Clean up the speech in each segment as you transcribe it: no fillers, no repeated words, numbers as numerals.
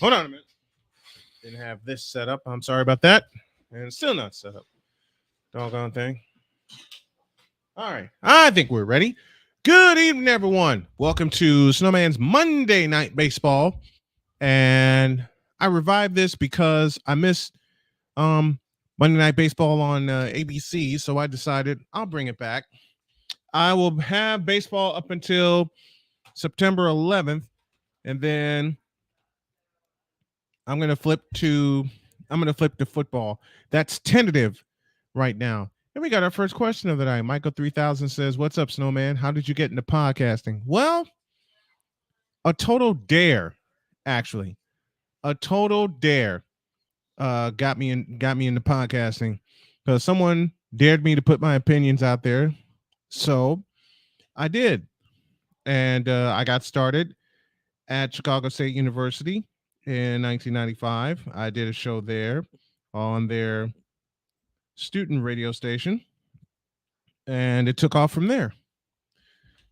Hold on a minute. Didn't have this set up. I'm sorry about that. And it's still not set up. Doggone thing. All right. I think we're ready. Good evening, everyone. Welcome to Snowman's Monday Night Baseball. And I revived this because I missed Monday Night Baseball on ABC. So I decided I'll bring it back. I will have baseball up until September 11th. And then I'm gonna flip to football. That's tentative right now. And we got our first question of the night. Michael 3000 says, "What's up, Snowman? How did you get into podcasting?" Well, a total dare, actually. A total dare got me into podcasting because someone dared me to put my opinions out there. So I did. And I got started at Chicago State University in 1995. I did a show there on their student radio station, and it took off from there.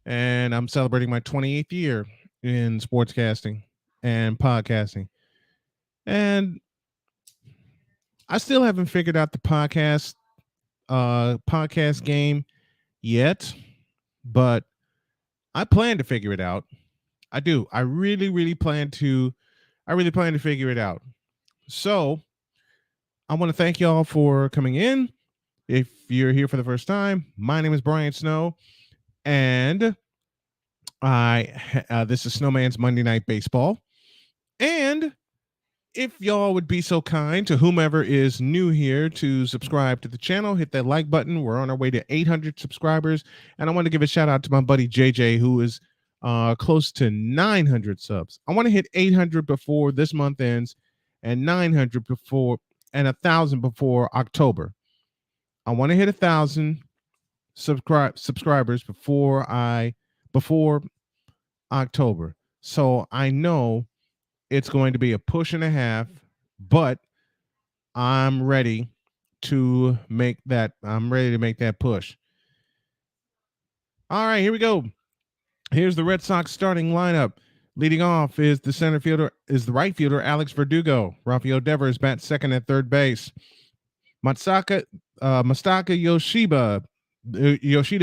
And I'm celebrating my 28th year in sportscasting and podcasting. And I still haven't figured out the podcast game yet, but I plan to figure it out. I do. I really plan to figure it out. So I want to thank y'all for coming in. If you're here for the first time, my name is Brian Snow, and this is Snowman's Monday Night Baseball. And if y'all would be so kind to whomever is new here to subscribe to the channel, hit that like button. We're on our way to 800 subscribers, and I want to give a shout out to my buddy JJ, who is close to 900 subs. I want to hit 800 before this month ends, and 900 before, and 1,000 before October. I want to hit 1,000 subscribers before October. So I know it's going to be a push and a half, but I'm ready to make that. I'm ready to make that push. All right, here we go. Here's the Red Sox starting lineup. Leading off is the right fielder Alex Verdugo. Rafael Devers bats second at third base. Masaka Yoshida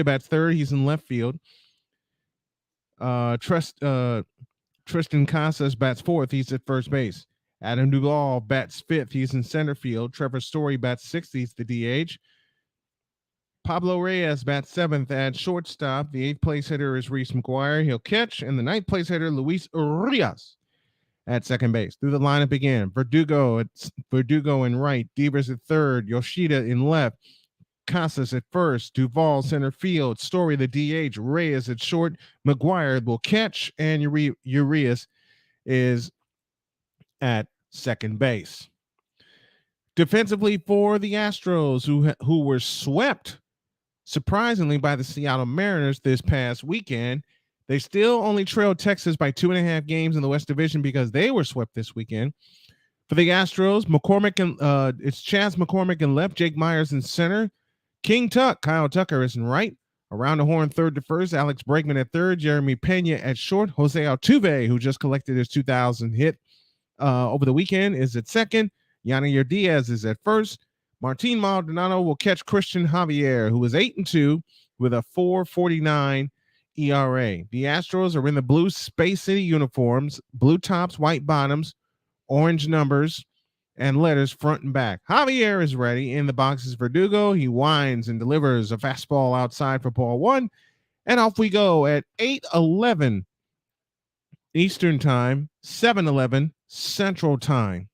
bats third. He's in left field. Tristan Casas bats fourth. He's at first base. Adam Duvall bats fifth. He's in center field. Trevor Story bats sixth. He's the DH. Pablo Reyes bats seventh at shortstop. The eighth place hitter is Reese McGuire. He'll catch. And the ninth place hitter, Luis Urias, at second base. Through the lineup again. Verdugo in right. Devers at third. Yoshida in left. Casas at first. Duvall center field. Story the DH. Reyes at short. McGuire will catch. And Urias is at second base. Defensively for the Astros, who were swept surprisingly by the Seattle Mariners this past weekend. They still only trailed Texas by 2.5 games in the West Division because they were swept this weekend. For the Astros, it's Chas McCormick in left, Jake Myers in center, Kyle Tucker is in right, around the horn third to first, Alex Bregman at third, Jeremy Pena at short, Jose Altuve, who just collected his 2,000 hit over the weekend, is at second, Yanair Diaz is at first. Martin Maldonado will catch Christian Javier, who is 8-2 with a 4.49 ERA. The Astros are in the blue Space City uniforms, blue tops, white bottoms, orange numbers, and letters front and back. Javier is ready. In the box is Verdugo. He winds and delivers a fastball outside for ball one. And off we go at 8:11 Eastern Time, 7:11 Central Time.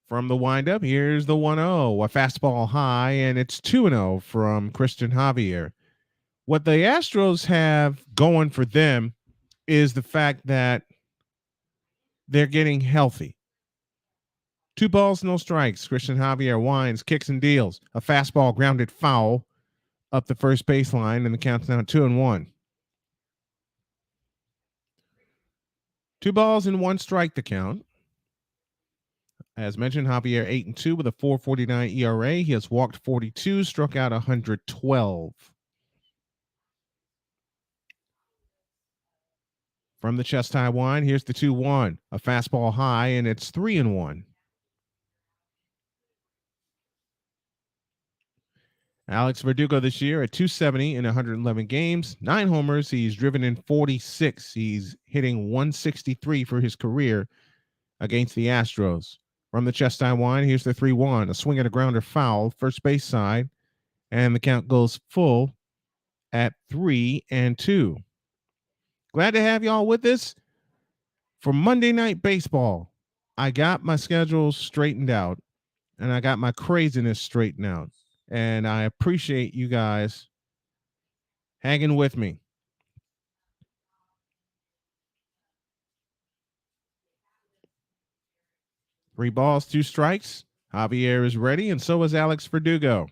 From the windup, here's the 1-0, a fastball high, and it's 2-0 from Christian Javier. What the Astros have going for them is the fact that they're getting healthy. 2 balls, no strikes. Christian Javier winds, kicks, and deals. A fastball grounded foul up the first baseline, and the count's now 2-1. 2 balls and 1 strike to count. As mentioned, Javier 8-2 with a 4.49 ERA. He has walked 42, struck out 112. From the chest high one, here's the 2-1. A fastball high, and it's 3-1. Alex Verdugo this year at 270 in 111 games, 9 homers. He's driven in 46. He's hitting 163 for his career against the Astros. From the chest high one, here's the 3-1. A swing and a grounder foul, first base side, and the count goes full at 3-2. Glad to have y'all with us for Monday Night Baseball. I got my schedule straightened out, and I got my craziness straightened out, and I appreciate you guys hanging with me. Three balls, 2 strikes. Javier is ready, and so is Alex Verdugo.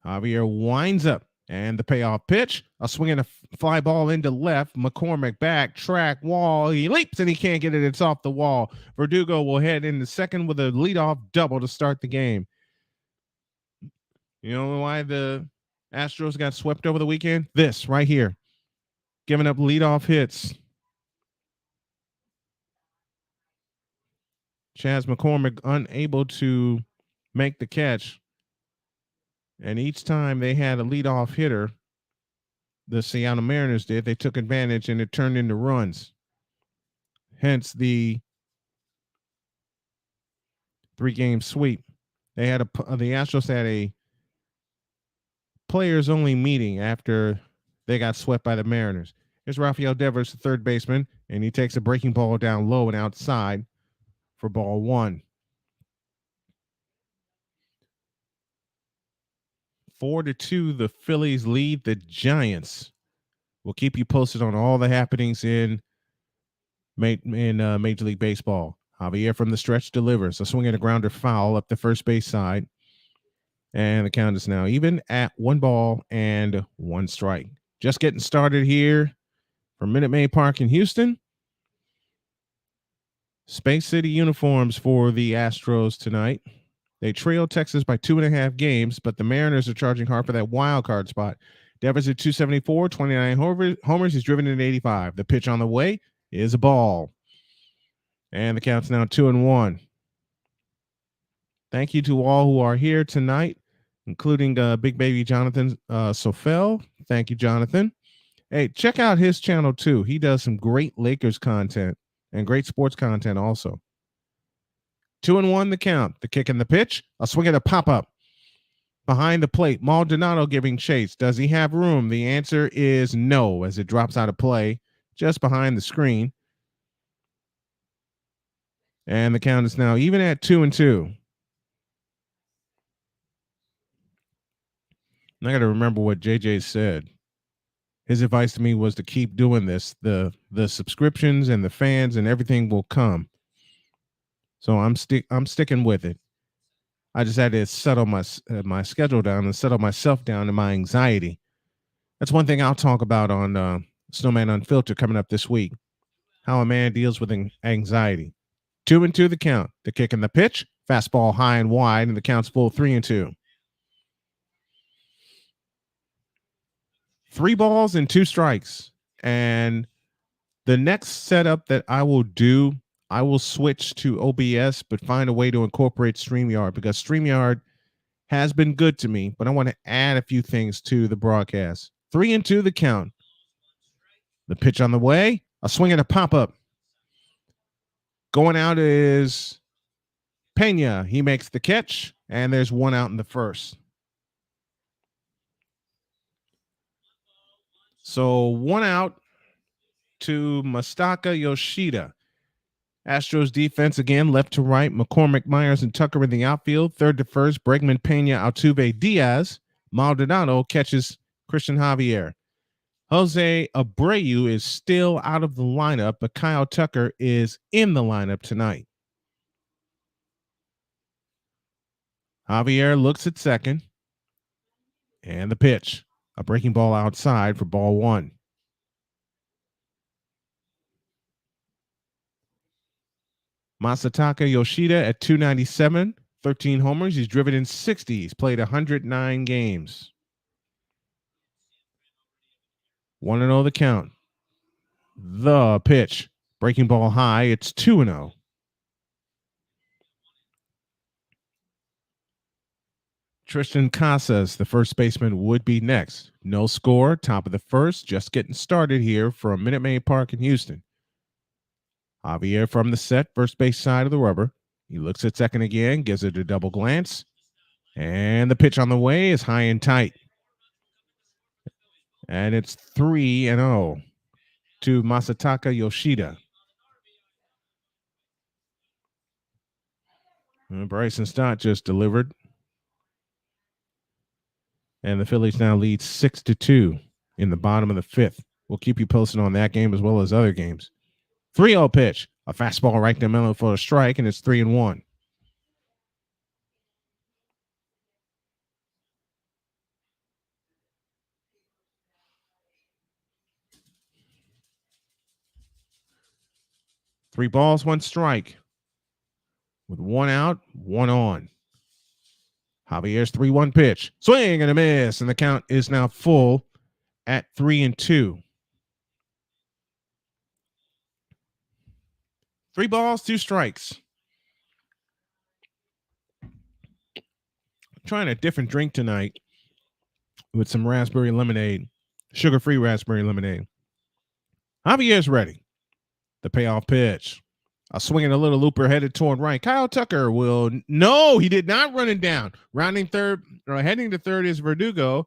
Javier winds up, and the payoff pitch, a swing and a fly ball into left. McCormick back, track, wall. He leaps, and he can't get it. It's off the wall. Verdugo will head into second with a leadoff double to start the game. You know why the Astros got swept over the weekend? This right here, giving up leadoff hits. Chas McCormick unable to make the catch. And each time they had a leadoff hitter, the Seattle Mariners did, they took advantage and it turned into runs. Hence the 3-game sweep. They had the Astros had a players only meeting after they got swept by the Mariners. Here's Rafael Devers, the third baseman, and he takes a breaking ball down low and outside for ball 1. 4-2, the Phillies lead the Giants. We'll keep you posted on all the happenings in Major League Baseball. Javier from the stretch delivers a swing and a grounder foul up the first base side. And the count is now even at 1-1 strike. Just getting started here from Minute Maid Park in Houston. Space City uniforms for the Astros tonight. They trail Texas by 2.5 games, but the Mariners are charging hard for that wild card spot. Devers at 274, 29 homers. He's driven in 85. The pitch on the way is a ball. And the count's now 2-1. Thank you to all who are here tonight, including Big Baby Jonathan Sofel. Thank you, Jonathan. Hey, check out his channel, too. He does some great Lakers content and great sports content also. 2-1 the count. The kick and the pitch. A swing and a pop-up. Behind the plate, Maldonado giving chase. Does he have room? The answer is no, as it drops out of play just behind the screen. And the count is now even at 2-2. I got to remember what JJ said. His advice to me was to keep doing this. The subscriptions and the fans and everything will come. So I'm sticking with it. I just had to settle my schedule down and settle myself down and my anxiety. That's one thing I'll talk about on Snowman Unfiltered coming up this week. How a man deals with anxiety. 2-2 the count. The kick and the pitch. Fastball high and wide, and the count's full 3-2. 3 balls and 2 strikes. And the next setup that I will do, I will switch to OBS, but find a way to incorporate StreamYard, because StreamYard has been good to me, but I want to add a few things to the broadcast. 3-2 the count. The pitch on the way, a swing and a pop-up. Going out is Pena. He makes the catch, and there's 1 out in the first. So 1 out to Masataka Yoshida. Astros defense again, left to right. McCormick, Myers, and Tucker in the outfield. Third to first, Bregman, Pena, Altuve, Diaz. Maldonado catches Christian Javier. Jose Abreu is still out of the lineup, but Kyle Tucker is in the lineup tonight. Javier looks at second. And the pitch. A breaking ball outside for ball 1. Masataka Yoshida at 297, 13 homers. He's driven in 60. He's played 109 games. 1-0 the count. The pitch. Breaking ball high. It's 2-0. Tristan Casas, the first baseman, would be next. No score, top of the first, just getting started here from Minute Maid Park in Houston. Javier from the set, first base side of the rubber. He looks at second again, gives it a double glance. And the pitch on the way is high and tight. And it's 3-0 to Masataka Yoshida. And Bryson Stott just delivered. And the Phillies now lead 6-2 in the bottom of the fifth. We'll keep you posted on that game as well as other games. 3-0 pitch. A fastball right to Melo for a strike, and it's 3-1. Three balls, one strike. With one out, one on. Javier's 3-1 pitch. Swing and a miss, and the count is now full at 3-2. 3 balls, 2 strikes. Trying a different drink tonight with some raspberry lemonade, sugar-free raspberry lemonade. Javier's ready. The payoff pitch. A swing and a little looper headed toward right. Kyle Tucker will. No, he did not run it down. Rounding third, or heading to third is Verdugo.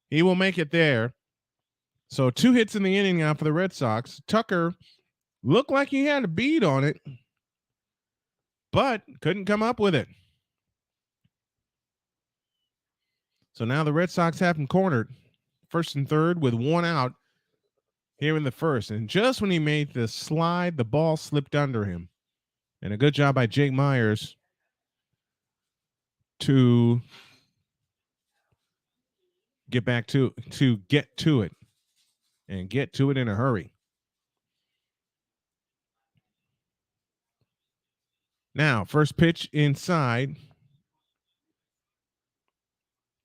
He will make it there. So 2 hits in the inning now for the Red Sox. Tucker looked like he had a bead on it, but couldn't come up with it. So now the Red Sox have him cornered, first and third with 1 out here in the first. And just when he made the slide, the ball slipped under him. And a good job by Jake Myers to get back to get to it and get to it in a hurry. Now, first pitch inside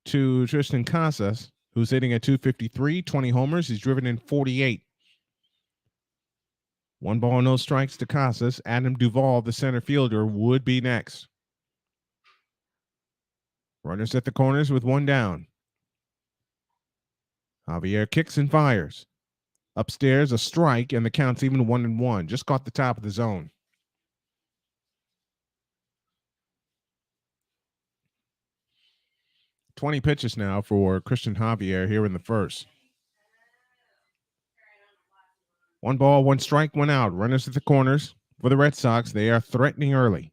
to Tristan Casas, who's hitting at 253, 20 homers. He's driven in 48. 1 ball, no strikes to Casas. Adam Duvall, the center fielder, would be next. Runners at the corners with 1 down. Javier kicks and fires. Upstairs, a strike, and the count's even 1-1. Just caught the top of the zone. $20 pitches now for Christian Javier here in the first. 1 ball, 1 strike, 1 out. Runners at the corners for the Red Sox. They are threatening early.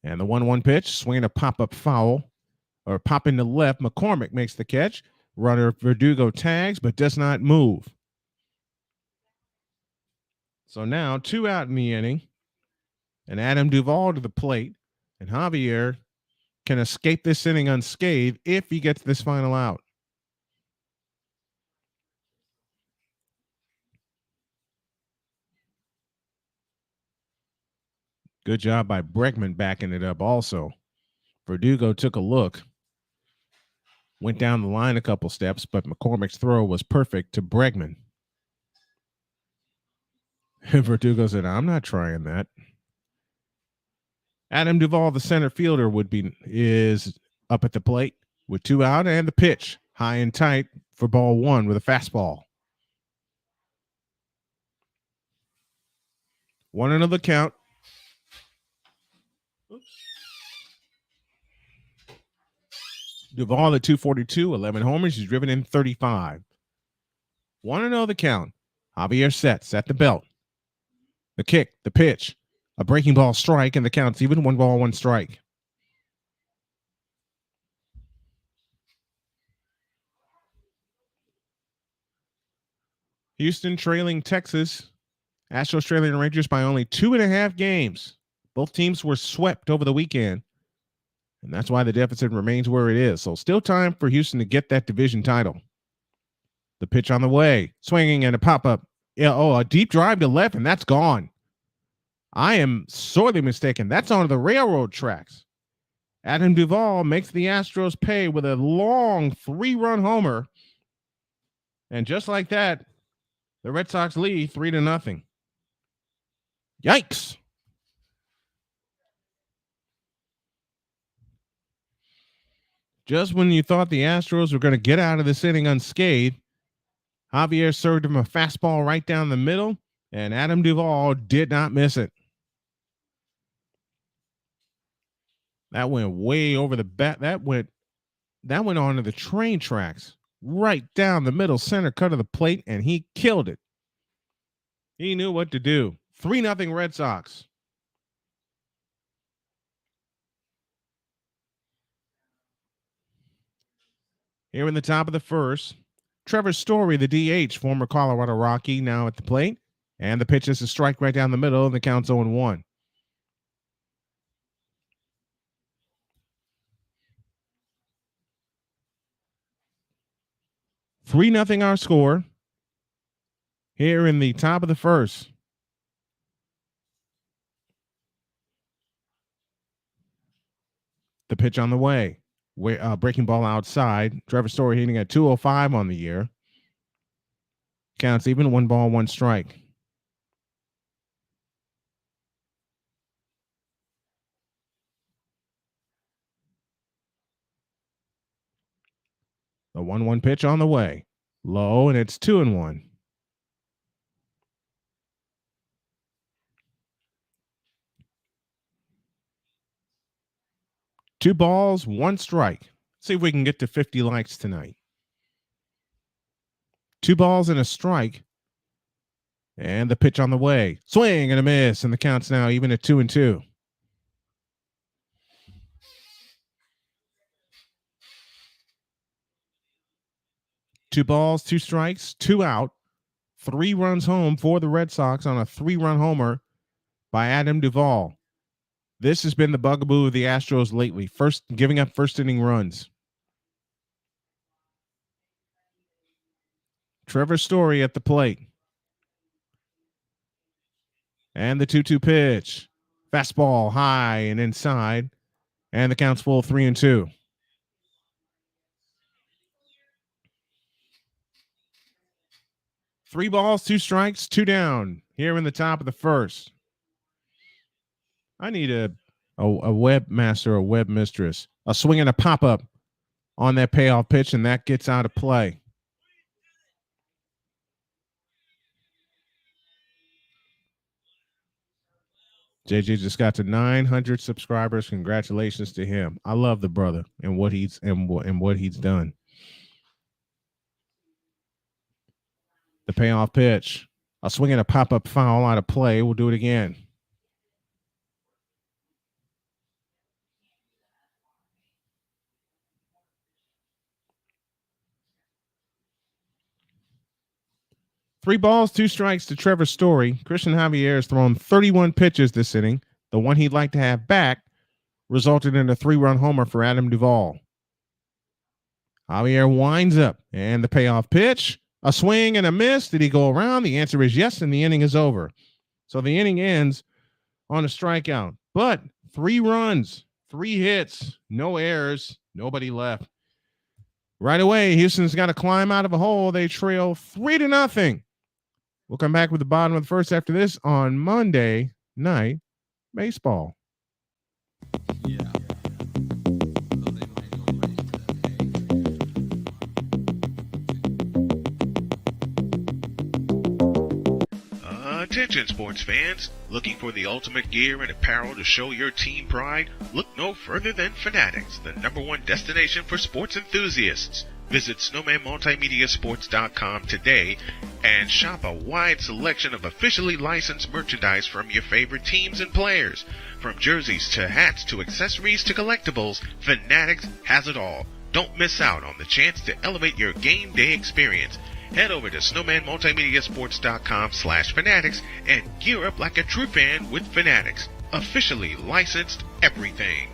And the 1-1 pitch, swinging a pop-up foul, or pop in the left. McCormick makes the catch. Runner Verdugo tags, but does not move. So now 2 out in the inning. And Adam Duvall to the plate. And Javier can escape this inning unscathed if he gets this final out. Good job by Bregman backing it up also. Verdugo took a look, went down the line a couple steps, but McCormick's throw was perfect to Bregman. Verdugo said, I'm not trying that. Adam Duvall, the center fielder, is up at the plate with 2 out, and the pitch high and tight for ball 1 with a fastball. 1-0 the count. Duvall at 242, 11 homers. He's driven in 35. 1-0 the count. Javier sets at the belt. The kick, the pitch, a breaking ball strike, and the count's even. 1 ball, 1 strike. Houston trailing Texas. Astros trailing Rangers by only 2.5 games. Both teams were swept over the weekend. And that's why the deficit remains where it is. So still time for Houston to get that division title. The pitch on the way. Swinging and a pop-up. Yeah, a deep drive to left, and that's gone. I am sorely mistaken. That's on the railroad tracks. Adam Duvall makes the Astros pay with a long 3-run homer. And just like that, the Red Sox lead 3-0. Yikes. Just when you thought the Astros were going to get out of this inning unscathed, Javier served him a fastball right down the middle, and Adam Duvall did not miss it. That went way over the bat. That went onto the train tracks, right down the middle center cut of the plate, and he killed it. He knew what to do. 3-0 Red Sox. Here in the top of the first, Trevor Story, the DH, former Colorado Rocky, now at the plate. And the pitch is a strike right down the middle, and the count's 0-1. Three nothing our score. Here in the top of the first. The pitch on the way. Breaking ball outside. Trevor Story hitting at 205 on the year. Counts even, 1 ball, 1 strike. The 1-1 pitch on the way. Low, and it's 2-1. Two balls, 1 strike. See if we can get to 50 likes tonight. 2 balls and a strike. And the pitch on the way. Swing and a miss, and the count's now even at 2-2. Two balls, 2 strikes, 2 out. 3 runs home for the Red Sox on a 3-run homer by Adam Duvall. This has been the bugaboo of the Astros lately. Giving up first inning runs. Trevor Story at the plate. And the 2-2 pitch. Fastball high and inside. And the count's full, 3-2. Three balls, 2 strikes, 2 down. Here in the top of the first. I need a webmaster, a web mistress. A swing and a pop-up on that payoff pitch, and that gets out of play. JJ just got to 900 subscribers. Congratulations to him. I love the brother and what he's done. The payoff pitch. A swing and a pop-up foul out of play. We'll do it again. Three balls, 2 strikes to Trevor Story. Christian Javier has thrown 31 pitches this inning. The one he'd like to have back resulted in a 3-run homer for Adam Duvall. Javier winds up, and the payoff pitch. A swing and a miss. Did he go around? The answer is yes, and the inning is over. So the inning ends on a strikeout. But 3 runs, 3 hits, no errors, nobody left. Right away, Houston's got to climb out of a hole. They trail 3-0. We'll come back with the bottom of the first after this on Monday Night Baseball. Yeah. Attention sports fans, looking for the ultimate gear and apparel to show your team pride? Look no further than Fanatics, the #1 destination for sports enthusiasts. Visit snowmanmultimediasports.com today and shop a wide selection of officially licensed merchandise from your favorite teams and players. From jerseys to hats to accessories to collectibles, Fanatics has it all. Don't miss out on the chance to elevate your game day experience. Head over to snowmanmultimediasports.com/fanatics and gear up like a true fan with Fanatics. Officially licensed everything.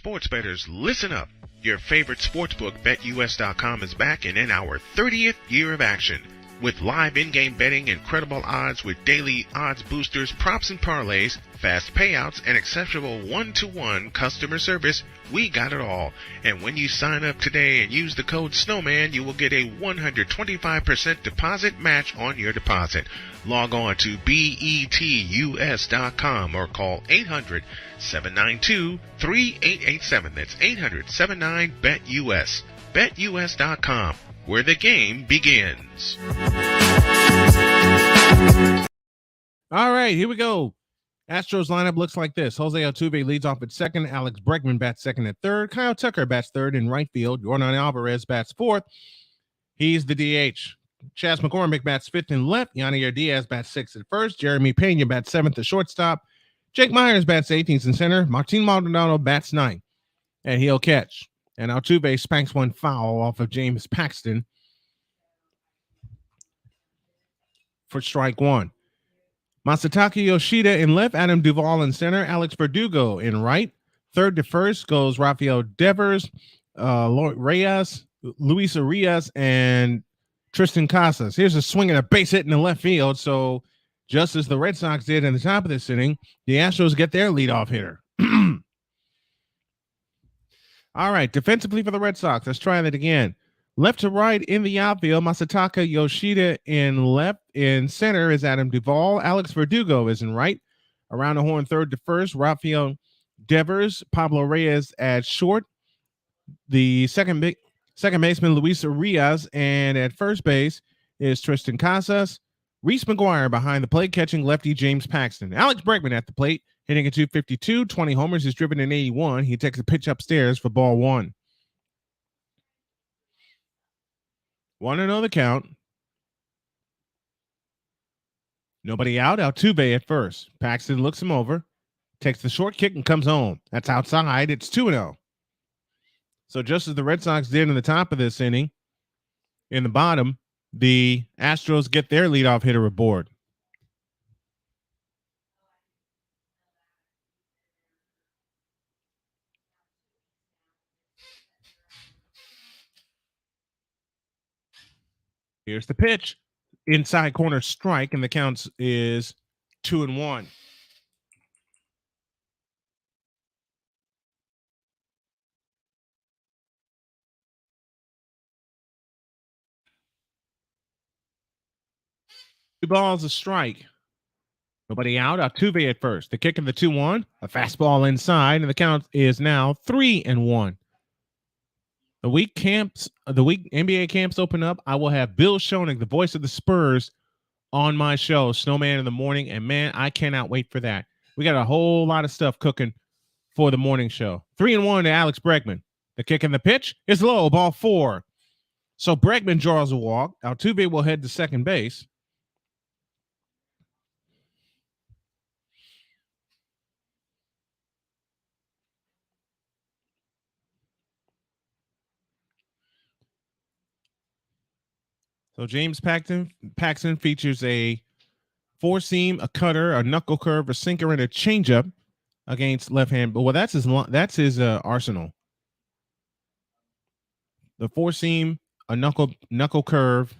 sports bettors, listen up. Your favorite sportsbook, BetUS.com, is back and in our 30th year of action. With live in-game betting, incredible odds with daily odds boosters, props and parlays, fast payouts, and exceptional one-to-one customer service, we got it all. And when you sign up today and use the code Snowman, you will get a 125% deposit match on your deposit. Log on to betus.com or call 800-792-3887. That's 800-79-BET-US. BetUS.com, where the game begins. All right, here we go. Astros lineup looks like this. Jose Altuve leads off at second. Alex Bregman bats second at third. Kyle Tucker bats third in right field. Yordan Alvarez bats fourth. He's the DH. Chas McCormick bats fifth and left. Yanier Diaz bats sixth at first. Jeremy Pena bats seventh at shortstop. Jake Myers bats 18th in center. Martin Maldonado bats ninth. And he'll catch. And Altuve spanks one foul off of James Paxton for strike one. Masataka Yoshida in left. Adam Duvall in center. Alex Verdugo in right. Third to first goes Rafael Devers, Luis Arias, and Tristan Casas. Here's a swing and a base hit in the left field. So just as the Red Sox did in the top of this inning, the Astros get their leadoff hitter. All right, defensively for the Red Sox, let's try that again. Left to right in the outfield, Masataka Yoshida in left. In center is Adam Duvall. Alex Verdugo is in right. Around the horn, third to first, Rafael Devers. Pablo Reyes at short. The second baseman, Luis Arias. And at first base is Tristan Casas. Reese McGuire behind the plate, catching lefty James Paxton. Alex Bregman at the plate, hitting a 252, 20 homers. He's driven in 81. He takes a pitch upstairs for ball one. 1-0 the count. Nobody out. Altuve at first. Paxton looks him over, takes the short kick and comes home. That's outside. It's 2-0. So just as the Red Sox did in the top of this inning, in the bottom, the Astros get their leadoff hitter aboard. Here's the pitch. Inside corner strike, and the count is 2-1. Two balls, a strike. Nobody out. Altuve at first. The kick of the 2-1. A fastball inside, and the count is now 3-1. The week NBA camps open up. I will have Bill Schoening, the voice of the Spurs, on my show, Snowman in the Morning. And man, I cannot wait for that. We got a whole lot of stuff cooking for the morning show. 3-1 to Alex Bregman. The kick and the pitch is low, ball 4. So Bregman draws a walk. Altuve will head to second base. So James Paxton features a four-seam, a cutter, a knuckle curve, a sinker, and a changeup against left-hand. But well, that's his arsenal. The four-seam, a knuckle curve,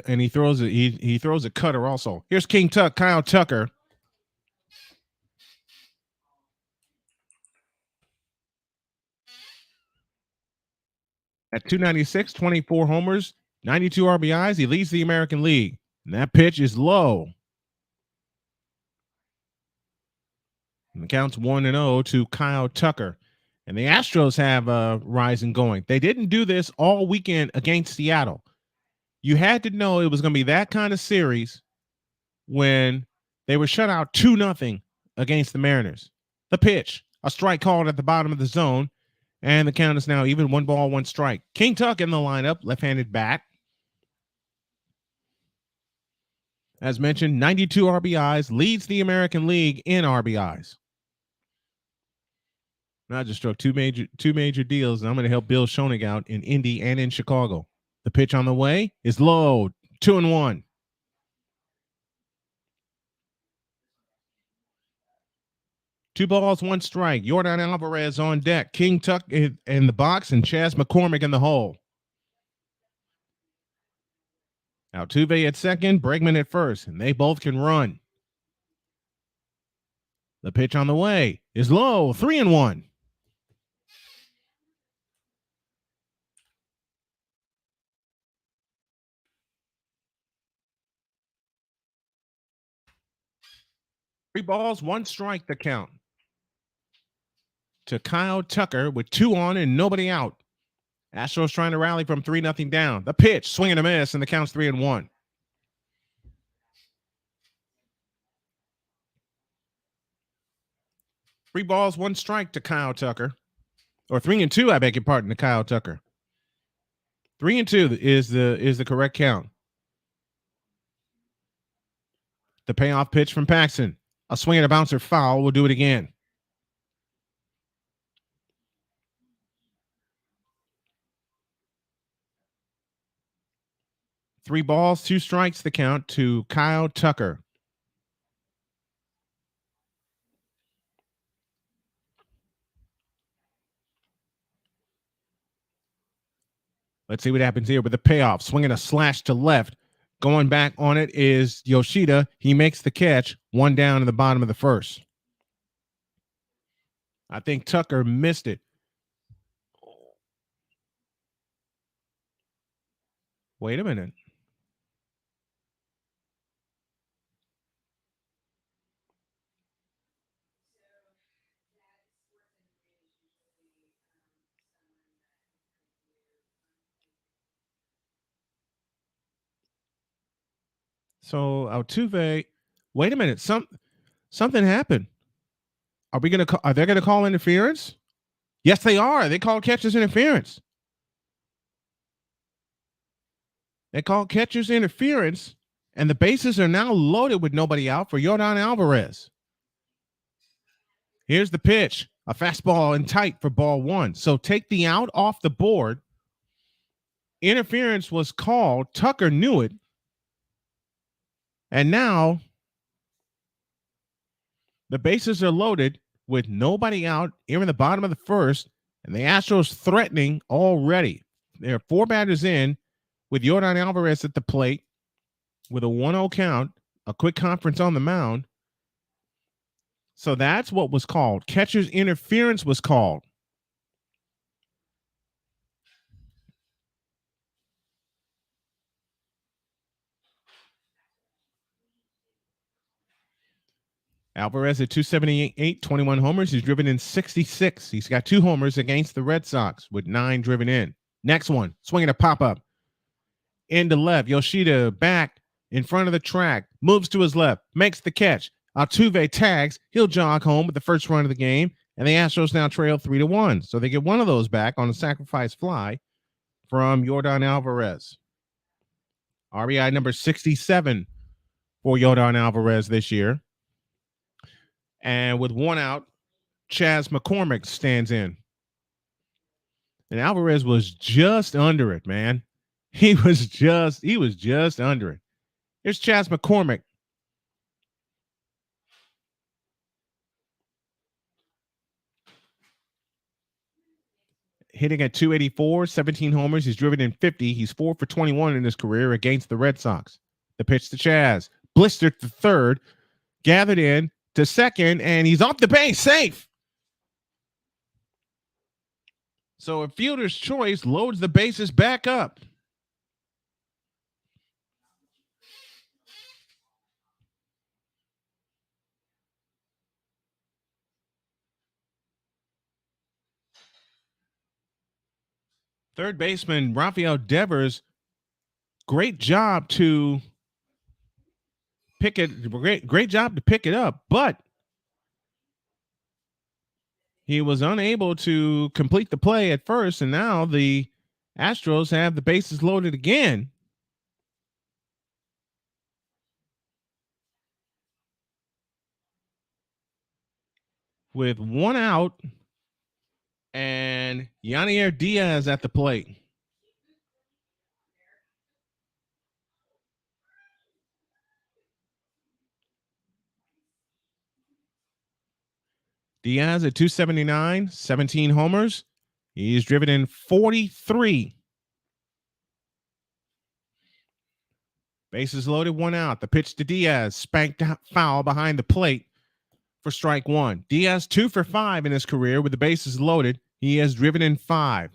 and he throws a cutter also. Here's Kyle Tucker. At 296, 24 homers, 92 RBIs, he leads the American League. And that pitch is low. And the count's 1-0 to Kyle Tucker. And the Astros have a rising going. They didn't do this all weekend against Seattle. You had to know it was going to be that kind of series when they were shut out 2-0 against the Mariners. The pitch, a strike called at the bottom of the zone. And the count is now even 1 ball, 1 strike. King Tuck in the lineup, left-handed bat. As mentioned, 92 RBIs, leads the American League in RBIs. Now I just struck two major deals, and I'm going to help Bill Schoening out in Indy and in Chicago. The pitch on the way is low, 2-1. 2 balls, 1 strike. Yordan Alvarez on deck. King Tuck in the box and Chas McCormick in the hole. Altuve at second, Bregman at first, and they both can run. The pitch on the way is low, 3-1. Three balls, 1 strike to count to Kyle Tucker with 2 on and nobody out. Astros trying to rally from 3-0 down. The pitch, swing and a miss, and the count's 3-1. Three balls, 1 strike to Kyle Tucker. Or 3-2, I beg your pardon, to Kyle Tucker. 3-2 is the correct count. The payoff pitch from Paxton. A swing and a bouncer foul. We'll do it again. Three balls, 2 strikes the count to Kyle Tucker. Let's see what happens here with the payoff. Swinging a slash to left. Going back on it is Yoshida. He makes the catch. 1 down in the bottom of the first. I think Tucker missed it. Wait a minute. So Altuve, wait a minute. Something happened. Are they gonna call interference? Yes, they are. They called catcher's interference. They called catcher's interference, and the bases are now loaded with nobody out for Yordan Alvarez. Here's the pitch. A fastball and tight for ball 1. So take the out off the board. Interference was called. Tucker knew it. And now the bases are loaded with nobody out here in the bottom of the first, and the Astros threatening already. There are 4 batters in with Yordan Alvarez at the plate with a 1-0 count, a quick conference on the mound. So that's what was called. Catcher's interference was called. Alvarez at 278, 21 homers. He's driven in 66. He's got 2 homers against the Red Sox with 9 driven in. Next one, swinging a pop-up. Into left. Yoshida back in front of the track. Moves to his left. Makes the catch. Altuve tags. He'll jog home with the first run of the game. And the Astros now trail 3-1. So they get one of those back on a sacrifice fly from Yordan Alvarez. RBI number 67 for Yordan Alvarez this year. And with 1 out, Chas McCormick stands in. And Alvarez was just under it, man. He was just under it. Here's Chas McCormick. Hitting at 284, 17 homers. He's driven in 50. He's 4 for 21 in his career against the Red Sox. The pitch to Chas. Blistered to third. Gathered in to second, and he's off the base, safe. So a fielder's choice loads the bases back up. Third baseman Rafael Devers, great job to pick it. Great job to pick it up, but he was unable to complete the play at first, and now the Astros have the bases loaded again. With 1 out, and Yanier Diaz at the plate. Diaz at 279, 17 homers. He's driven in 43. Bases loaded, 1 out. The pitch to Diaz, spanked foul behind the plate for strike 1. Diaz 2 for 5 in his career with the bases loaded. He has driven in 5.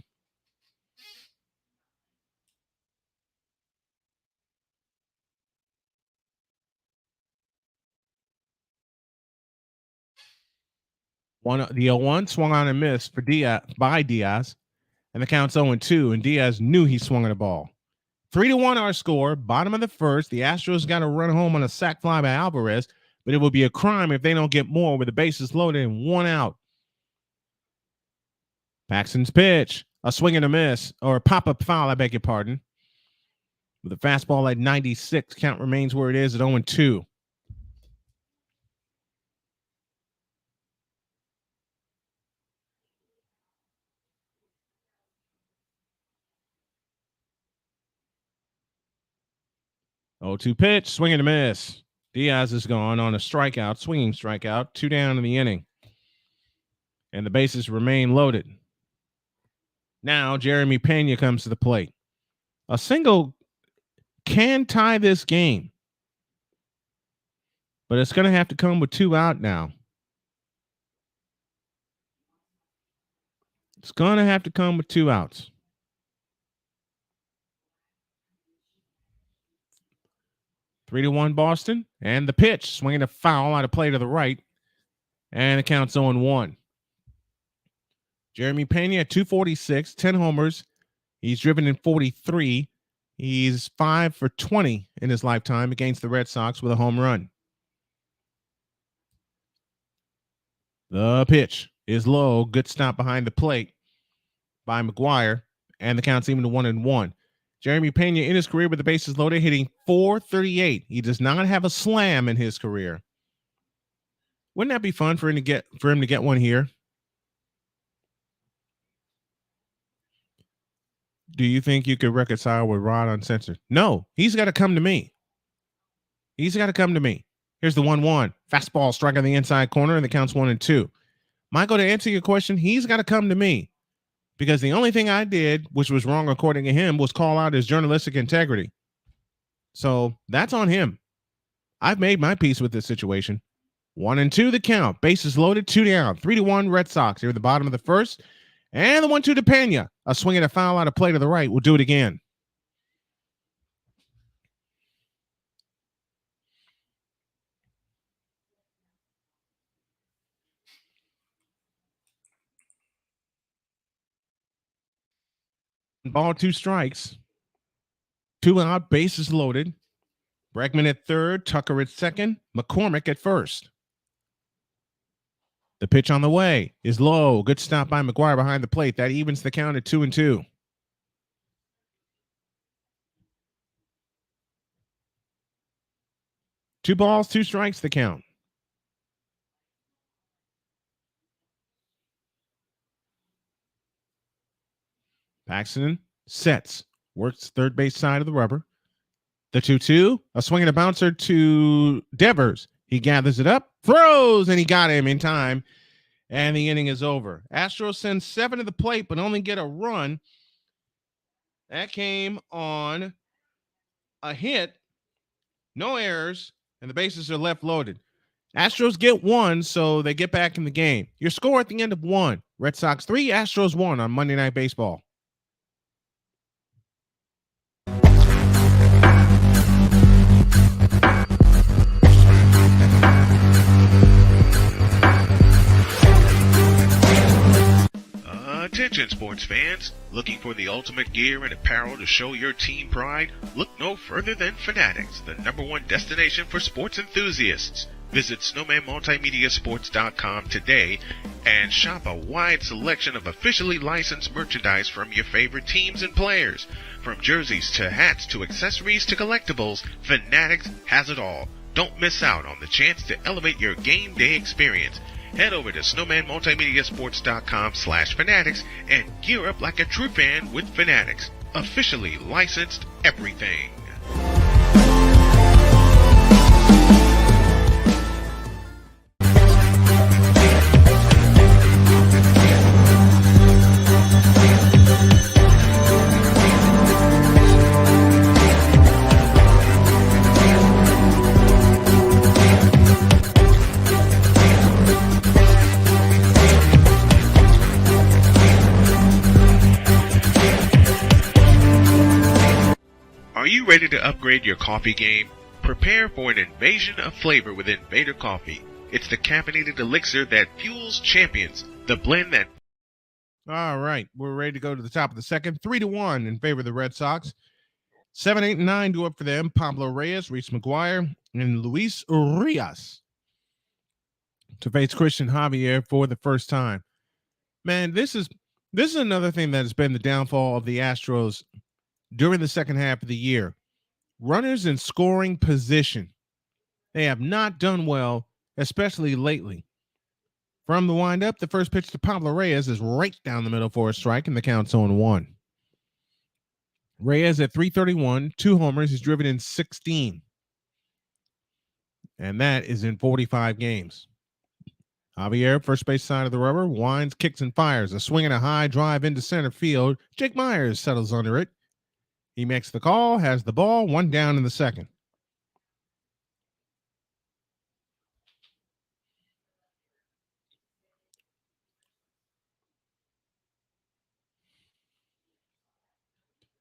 The 0-1 swung on and missed for Diaz, and the count's 0-2, and Diaz knew he swung at the ball. 3-1 our score, bottom of the first. The Astros got to run home on a sac fly by Alvarez, but it would be a crime if they don't get more with the bases loaded and 1 out. Paxton's pitch, a swing and a miss, or a pop-up foul, I beg your pardon. With a fastball at 96, count remains where it is at 0-2. Oh, 2 pitch, swing and a miss. Diaz is gone on a strikeout, swinging strikeout, 2 down in the inning. And the bases remain loaded. Now, Jeremy Pena comes to the plate. A single can tie this game, but it's going to have to come with 2 out now. It's going to have to come with 2 outs. Three to 1 Boston, and the pitch, swinging a foul out of play to the right, and it counts 0-1. Jeremy Pena at 246, 10 homers. He's driven in 43. He's 5 for 20 in his lifetime against the Red Sox with a home run. The pitch is low, good stop behind the plate by McGuire, and the count's even to 1-1. Jeremy Pena in his career with the bases loaded, hitting .438. He does not have a slam in his career. Wouldn't that be fun for him to get one here? Do you think you could reconcile with Rod Uncensored? No, he's got to come to me. He's got to come to me. Here's the 1-1. Fastball strike on the inside corner, and the count's 1-2. Michael, to answer your question, he's got to come to me. Because the only thing I did, which was wrong according to him, was call out his journalistic integrity. So that's on him. I've made my peace with this situation. 1-2 the count. Bases loaded, 2 down. 3-1 Red Sox here at the bottom of the first. And the 1-2 to Pena. A swing and a foul out of play to the right. We'll do it again. Ball, 2 strikes. 2 out, bases loaded. Bregman at third, Tucker at second, McCormick at first. The pitch on the way is low. Good stop by McGuire behind the plate. That evens the count at 2-2. Two balls, 2 strikes the count. Paxton sets, works third base side of the rubber. The 2-2, a swing and a bouncer to Devers. He gathers it up, throws, and he got him in time, and the inning is over. Astros send 7 to the plate, but only get a run. That came on a hit, no errors, and the bases are left loaded. Astros get 1, so they get back in the game. Your score at the end of 1, Red Sox 3, Astros 1 on Monday Night Baseball. Attention sports fans, looking for the ultimate gear and apparel to show your team pride? Look no further than Fanatics, the #1 destination for sports enthusiasts. Visit snowmanmultimediasports.com today and shop a wide selection of officially licensed merchandise from your favorite teams and players. From jerseys to hats to accessories to collectibles, Fanatics has it all. Don't miss out on the chance to elevate your game day experience. Head over to snowmanmultimediasports.com/fanatics and gear up like a true fan with Fanatics. Officially licensed everything. ready to upgrade your coffee game? Prepare for an invasion of flavor with Invader Coffee. It's the caffeinated elixir that fuels champions. The blend that... All right, we're ready to go to the top of the second. 3-1 in favor of the Red Sox. 7, 8, and 9 do up for them. Pablo Reyes, Reese McGuire, and Luis Urias to face Christian Javier for the first time. Man, this is another thing that has been the downfall of the Astros during the second half of the year. Runners in scoring position. They have not done well, especially lately. From the windup, the first pitch to Pablo Reyes is right down the middle for a strike, and the count's 0-1. Reyes at 331, 2 homers. He's driven in 16. And that is in 45 games. Javier, first base side of the rubber, winds, kicks, and fires. A swing and a high drive into center field. Jake Myers settles under it. He makes the call, has the ball, 1 down in the second.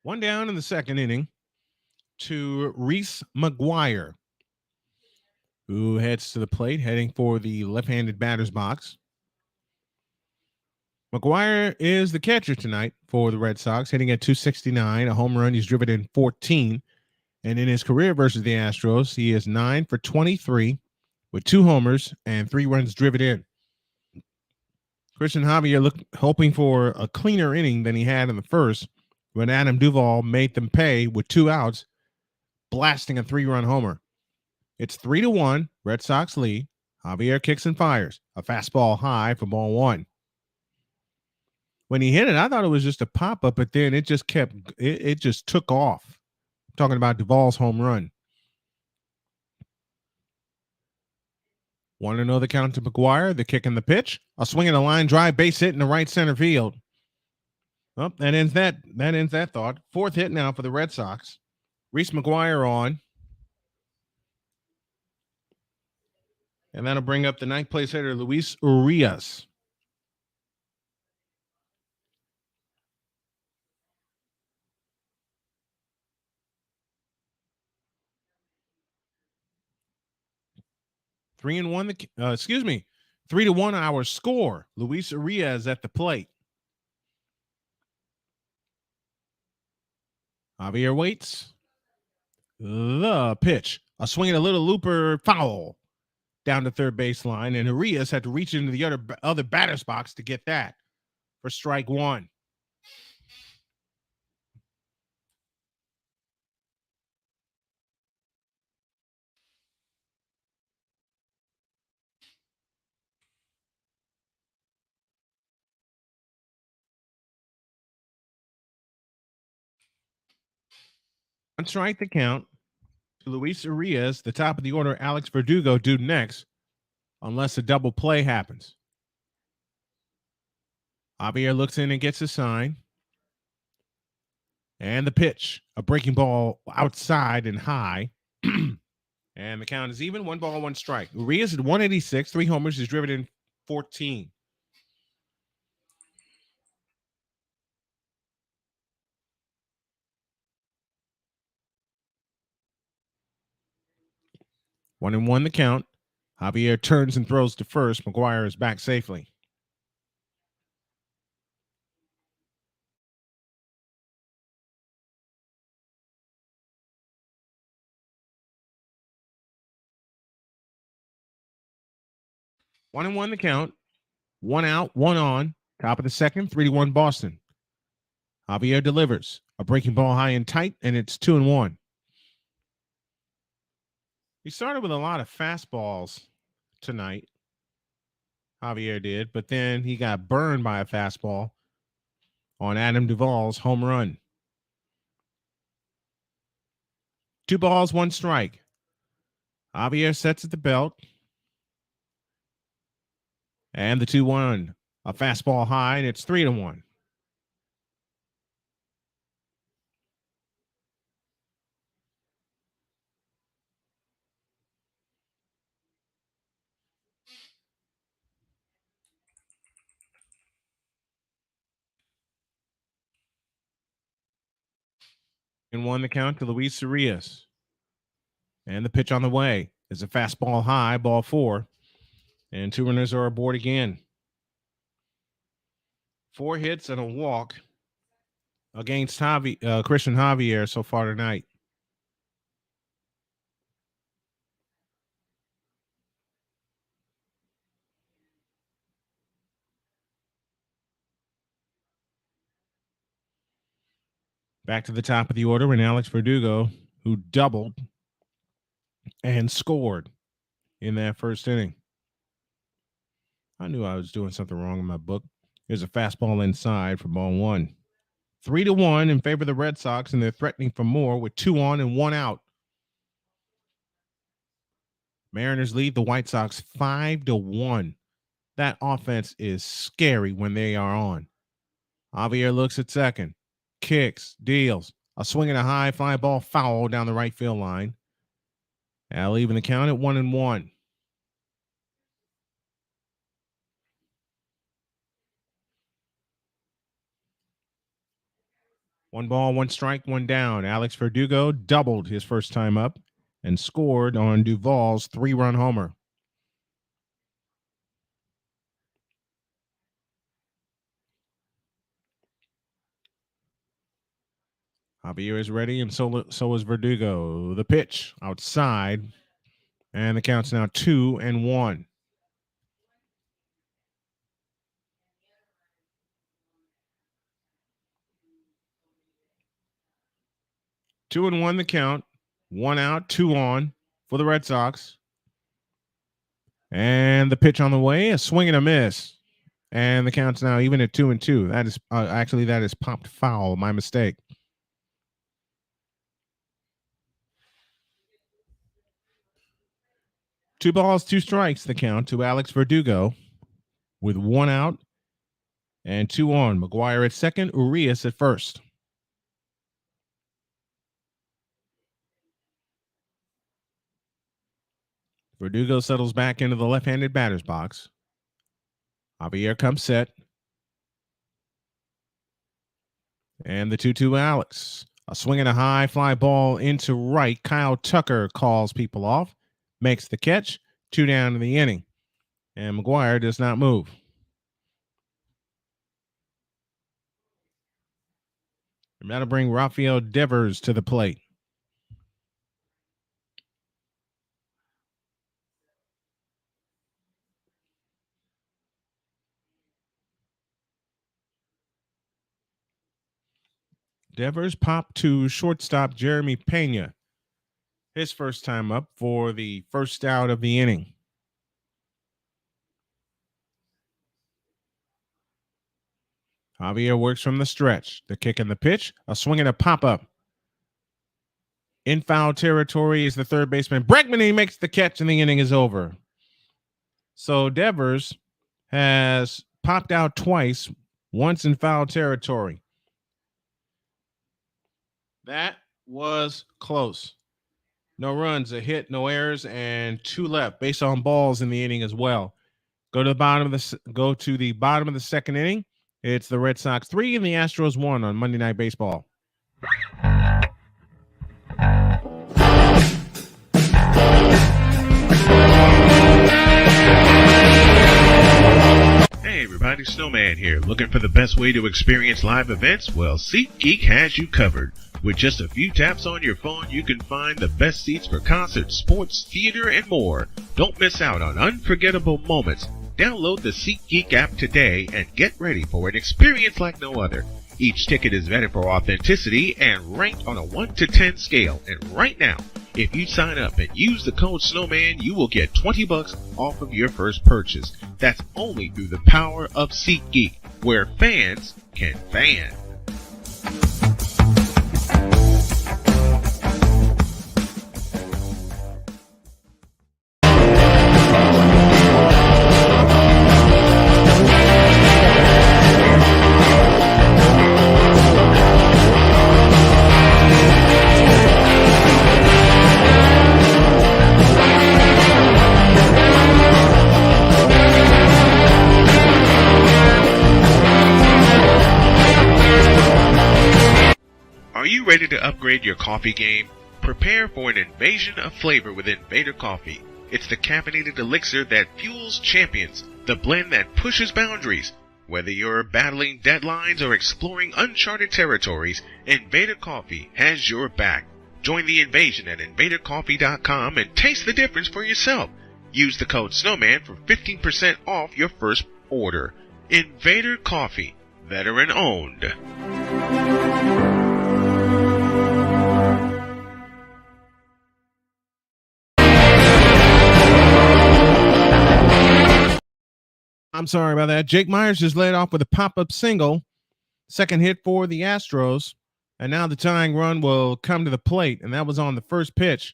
One down in the second inning to Reese McGuire, who heads to the plate, heading for the left-handed batter's box. McGuire is the catcher tonight for the Red Sox, hitting at 269, a home run. He's driven in 14. And in his career versus the Astros, he is 9 for 23 with 2 homers and 3 runs driven in. Christian Javier hoping for a cleaner inning than he had in the first when Adam Duvall made them pay with 2 outs, blasting a 3-run homer. It's 3-1, Red Sox lead. Javier kicks and fires. A fastball high for ball 1. When he hit it, I thought it was just a pop-up, but then it just it just took off. I'm talking about Duvall's home run. 1-0 the count to McGuire, the kick and the pitch. A swing and a line drive, base hit in the right center field. Well, that ends that thought. 4th hit now for the Red Sox. Reese McGuire on. And that'll bring up the 9th place hitter, Luis Urias. Three and 1. 3-1 our score. Luis Urias at the plate. Javier waits. The pitch. A swing and a little looper foul down the third baseline, and Urias had to reach into the other batter's box to get that for strike 1. One strike the count to Luis Urias. The top of the order, Alex Verdugo, due next, unless a double play happens. Javier looks in and gets a sign. And the pitch, a breaking ball outside and high. And the count is even. 1 ball, 1 strike. Urias at 186, 3 homers. He's driven in 14. One and 1 the count. Javier turns and throws to first. McGuire is back safely. One and 1 the count. 1 out, 1 on. Top of the second, 3-1 Boston. Javier delivers. A breaking ball high and tight, and it's 2-1. He started with a lot of fastballs tonight. Javier did, but then he got burned by a fastball on Adam Duvall's home run. 2 balls, 1 strike. Javier sets at the belt. And the 2-1. A fastball high, and it's 3-1. And 1 the count to Luis Urias. And the pitch on the way is a fastball high, ball 4. And 2 runners are aboard again. 4 hits and a walk against Christian Javier so far tonight. Back to the top of the order, and Alex Verdugo, who doubled and scored in that first inning. I knew I was doing something wrong in my book. There's a fastball inside for ball 1. 3-1 in favor of the Red Sox, and they're threatening for more with 2 on and 1 out. Mariners lead the White Sox 5-1. That offense is scary when they are on. Javier looks at second. Kicks, deals. A swing and a high fly ball foul down the right field line. Now leaving the count at 1-1. One ball, 1 strike, 1 down. Alex Verdugo doubled his first time up and scored on Duvall's 3-run homer. Javier is ready, and so is Verdugo. The pitch outside, and the count's now 2-1. Two and 1 the count. 1 out, 2 on for the Red Sox. And the pitch on the way, a swing and a miss. And the count's now even at 2-2. That is that is popped foul. My mistake. Two balls, 2 strikes, the count to Alex Verdugo with 1 out and 2 on. McGuire at second, Urias at first. Verdugo settles back into the left-handed batter's box. Javier comes set. And the 2-2 Alex. A swing and a high fly ball into right. Kyle Tucker calls people off. Makes the catch. 2 down in the inning. And McGuire does not move. And that'll bring Rafael Devers to the plate. Devers popped to shortstop Jeremy Pena. His first time up for the first out of the inning. Javier works from the stretch. The kick and the pitch. A swing and a pop-up. In foul territory is the third baseman. Bregman, he makes the catch, and the inning is over. So Devers has popped out twice, once in foul territory. That was close. No runs, a hit, no errors, and 2 left. Base on balls in the inning as well. Go to the bottom of the second inning. It's the Red Sox 3 and the Astros 1 on Monday Night Baseball. Hey everybody, Snowman here. Looking for the best way to experience live events? Well, SeatGeek has you covered. With just a few taps on your phone, you can find the best seats for concerts, sports, theater, and more. Don't miss out on unforgettable moments. Download the SeatGeek app today and get ready for an experience like no other. Each ticket is vetted for authenticity and ranked on a 1 to 10 scale. And right now, if you sign up and use the code Snowman, you will get $20 off of your first purchase. That's only through the power of SeatGeek, where fans can fan. you ready to upgrade your coffee game? Prepare for an invasion of flavor with Invader Coffee. It's the caffeinated elixir that fuels champions, the blend that pushes boundaries. Whether you're battling deadlines or exploring uncharted territories, Invader Coffee has your back. Join the invasion at invadercoffee.com and taste the difference for yourself. Use the code Snowman for 15% off your first order. Invader Coffee, veteran owned. I'm sorry about that. Jake Myers just led off with a pop-up single. Second hit for the Astros. And now the tying run will come to the plate. And that was on the first pitch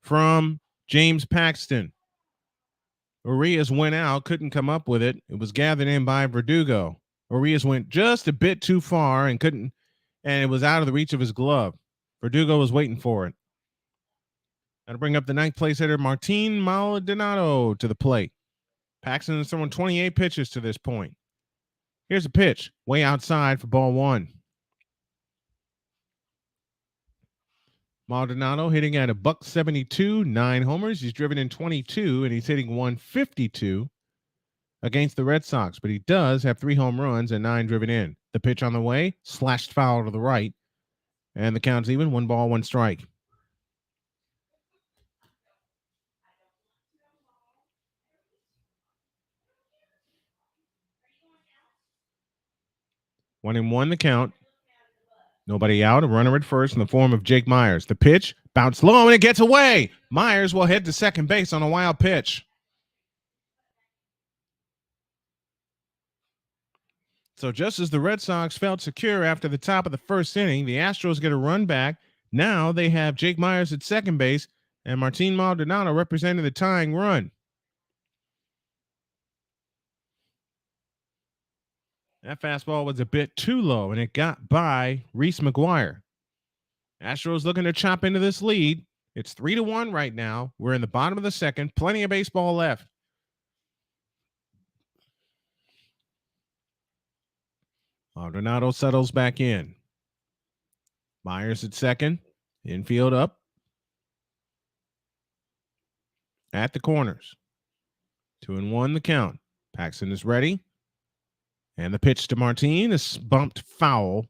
from James Paxton. Urias went out, couldn't come up with it. It was gathered in by Verdugo. Urias went just a bit too far and it was out of the reach of his glove. Verdugo was waiting for it. That'll bring up the ninth place hitter, Martin Maldonado, to the plate. Paxton has thrown 28 pitches to this point. Here's a pitch, way outside for ball one. Maldonado hitting at $172, 9 homers. He's driven in 22, and he's hitting 152 against the Red Sox. But he does have 3 home runs and 9 driven in. The pitch on the way, slashed foul to the right. And the count's even, 1 ball, 1 strike. One and one the count. Nobody out. A runner at first in the form of Jake Myers. The pitch bounced low and it gets away. Myers will head to second base on a wild pitch. So just as the Red Sox felt secure after the top of the first inning, the Astros get a run back. Now they have Jake Myers at second base and Martin Maldonado representing the tying run. That fastball was a bit too low, and it got by Reese McGuire. Astros looking to chop into this lead. It's 3-1 right now. We're in the bottom of the second. Plenty of baseball left. Maldonado settles back in. Myers at second. Infield up. At the corners. 2-1 the count. Paxton is ready. And the pitch to Martin is bumped foul.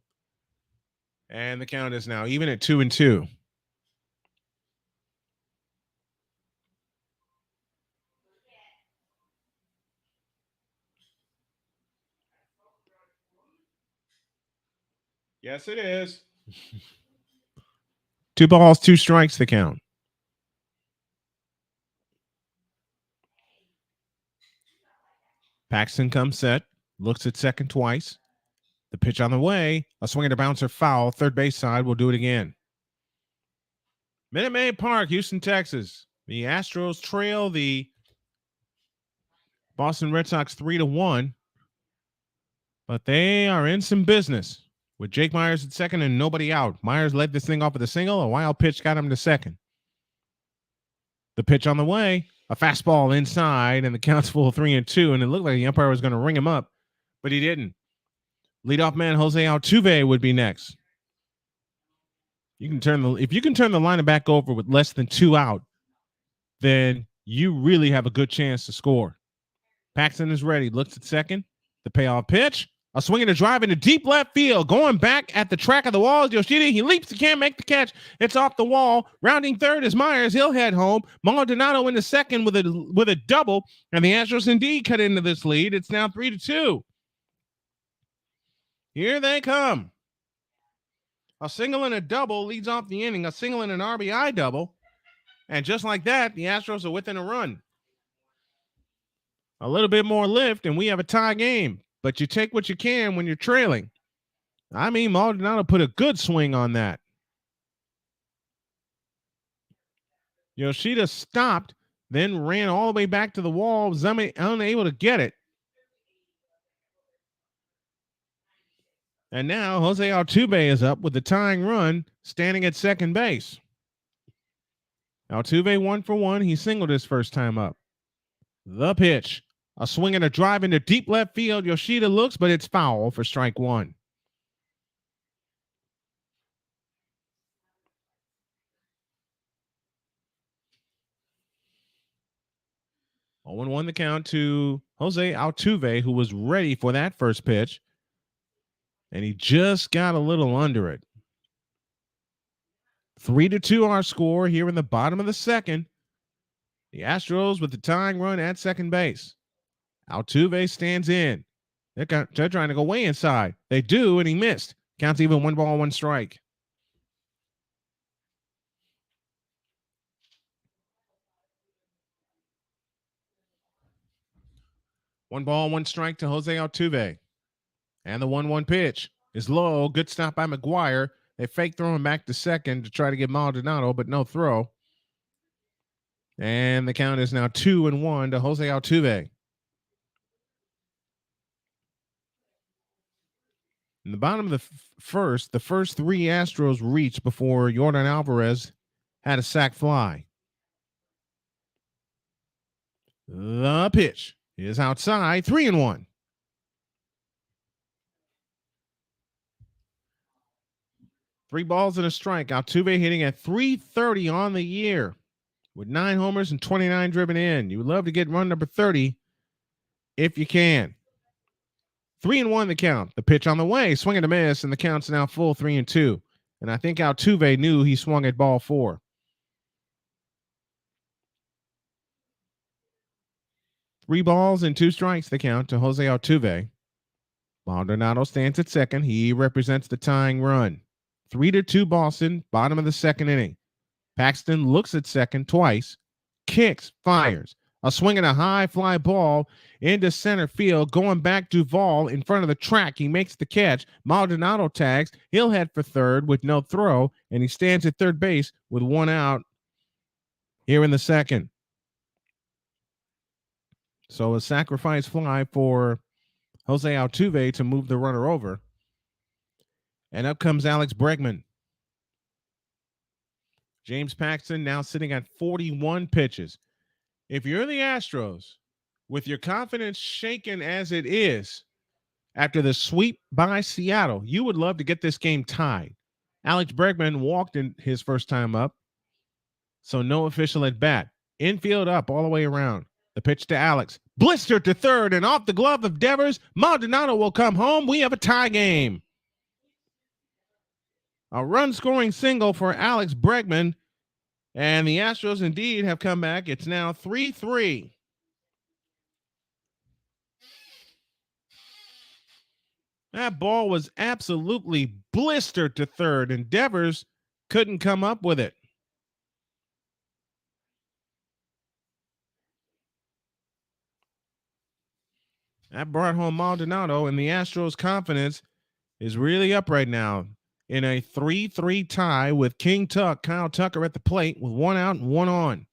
And the count is now even at 2-2. Yes, it is. 2 balls, 2 strikes the count. Paxton comes set. Looks at second twice. The pitch on the way. A swing and a bouncer foul. Third base side will do it again. Minute Maid Park, Houston, Texas. The Astros trail the Boston Red Sox 3-1. But they are in some business with Jake Myers at second and nobody out. Myers led this thing off with a single. A wild pitch got him to second. The pitch on the way. A fastball inside, and the count's full 3-2. And it looked like the umpire was going to ring him up. But he didn't. Leadoff man Jose Altuve would be next. If you can turn the lineup back over with less than 2 out, then you really have a good chance to score. Paxton is ready. Looks at second. The payoff pitch. A swing and a drive into deep left field. Going back at the track of the wall. Yoshida, he leaps. He can't make the catch. It's off the wall. Rounding third is Myers. He'll head home. Maldonado in the second with a double. And the Astros indeed cut into this lead. It's now 3-2. Here they come. A single and a double leads off the inning. A single and an RBI double. And just like that, the Astros are within a run. A little bit more lift, and we have a tie game. But you take what you can when you're trailing. I mean, Maldonado put a good swing on that. Yoshida stopped, then ran all the way back to the wall, was unable to get it. And now Jose Altuve is up with the tying run, standing at second base. Altuve 1 for 1. He singled his first time up. The pitch. A swing and a drive into deep left field. Yoshida looks, but it's foul for strike 1. 0-1 the count to Jose Altuve, who was ready for that first pitch. And he just got a little under it. 3-2 our score here in the bottom of the second. The Astros with the tying run at second base. Altuve stands in. They're trying to go way inside. They do, and he missed. Counts even 1 strike. One strike to Jose Altuve. And the 1-1 pitch is low. Good stop by McGuire. They fake throw him back to second to try to get Maldonado, but no throw. And the count is now 2-1 to Jose Altuve. In the bottom of the first three Astros reached before Yordan Alvarez had a sac fly. The pitch is outside, 3-1. Three balls and a strike. Altuve hitting at .330 on the year with 9 homers and 29 driven in. You would love to get run number 30 if you can. 3-1 the count. The pitch on the way, swing and a miss, and the count's now full 3-2. And I think Altuve knew he swung at ball 4. 3 balls and 2 strikes the count to Jose Altuve. Maldonado stands at second. He represents the tying run. 3-2 Boston, bottom of the second inning. Paxton looks at second twice, kicks, fires. A swing and a high fly ball into center field, going back Duvall in front of the track. He makes the catch. Maldonado tags. He'll head for third with no throw, and he stands at third base with 1 out here in the second. So a sacrifice fly for Jose Altuve to move the runner over. And up comes Alex Bregman. James Paxton now sitting at 41 pitches. If you're the Astros, with your confidence shaken as it is after the sweep by Seattle, you would love to get this game tied. Alex Bregman walked in his first time up, so no official at bat. Infield up all the way around. The pitch to Alex. Blister to third, and off the glove of Devers, Maldonado will come home. We have a tie game. A run-scoring single for Alex Bregman, and the Astros indeed have come back. It's now 3-3. That ball was absolutely blistered to third, and Devers couldn't come up with it. That brought home Maldonado, and the Astros' confidence is really up right now in a 3-3 tie with King Tuck, Kyle Tucker at the plate with 1 out and 1 on.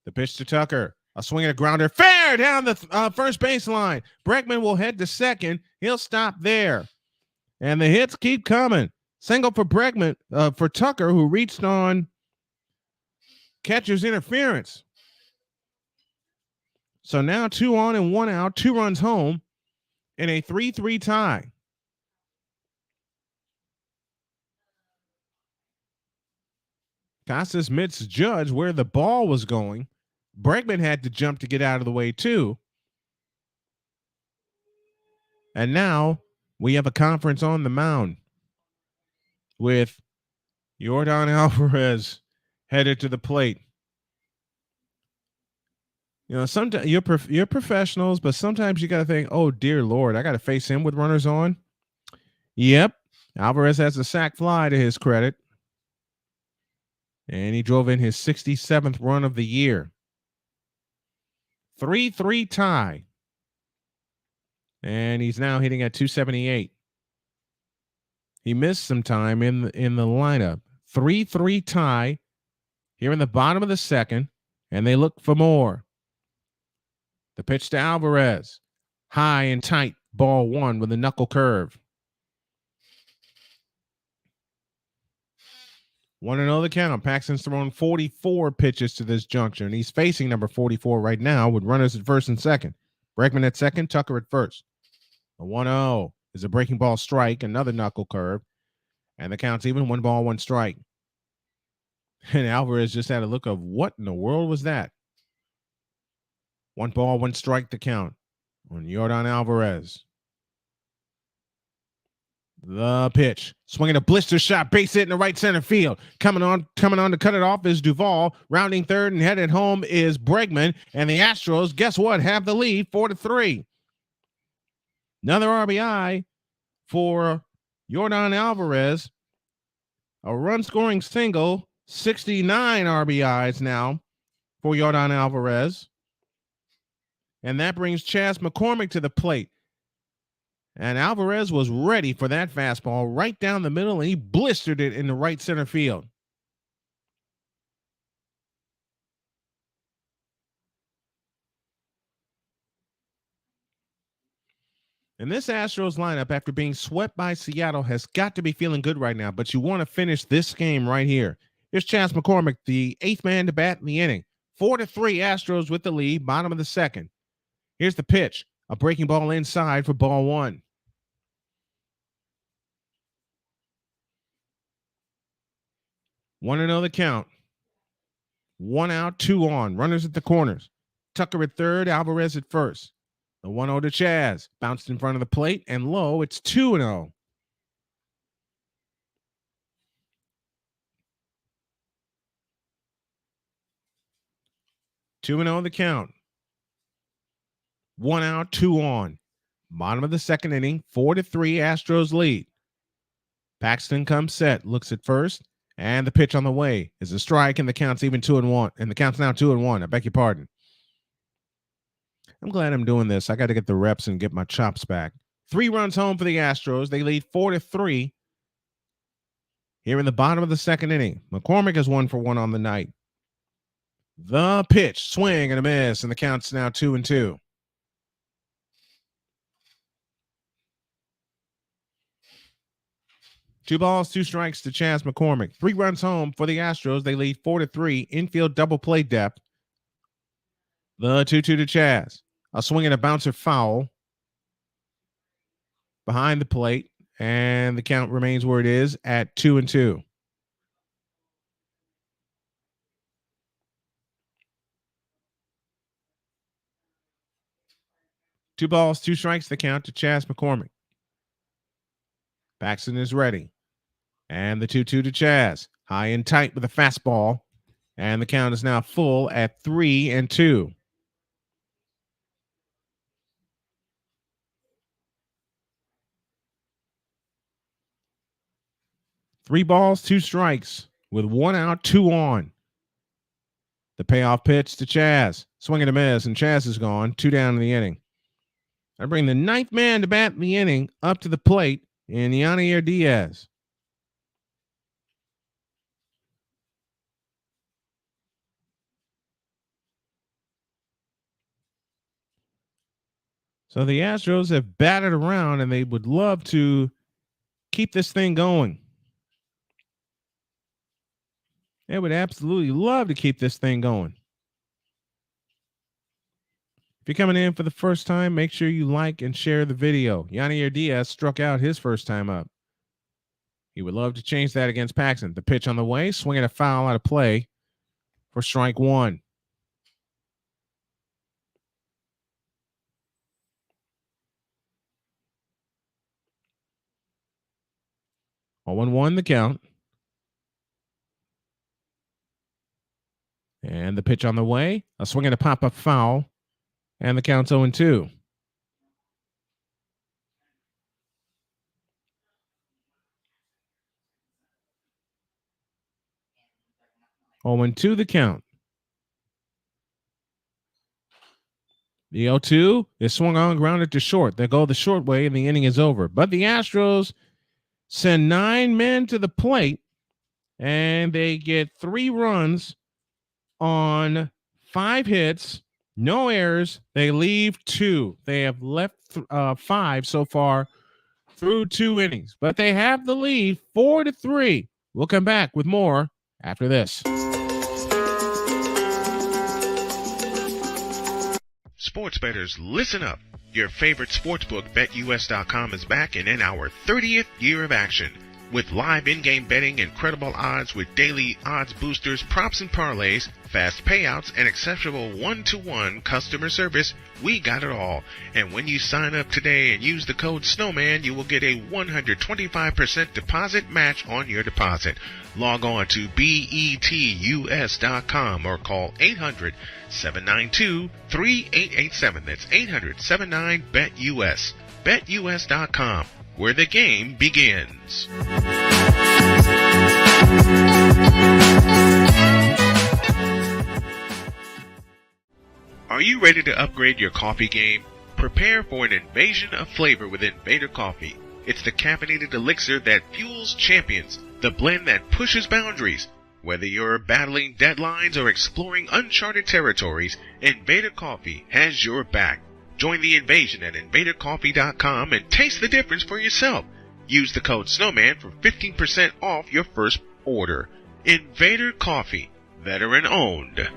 The pitch to Tucker. A swing and a grounder. Fair down the first baseline. Bregman will head to second. He'll stop there. And the hits keep coming. Single for Bregman, for Tucker, who reached on catcher's interference. So now 2 on and 1 out, 2 runs home in a 3-3 tie. Casas misjudged where the ball was going. Bregman had to jump to get out of the way too. And now we have a conference on the mound with Yordan Alvarez headed to the plate. You know, sometimes you're professionals, but sometimes you got to think, oh, dear Lord, I got to face him with runners on. Yep. Alvarez has a sac fly to his credit. And he drove in his 67th run of the year. 3-3 tie. And he's now hitting at 278. He missed some time in the lineup. 3-3 tie here in the bottom of the second, and they look for more. The pitch to Alvarez. High and tight, ball 1 with a knuckle curve. 1-0 the count. Paxton's thrown 44 pitches to this juncture, and he's facing number 44 right now with runners at first and second. Bregman at second, Tucker at first. A 1-0 is a breaking ball strike, another knuckle curve, and the count's even. 1 ball, 1 strike. And Alvarez just had a look of, what in the world was that? 1 ball, 1 strike to count on Yordan Alvarez. The pitch. Swinging a blister shot, base hit in the right center field. Coming on to cut it off is Duvall. Rounding third and headed home is Bregman. And the Astros, guess what? Have the lead 4-3. Another RBI for Yordan Alvarez. A run-scoring single. 69 RBIs now for Yordan Alvarez. And that brings Chas McCormick to the plate. And Alvarez was ready for that fastball right down the middle, and he blistered it in the right center field. And this Astros lineup, after being swept by Seattle, has got to be feeling good right now, but you want to finish this game right here. Here's Chas McCormick, the 8th man to bat in the inning. 4-3 Astros with the lead, bottom of the second. Here's the pitch, a breaking ball inside for ball 1. 1-0 the count. 1 out, 2 on. Runners at the corners. Tucker at third, Alvarez at first. The 1-0 to Chas. Bounced in front of the plate, and low, it's 2-0. Two and 0 the count. 1 out, 2 on. Bottom of the second inning, 4-3 Astros lead. Paxton comes set, looks at first. And the pitch on the way is a strike, and the count's even 2-1. And the count's now 2-1. I beg your pardon. I'm glad I'm doing this. I got to get the reps and get my chops back. 3 runs home for the Astros. They lead 4-3 here in the bottom of the second inning. McCormick is 1 for 1 on the night. The pitch, swing and a miss, and the count's now 2-2. Two balls, 2 strikes to Chas McCormick. 3 runs home for the Astros. They lead 4-3. Infield double play depth. The 2-2 to Chas. A swing and a bouncer foul behind the plate, and the count remains where it is at 2-2. Two balls, 2 strikes the count to Chas McCormick. Paxton is ready. And the 2-2 to Chas. High and tight with a fastball. And the count is now full at 3-2. Three balls, 2 strikes with 1 out, 2 on. The payoff pitch to Chas. Swing and a miss, and Chas is gone. 2 down in the inning. I bring the 9th man to bat in the inning up to the plate in Yanier Diaz. So the Astros have batted around, and they would love to keep this thing going. They would absolutely love to keep this thing going. If you're coming in for the first time, make sure you like and share the video. Yanier Diaz struck out his first time up. He would love to change that against Paxton. The pitch on the way, swinging a foul out of play for strike 1. Oh, 1-1 the count. And the pitch on the way, a swing and a pop-up foul, and the count's 0-2. Oh, 0-2 the count. The 0-2 is swung on, grounded to short. They go the short way, and the inning is over. But the Astros send 9 men to the plate, and they get 3 runs on 5 hits, no errors. They leave 2. They have left 5 so far through 2 innings, but they have the lead 4-3. We'll come back with more after this. Sports bettors, listen up. Your favorite sportsbook, BetUS.com, is back and in our 30th year of action. With live in-game betting, incredible odds with daily odds boosters, props and parlays, fast payouts, and exceptional one-to-one customer service, we got it all. And when you sign up today and use the code Snowman, you will get a 125% deposit match on your deposit. Log on to betus.com or call 800-792-3887. That's 800-79-BET-US. BetUS.com, where the game begins. Are you ready to upgrade your coffee game? Prepare for an invasion of flavor with Invader Coffee. It's the caffeinated elixir that fuels champions, the blend that pushes boundaries. Whether you're battling deadlines or exploring uncharted territories, Invader Coffee has your back. Join the invasion at invadercoffee.com and taste the difference for yourself. Use the code Snowman for 15% off your first order. Invader Coffee, veteran owned.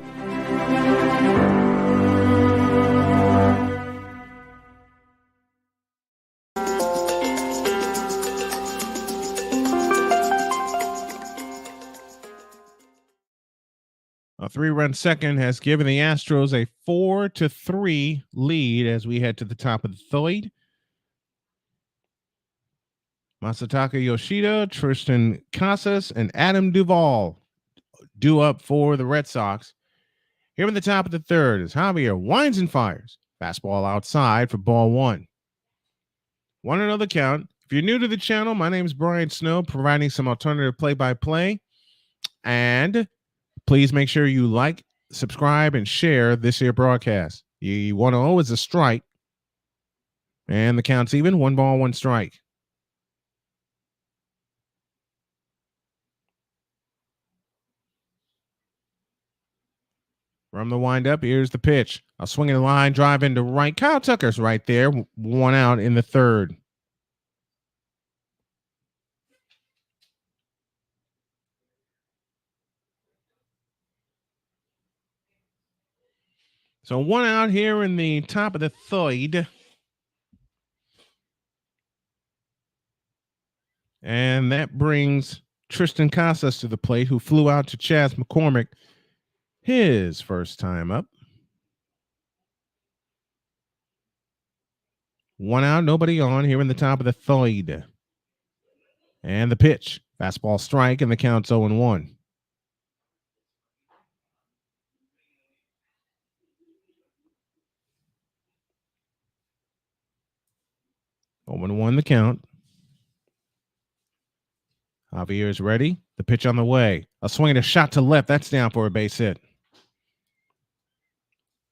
A 3-run second has given the Astros a 4-3 lead as we head to the top of the third. Masataka Yoshida, Tristan Casas, and Adam Duvall due up for the Red Sox. Here in the top of the third is Javier winds and fires. Fastball outside for ball one. 1-0 count. If you're new to the channel, my name is Brian Snow, providing some alternative play-by-play. And please make sure you like, subscribe, and share this here broadcast. You 1-0 is a strike. And the count's even. 1 ball, 1 strike. From the windup, here's the pitch. A swinging line drive into right. Kyle Tucker's right there. 1 out in the third. So 1 out here in the top of the third. And that brings Tristan Casas to the plate, who flew out to Chas McCormick his first time up. 1 out, nobody on here in the top of the third. And the pitch. Fastball strike, and the count's 0-1. Over 1 the count. Javier is ready. The pitch on the way. A swing and a shot to left. That's down for a base hit.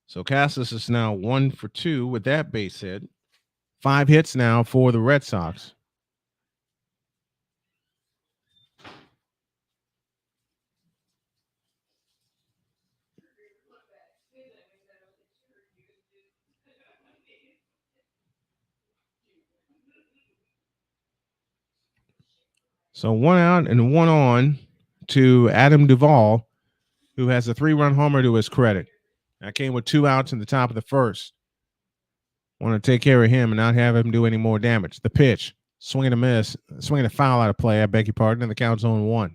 So Casas is now 1 for 2 with that base hit. 5 hits now for the Red Sox. So 1 out and 1 on to Adam Duvall, who has a 3-run homer to his credit. That came with 2 outs in the top of the first. Want to take care of him and not have him do any more damage. The pitch, swing and a miss, swing and a foul out of play. I beg your pardon, and the count's 0-1.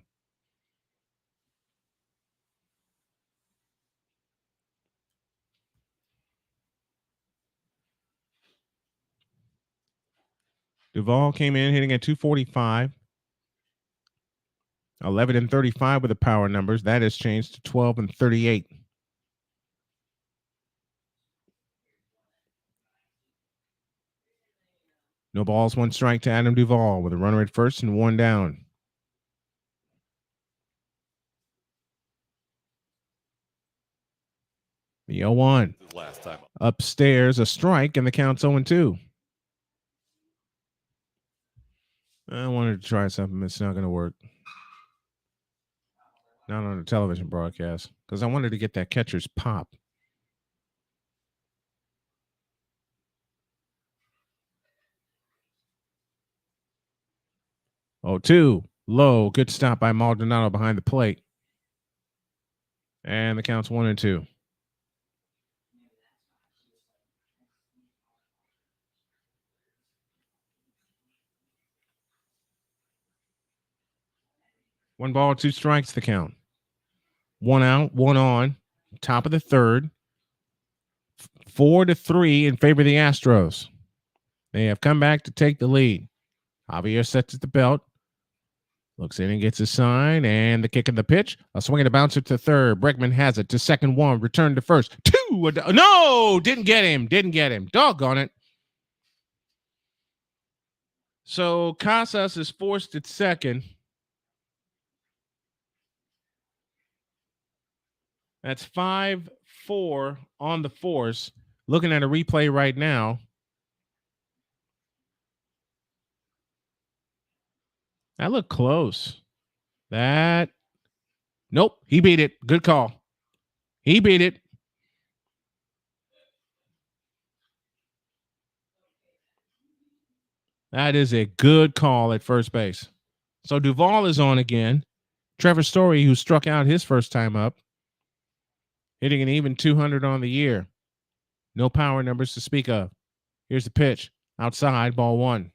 Duvall came in hitting at 245. 11 and 35 with the power numbers. That has changed to 12 and 38. No balls, 1 strike to Adam Duvall with a runner at first and 1 down. The 0-1. Last time. Upstairs, a strike, and the count's 0-2. I wanted to try something. It's not going to work. Not on a television broadcast, because I wanted to get that catcher's pop. Oh, 2 low. Good stop by Maldonado behind the plate. And the count's 1-2. 1 ball, 2 strikes the count. 1 out, 1 on. Top of the third. 4-3 in favor of the Astros. They have come back to take the lead. Javier sets at the belt. Looks in and gets a sign, and the kick of the pitch. A swing and a bouncer to third. Bregman has it to second, 1. Return to first. 2. No! Didn't get him. Doggone it. So Casas is forced at second. That's 5-4 on the force. Looking at a replay right now. That looked close. Nope, he beat it. Good call. He beat it. That is a good call at first base. So Duvall is on again. Trevor Story, who struck out his first time up, hitting an even 200 on the year. No power numbers to speak of. Here's the pitch. Outside, ball 1.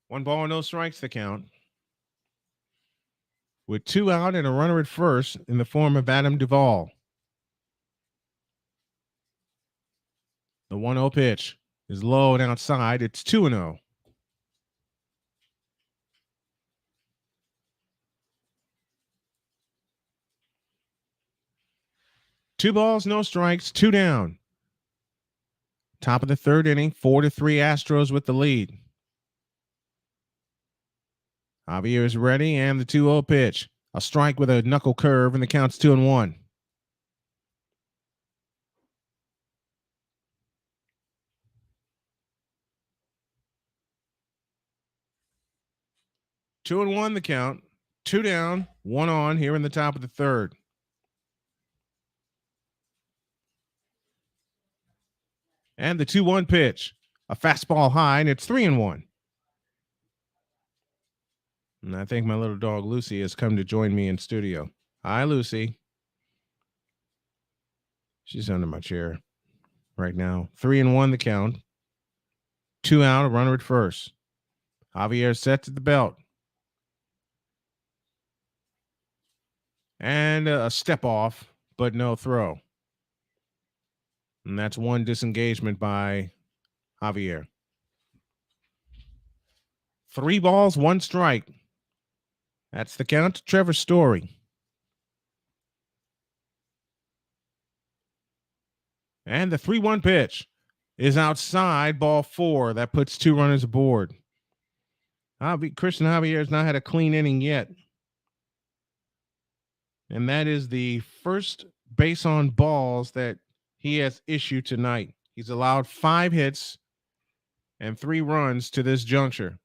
One ball, no strikes the count. With 2 out and a runner at first in the form of Adam Duvall. The 1-0 pitch is low and outside. It's 2-0. Two balls, no strikes, 2 down. Top of the third inning, 4-3 Astros with the lead. Javier is ready, and the 2-0 pitch. A strike with a knuckle curve, and the count's 2-1. Two and 1 the count. 2 down, 1 on here in the top of the third. And the 2-1 pitch. A fastball high, and it's 3-1. And I think my little dog Lucy has come to join me in studio. Hi, Lucy. She's under my chair right now. 3-1 the count. 2 out, a runner at first. Javier sets at the belt. And a step off, but no throw. And that's 1 disengagement by Javier. 3 balls, 1 strike. That's the count to Trevor Story. And the 3-1 pitch is outside, ball 4. That puts 2 runners aboard. Christian Javier has not had a clean inning yet. And that is the first base on balls that he has issued tonight. He's allowed 5 hits and 3 runs to this juncture.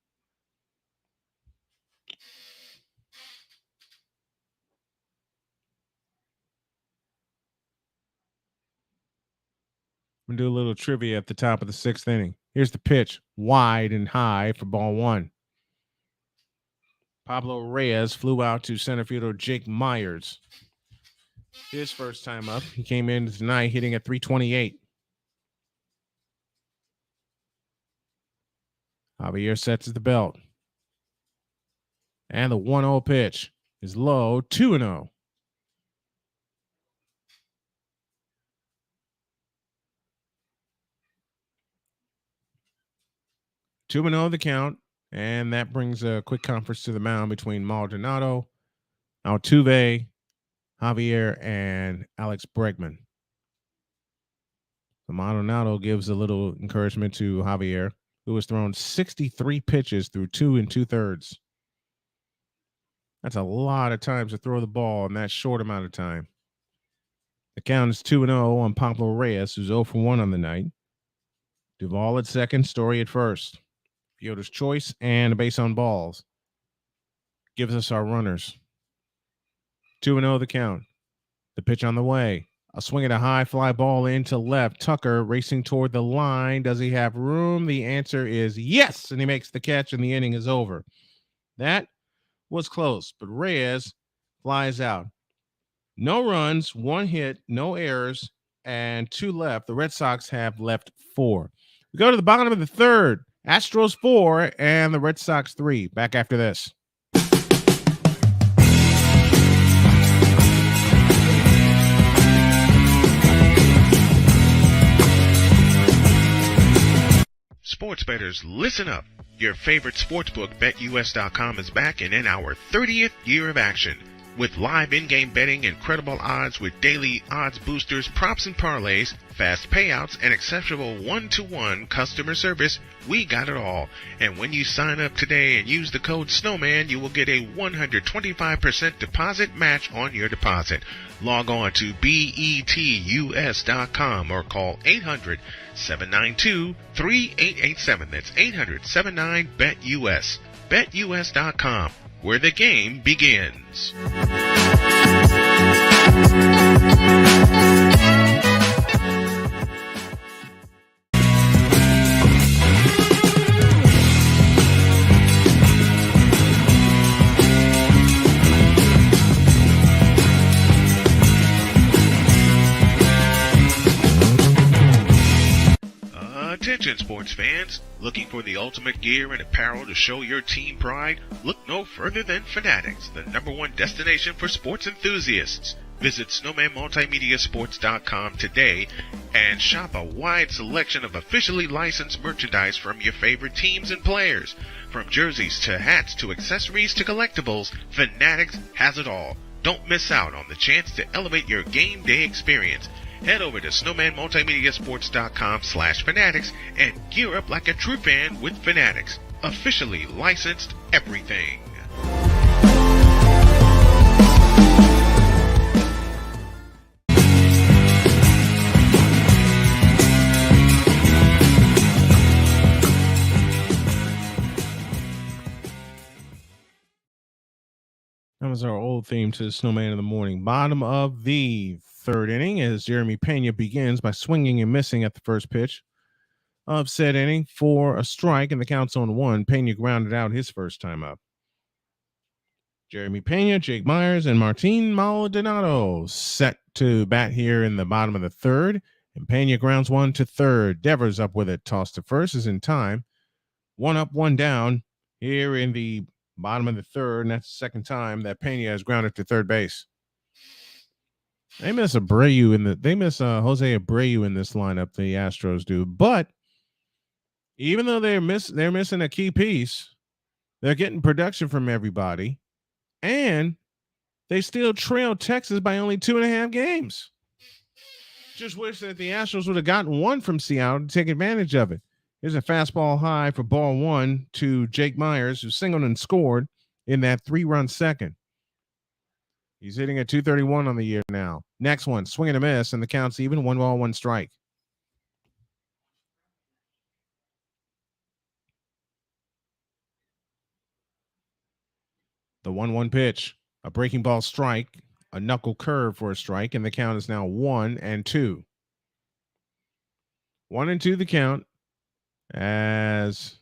I'm going to do a little trivia at the top of the 6th inning. Here's the pitch, wide and high for ball 1. Pablo Reyes flew out to center fielder Jake Myers. His first time up. He came in tonight hitting at 328. Javier sets at the belt. And the 1-0 pitch is low, 2-0. Two and 0 the count, and that brings a quick conference to the mound between Maldonado, Altuve, Javier, and Alex Bregman. So Maldonado gives a little encouragement to Javier, who has thrown 63 pitches through 2 2/3. That's a lot of times to throw the ball in that short amount of time. The count is 2-0 on Pablo Reyes, who's 0 for 1 on the night. Duvall at second, Story at first. Fielder's choice and a base on balls gives us our runners. 2-0 the count. The pitch on the way. A swing at a high fly ball into left. Tucker racing toward the line. Does he have room? The answer is yes, and he makes the catch, and the inning is over. That was close, but Reyes flies out. No runs, 1 hit, no errors, and 2 left. The Red Sox have left 4. We go to the bottom of the third, Astros 4 and the Red Sox 3. Back after this. Sports bettors, listen up. Your favorite sportsbook, BetUS.com, is back and in our 30th year of action. With live in-game betting, incredible odds with daily odds boosters, props and parlays, fast payouts, and exceptional one-to-one customer service, we got it all. And when you sign up today and use the code Snowman, you will get a 125% deposit match on your deposit. Log on to betus.com or call 800-792-3887. That's 800-79-BET-US. BetUS.com, where the game begins. Attention sports fans, looking for the ultimate gear and apparel to show your team pride? Look no further than Fanatics, the #1 destination for sports enthusiasts. Visit snowmanmultimediasports.com today and shop a wide selection of officially licensed merchandise from your favorite teams and players. From jerseys to hats to accessories to collectibles, Fanatics has it all. Don't miss out on the chance to elevate your game day experience. Head over to snowmanmultimediasports.com/fanatics and gear up like a true fan with Fanatics. Officially licensed everything. That was our old theme to Snowman in the Morning. Bottom of the third inning as Jeremy Pena begins by swinging and missing at the first pitch of said inning for a strike, and the count's on 1. Pena grounded out his first time up. Jeremy Pena, Jake Myers, and Martin Maldonado set to bat here in the bottom of the third, and Pena grounds one to third. Devers up with it, tossed to first, is in time. 1 up, 1 down here in the bottom of the third, and that's the second time that Pena has grounded to third base. They miss Jose Abreu in this lineup, the Astros do. But even though they're missing a key piece, they're getting production from everybody, and they still trail Texas by only 2.5 games. Just wish that the Astros would have gotten one from Seattle to take advantage of it. Here's a fastball high for ball 1 to Jake Myers, who singled and scored in that 3-run second. He's hitting at 231 on the year now. Next one, swing and a miss, and the count's even. 1 ball, 1 strike. The 1-1 pitch, a breaking ball strike, a knuckle curve for a strike, and the count is now 1-2. 1-2 the count as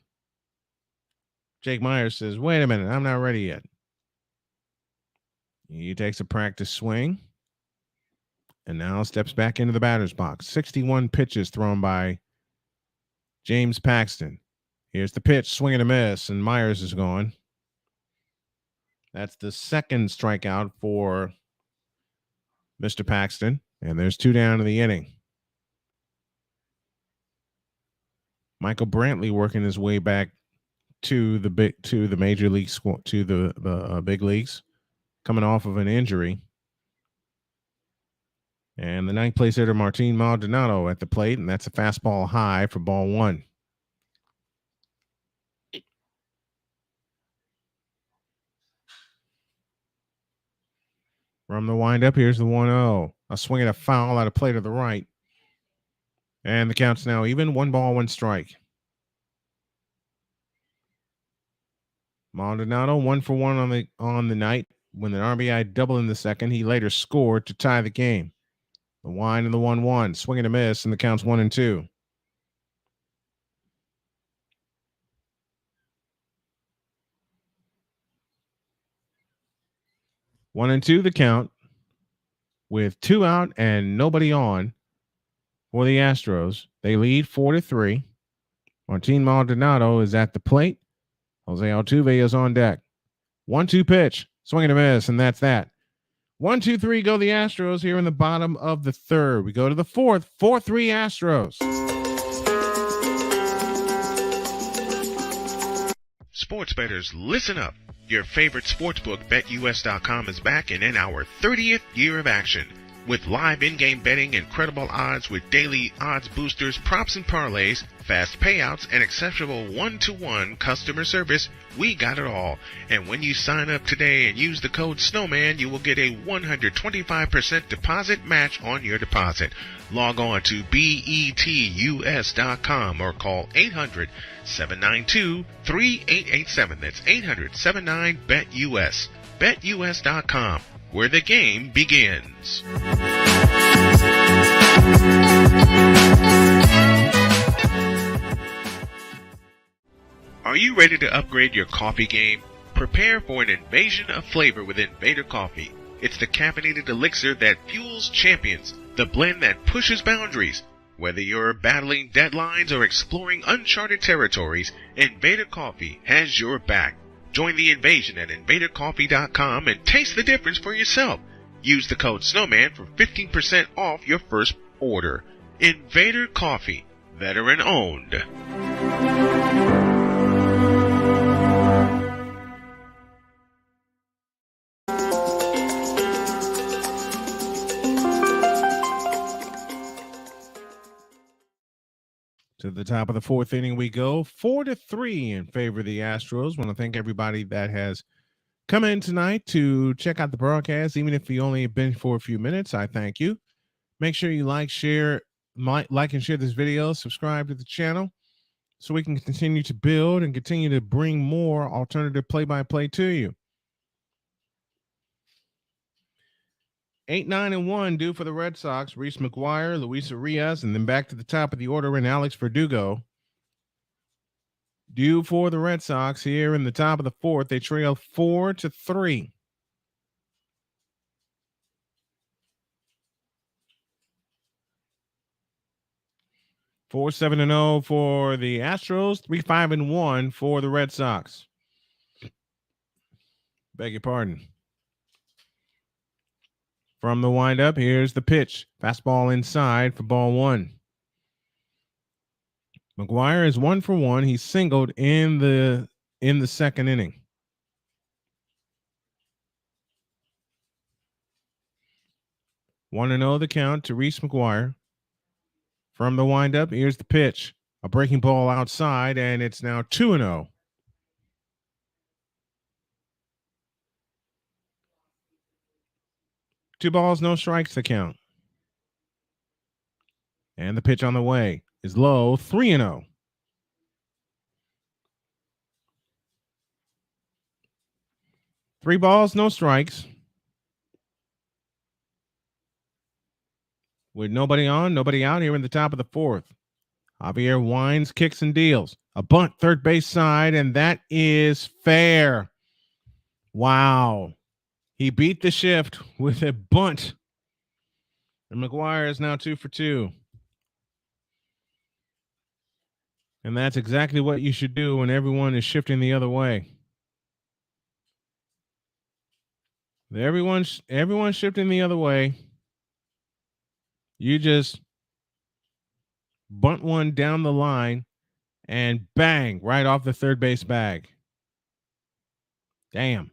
Jake Myers says, wait a minute, I'm not ready yet. He takes a practice swing and now steps back into the batter's box. 61 pitches thrown by James Paxton. Here's the pitch, swing and a miss, and Myers is gone. That's the second strikeout for Mr. Paxton, and there's 2 down in the inning. Michael Brantley working his way back to the major league squad, to the big leagues, coming off of an injury. And the 9th place hitter, Martin Maldonado, at the plate, and that's a fastball high for ball 1. From the windup, here's the 1-0. A swing and a foul out of play to the right. And the count's now even. 1 ball, 1 strike. Maldonado 1 for 1 on the night. When an RBI double in the second, he later scored to tie the game. The wind and the 1-1. Swing and a miss, and the count's 1-2. One and two the count with 2 out and nobody on for the Astros. They lead 4-3. Martin Maldonado is at the plate. Jose Altuve is on deck. 1-2 pitch. Swing and a miss, and that's that. 1-2-3 go the Astros here in the bottom of the third. We go to the fourth. 4-3 Astros. Sports bettors, listen up. Your favorite sportsbook, BetUS.com, is back and in our 30th year of action. With live in-game betting, incredible odds with daily odds boosters, props and parlays, fast payouts, and exceptional one-to-one customer service, we got it all. And when you sign up today and use the code Snowman, you will get a 125% deposit match on your deposit. Log on to BETUS.com or call 800-792-3887. That's 800-79-BET-US. BetUS.com, where the game begins. Are you ready to upgrade your coffee game? Prepare for an invasion of flavor with Invader Coffee. It's the caffeinated elixir that fuels champions, the blend that pushes boundaries. Whether you're battling deadlines or exploring uncharted territories, Invader Coffee has your back. Join the invasion at invadercoffee.com and taste the difference for yourself. Use the code Snowman for 15% off your first order. Invader Coffee, veteran owned. To the top of the fourth inning we go. 4-3 in favor of the Astros. Want to thank everybody that has come in tonight to check out the broadcast, even if you only have been for a few minutes. I thank you. Make sure you like and share this video, subscribe to the channel so we can continue to build and continue to bring more alternative play-by-play to you. 8-9-1 due for the Red Sox. Reese McGuire, Luis Arias, and then back to the top of the order in Alex Verdugo. Due for the Red Sox here in the top of the fourth. They trail 4-3. Four 7-0 for the Astros. 3-5-1 for the Red Sox. Beg your pardon. From the windup, here's the pitch. Fastball inside for ball one. McGuire is 1 for 1. He singled in the second inning. 1-0 the count to Reese McGuire. From the windup, here's the pitch. A breaking ball outside, and it's now 2-0. Two balls, no strikes to count. And the pitch on the way is low, 3-0. Three balls, no strikes. With nobody on, nobody out here in the top of the fourth. Javier winds, kicks, and deals. A bunt, third base side, and that is fair. Wow. He beat the shift with a bunt. And McGuire is now 2 for 2. And that's exactly what you should do when everyone is shifting the other way. Everyone's shifting the other way. You just bunt one down the line and bang, right off the third base bag. Damn.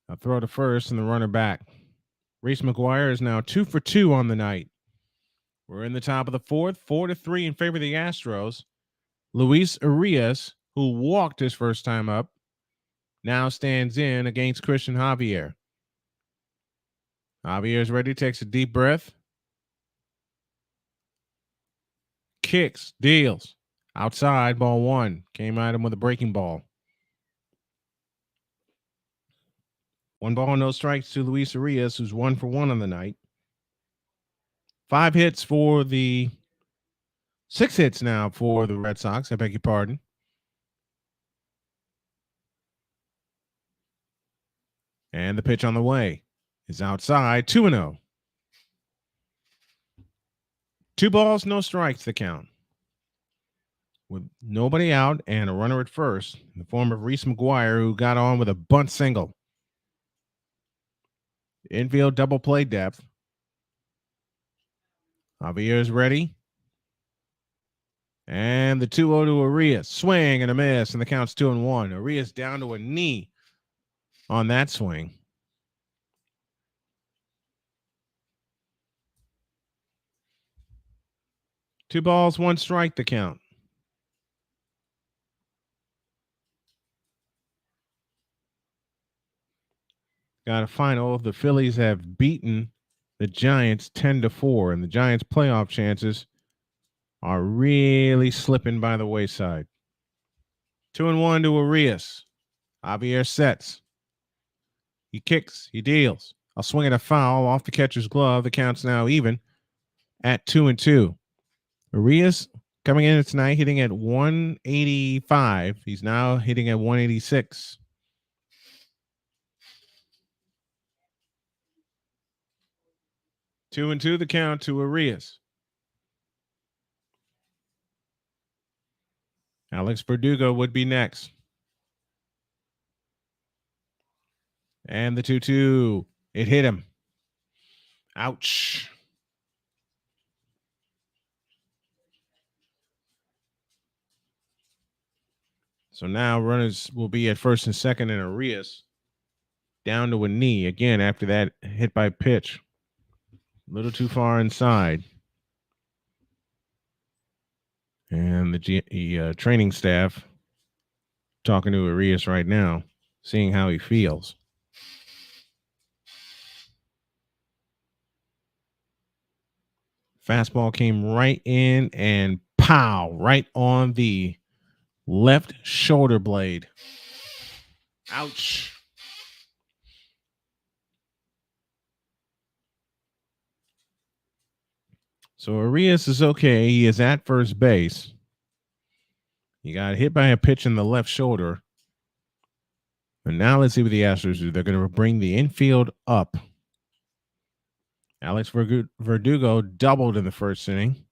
A throw to first and the runner back. Reese McGuire is now 2 for 2 on the night. We're in the top of the fourth, 4-3 in favor of the Astros. Luis Arias, who walked his first time up, now stands in against Christian Javier. Javier's ready, takes a deep breath. Kicks, deals. Outside, ball one. Came at him with a breaking ball. 1 ball, no strikes to Luis Arias, who's 1 for 1 on the night. 6 hits now for the Red Sox. I beg your pardon. And the pitch on the way is outside, 2-0. 2 balls, no strikes, the count. With nobody out and a runner at first in the form of Reese McGuire, who got on with a bunt single. Infield double play depth. Javier's ready. And the 2-0 to Arias. Swing and a miss, and the count's 2-1. Arias down to a knee on that swing. Two balls, one strike, the count. Got a final. The Phillies have beaten the Giants 10-4, and the Giants' playoff chances are really slipping by the wayside. 2-1 to Arias. Javier sets. He kicks. He deals. A swing and a foul off the catcher's glove. The count's now even at 2-2. Arias coming in tonight hitting at 185. He's now hitting at 186. Two and two, the count to Arias. Alex Verdugo would be next. And the 2-2. It hit him. Ouch. So now runners will be at first and second, and Arias down to a knee again after that hit by pitch. A little too far inside. And the training staff talking to Arias right now, seeing how he feels. Fastball came right in and pow, right on the left shoulder blade. Ouch. So Arias is okay. He is at first base. He got hit by a pitch in the left shoulder. And now let's see what the Astros do. They're going to bring the infield up. Alex Verdugo doubled in the first inning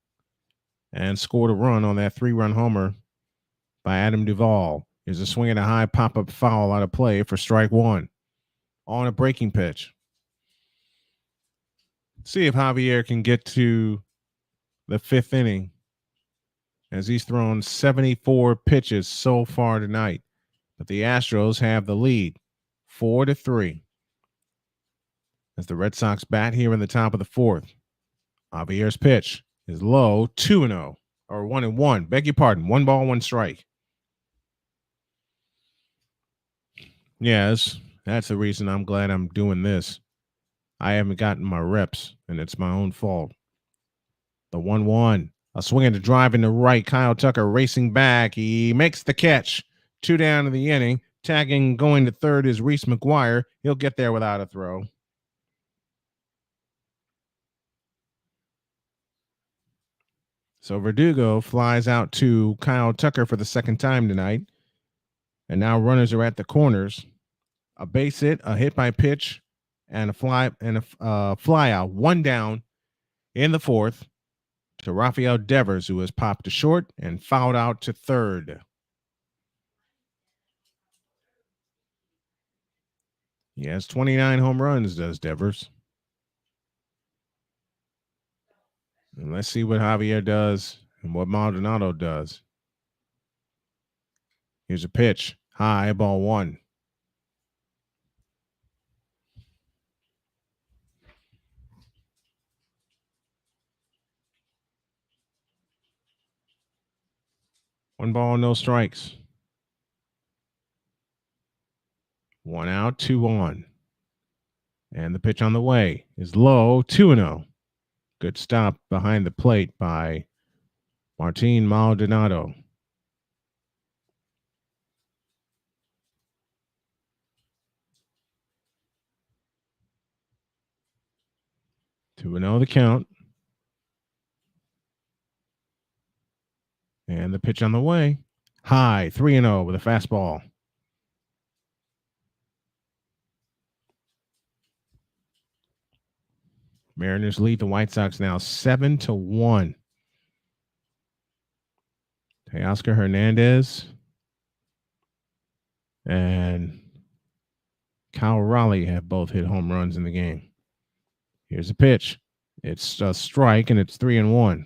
and scored a run on that 3-run homer by Adam Duvall. Here's a swing and a high pop-up foul out of play for strike one on a breaking pitch. See if Javier can get to the fifth inning, as he's thrown 74 pitches so far tonight. But the Astros have the lead 4-3. As the Red Sox bat here in the top of the fourth. Javier's pitch is low, 2-0, or 1-1. Beg your pardon, 1 ball, 1 strike. Yes, that's the reason I'm glad I'm doing this. I haven't gotten my reps, and it's my own fault. The 1-1. A swing and a drive into right. Kyle Tucker racing back. He makes the catch. 2 down in the inning. Tagging going to third is Reese McGuire. He'll get there without a throw. So Verdugo flies out to Kyle Tucker for the second time tonight. And now runners are at the corners. A base hit, a hit by pitch, and a fly out. 1 down in the fourth to Rafael Devers, who has popped to short and fouled out to third. He has 29 home runs, does Devers. And let's see what Javier does and what Maldonado does. Here's a pitch. High, ball 1. One ball, no strikes. 1 out, 2 on. And the pitch on the way is low, 2-0. Good stop behind the plate by Martin Maldonado. Two and 0 the count. And the pitch on the way. High, 3-0 with a fastball. Mariners lead the White Sox now 7-1. Teoscar Hernandez and Kyle Raleigh have both hit home runs in the game. Here's a pitch. It's a strike, and it's 3-1.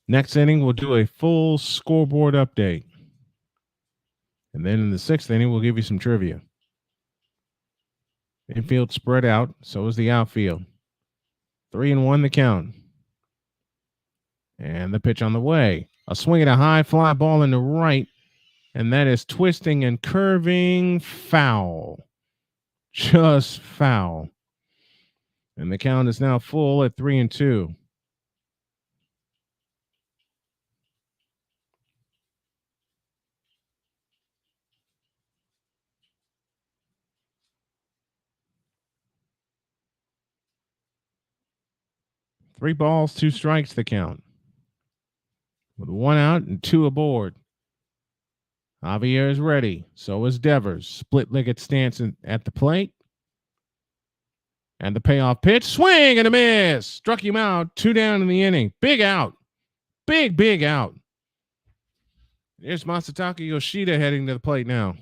Next inning, we'll do a full scoreboard update. And then in the 6th inning, we'll give you some trivia. Infield spread out, so is the outfield. 3-1 the count. And the pitch on the way. A swing at a high fly ball in the right, and that is twisting and curving foul. Just foul. And the count is now full at 3-2. Three balls, two strikes the count. With one out and two aboard. Javier is ready. So is Devers. Split-legged stance at the plate. And the payoff pitch. Swing and a miss. Struck him out. 2 down in the inning. Big out. Big out. There's Masataka Yoshida heading to the plate now.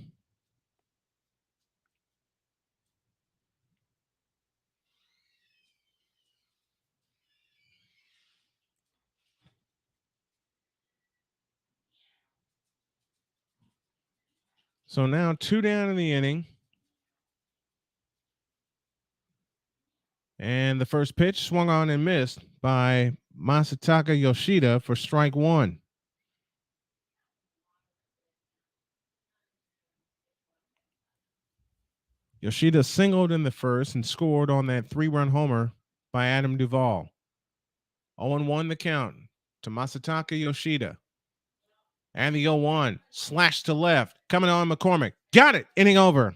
So now 2 down in the inning. And the first pitch swung on and missed by Masataka Yoshida for strike 1. Yoshida singled in the first and scored on that 3-run homer by Adam Duvall. 0-1 the count to Masataka Yoshida. And the 0-1 slash to left. Coming on McCormick. Got it. Inning over.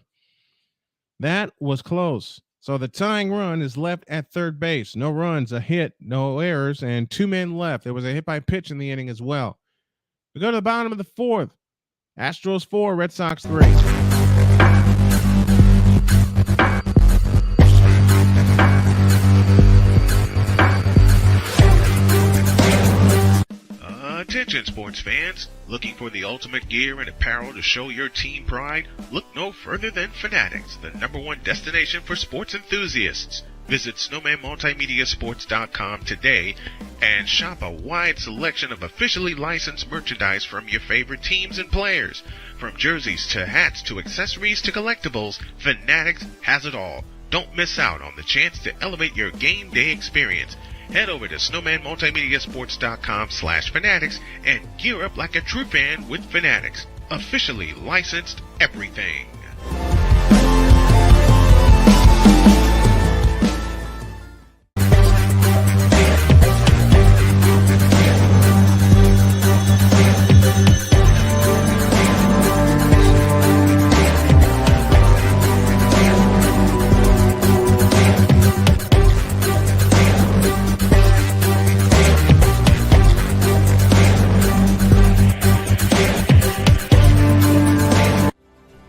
That was close. So the tying run is left at third base. No runs, a hit, no errors, and 2 men left. There was a hit by pitch in the inning as well. We go to the bottom of the 4th. Astros 4, Red Sox 3. Attention sports fans, looking for the ultimate gear and apparel to show your team pride? Look no further than Fanatics, the #1 destination for sports enthusiasts. Visit snowmanmultimediasports.com today and shop a wide selection of officially licensed merchandise from your favorite teams and players. From jerseys to hats to accessories to collectibles, Fanatics has it all. Don't miss out on the chance to elevate your game day experience. Head over to snowmanmultimediasports.com/fanatics and gear up like a true fan with Fanatics. Officially licensed everything.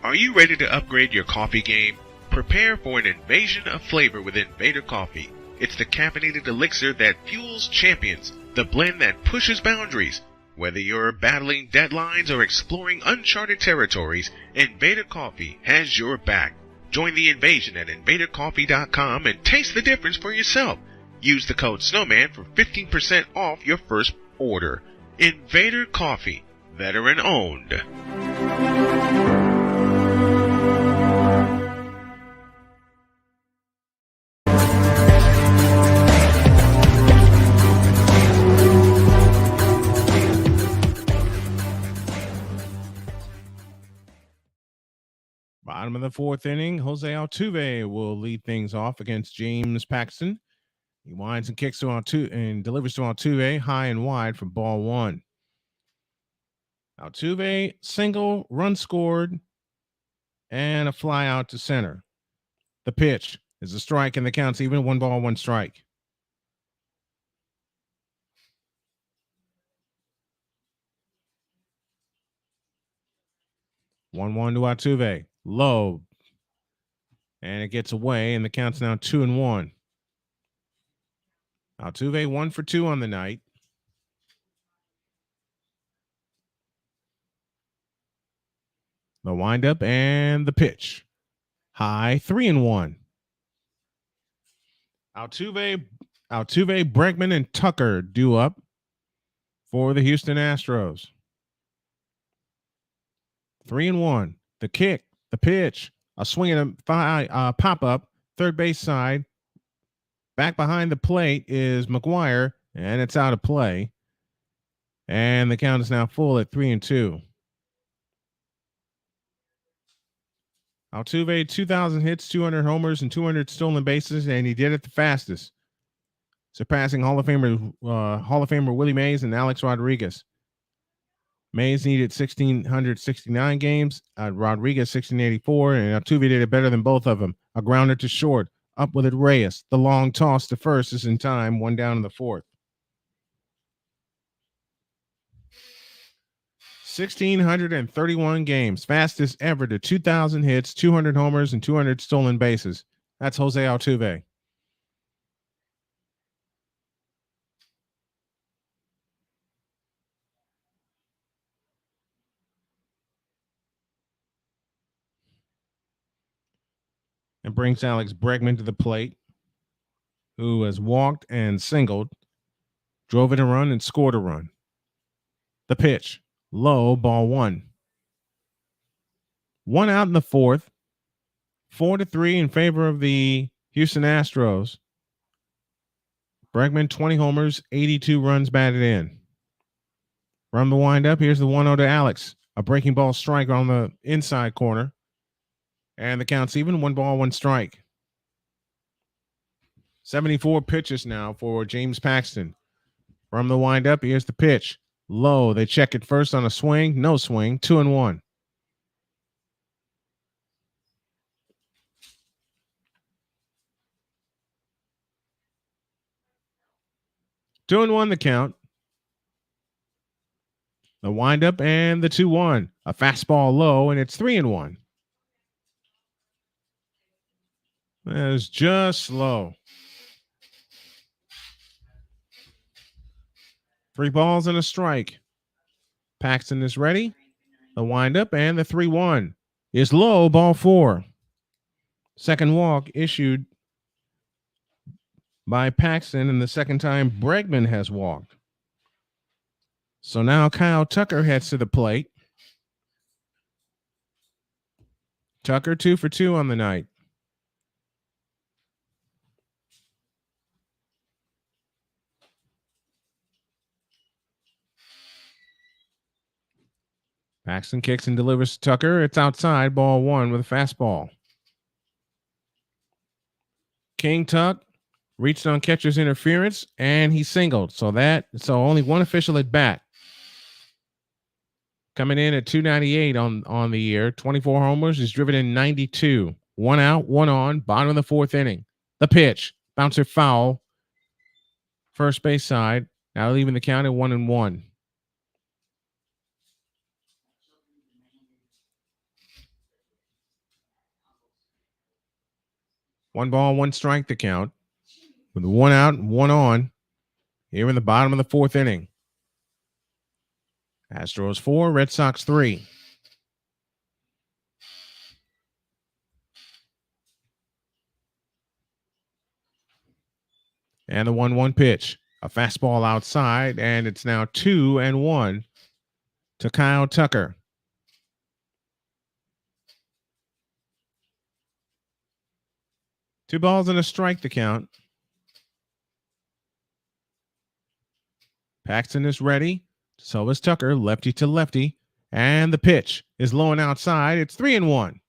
Are you ready to upgrade your coffee game? Prepare for an invasion of flavor with Invader Coffee. It's the caffeinated elixir that fuels champions, the blend that pushes boundaries. Whether you're battling deadlines or exploring uncharted territories, Invader Coffee has your back. Join the invasion at invadercoffee.com and taste the difference for yourself. Use the code Snowman for 15% off your first order. Invader Coffee, veteran owned. Bottom of the 4th inning, Jose Altuve will lead things off against James Paxton. He winds and kicks to Altuve and delivers to Altuve high and wide for ball 1. Altuve single, run scored, and a fly out to center. The pitch is a strike and the count's even. 1 ball, 1 strike. One to Altuve. Low. And it gets away, and the count's now 2-1. Altuve 1 for 2 on the night. The windup and the pitch. High 3-1. Altuve, Bregman, and Tucker due up for the Houston Astros. 3-1. The kick, the pitch, a swing and a pop up, third base side. Back behind the plate is McGuire, and it's out of play. And the count is now full at 3-2. Altuve, 2,000 hits, 200 homers, and 200 stolen bases, and he did it the fastest, surpassing Hall of Famer Willie Mays and Alex Rodriguez. Mays needed 1,669 games, Rodriguez 1,684, and Altuve did it better than both of them. A grounder to short, up with it Reyes. The long toss to first is in time, 1 down in the 4th. 1,631 games, fastest ever to 2,000 hits, 200 homers, and 200 stolen bases. That's Jose Altuve. And brings Alex Bregman to the plate, who has walked and singled, drove in a run, and scored a run. The pitch, low, ball 1. 1 out in the 4th. 4-3 in favor of the Houston Astros. Bregman, 20 homers, 82 runs batted in. From the windup, here's the 1-0 to Alex. A breaking ball strike on the inside corner. And the count's even, 1 ball, 1 strike. 74 pitches now for James Paxton. From the windup, here's the pitch. Low, they check it first on a swing. No swing, 2-1. Two and 1 the count. The windup and the 2-1. A fastball low, and it's 3-1. That is just slow. 3 balls and a strike. Paxton is ready. The windup and the 3-1 is low, ball 4. Second walk issued by Paxton, and the second time Bregman has walked. So now Kyle Tucker heads to the plate. Tucker 2 for 2 on the night. Paxton kicks and delivers to Tucker. It's outside, ball 1 with a fastball. King Tuck reached on catcher's interference, and he singled. So only one official at bat. Coming in at 298 on the year, 24 homers. He's driven in 92. 1 out, 1 on, bottom of the 4th inning. The pitch, bouncer foul, first base side. Now leaving the count at 1-1. One ball, 1 strike to count. With 1 out and 1 on here in the bottom of the 4th inning. Astros 4, Red Sox 3. And the 1-1 pitch. A fastball outside, and it's now 2-1 to Kyle Tucker. Two balls and a strike to count. Paxton is ready. So is Tucker, lefty to lefty. And the pitch is low and outside. It's 3-1.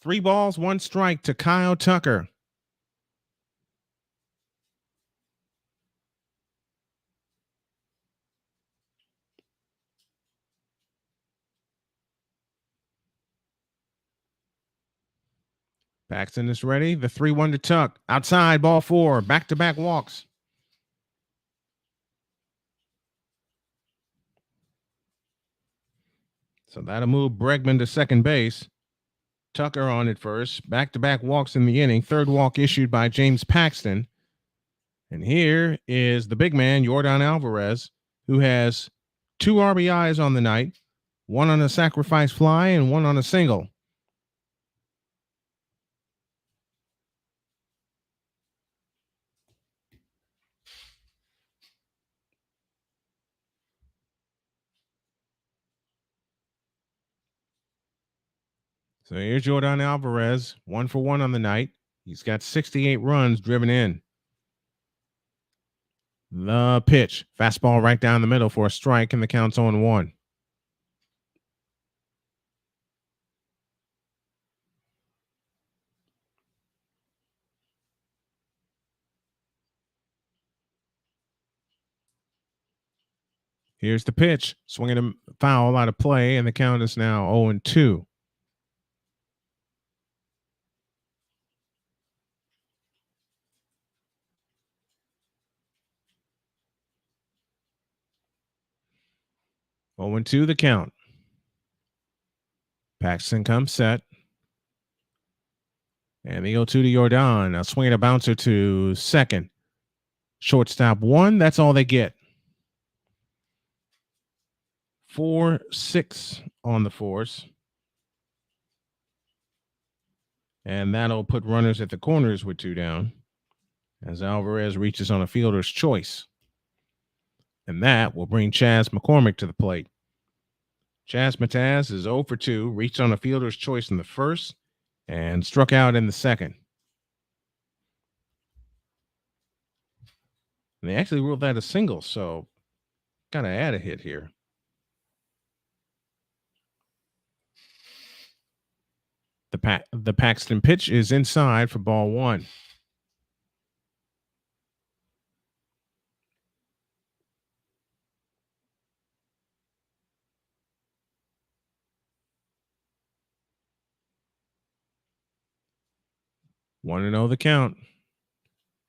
Three balls, 1 strike to Kyle Tucker. Paxton is ready. The 3-1 to Tuck. Outside, ball 4. Back-to-back walks. So that'll move Bregman to second base. Tucker on at first. Back-to-back walks in the inning. Third walk issued by James Paxton. And here is the big man, Yordan Alvarez, who has 2 RBIs on the night, 1 on a sacrifice fly and 1 on a single. So here's Yordan Alvarez, 1 for 1 on the night. He's got 68 runs driven in. The pitch. Fastball right down the middle for a strike, and the count's 0-1. Here's the pitch. Swinging a foul out of play, and the count is now 0-2. Oh, and 2 the count. Paxton comes set. And the 0-2 to Yordan. A swing and a bouncer to second. Shortstop 1. That's all they get. 4-6 on the force. And that'll put runners at the corners with 2 down as Alvarez reaches on a fielder's choice. And that will bring Chas McCormick to the plate. Chas Mataz is 0 for 2, reached on a fielder's choice in the first and struck out in the second. And they actually ruled that a single, so got to add a hit here. The Paxton pitch is inside for ball 1. One and 0 the count.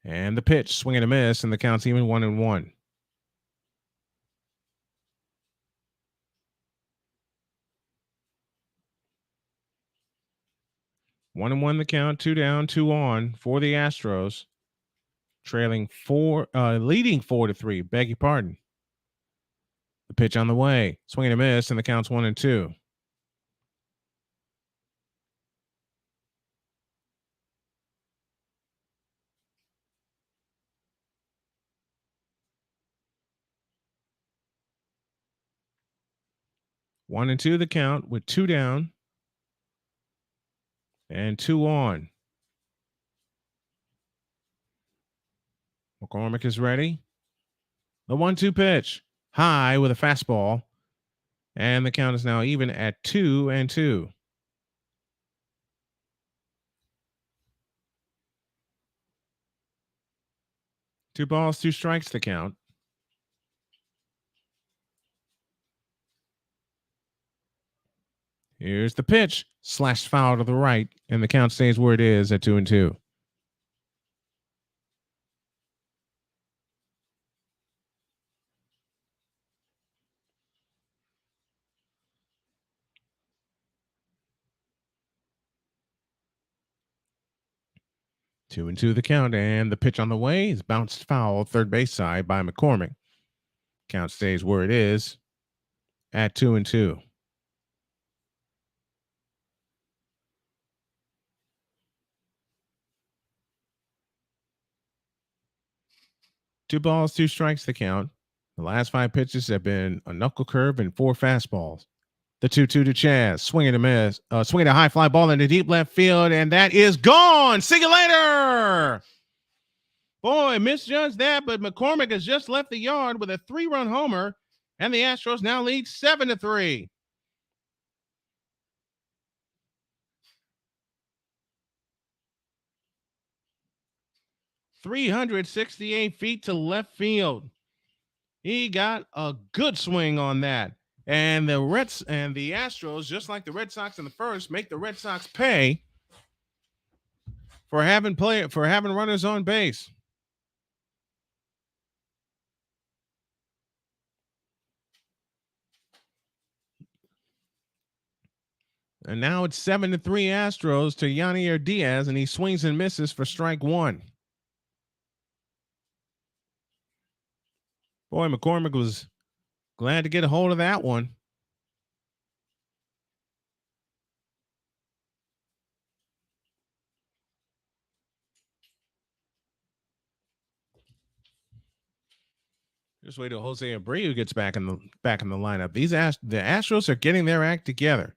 And the pitch, swing and a miss, and the count's even 1-1. One and 1 the count, 2 down, 2 on for the Astros. Leading 4-3. Beg your pardon. The pitch on the way, swing and a miss, and the count's 1-2. One and 2 the count with 2 down and 2 on. McCormick is ready. The 1-2 pitch, high with a fastball, and the count is now even at 2-2. Two balls, 2 strikes to count. Here's the pitch, slashed foul to the right, and the count stays where it is at 2-2. Two and 2 the count, and the pitch on the way is bounced foul third base side by McCormick. Count stays where it is at 2-2. Two balls, 2 strikes to count. The last 5 pitches have been a knuckle curve and 4 fastballs. The 2-2 to Chas. Swing and a miss. Swing a high fly ball into deep left field, and that is gone. See you later. Boy, misjudged that, but McCormick has just left the yard with a 3-run homer, and the Astros now lead 7-3. "368 feet to left field." He got a good swing on that. And the Astros, just like the Red Sox in the first, make the Red Sox pay for having runners on base. And now it's 7-3 Astros to Yanier Diaz, and he swings and misses for strike one. Boy, McCormick was glad to get a hold of that one. Just wait till Jose Abreu gets back in the lineup. The Astros are getting their act together.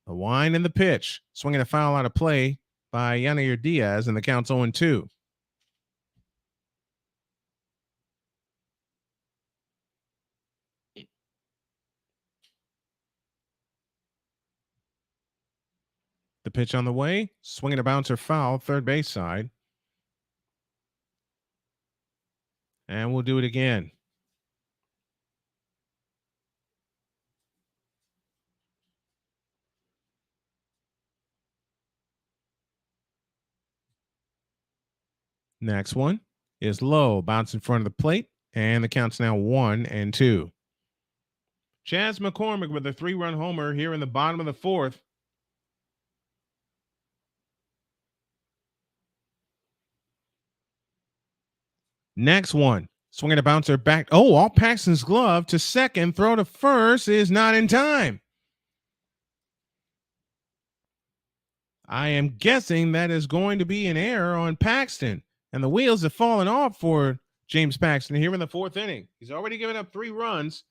The wind and the pitch, swinging a foul out of play by Yanier Diaz, and the count's 0-2. The pitch on the way, swinging a bouncer foul, third base side. And we'll do it again. Next one is low, bounce in front of the plate, and the count's now 1-2. Chas McCormick with a 3-run homer here in the bottom of the fourth. Next one, swinging a bouncer back. Oh, off Paxton's glove to second. Throw to first is not in time. I am guessing that is going to be an error on Paxton. And the wheels have fallen off for James Paxton here in the fourth inning. He's already given up 3 runs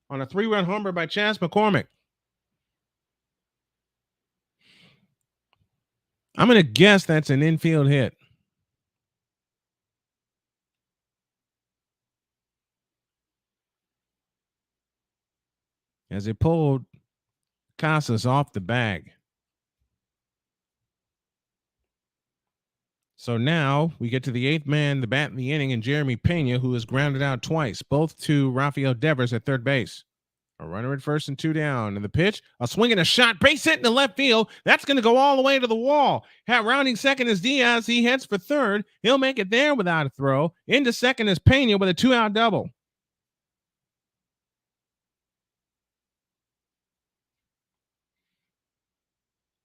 on a 3-run homer by Chas McCormick. I'm going to guess that's an infield hit. As it pulled Casas off the bag. So now we get to the 8th man, the bat in the inning, and Jeremy Pena, who is grounded out twice, both to Rafael Devers at third base. A runner at first and 2 down. And the pitch, a swing and a shot, base hit in the left field. That's going to go all the way to the wall. Rounding second is Diaz. He heads for third. He'll make it there without a throw. Into second is Pena with a 2-out double.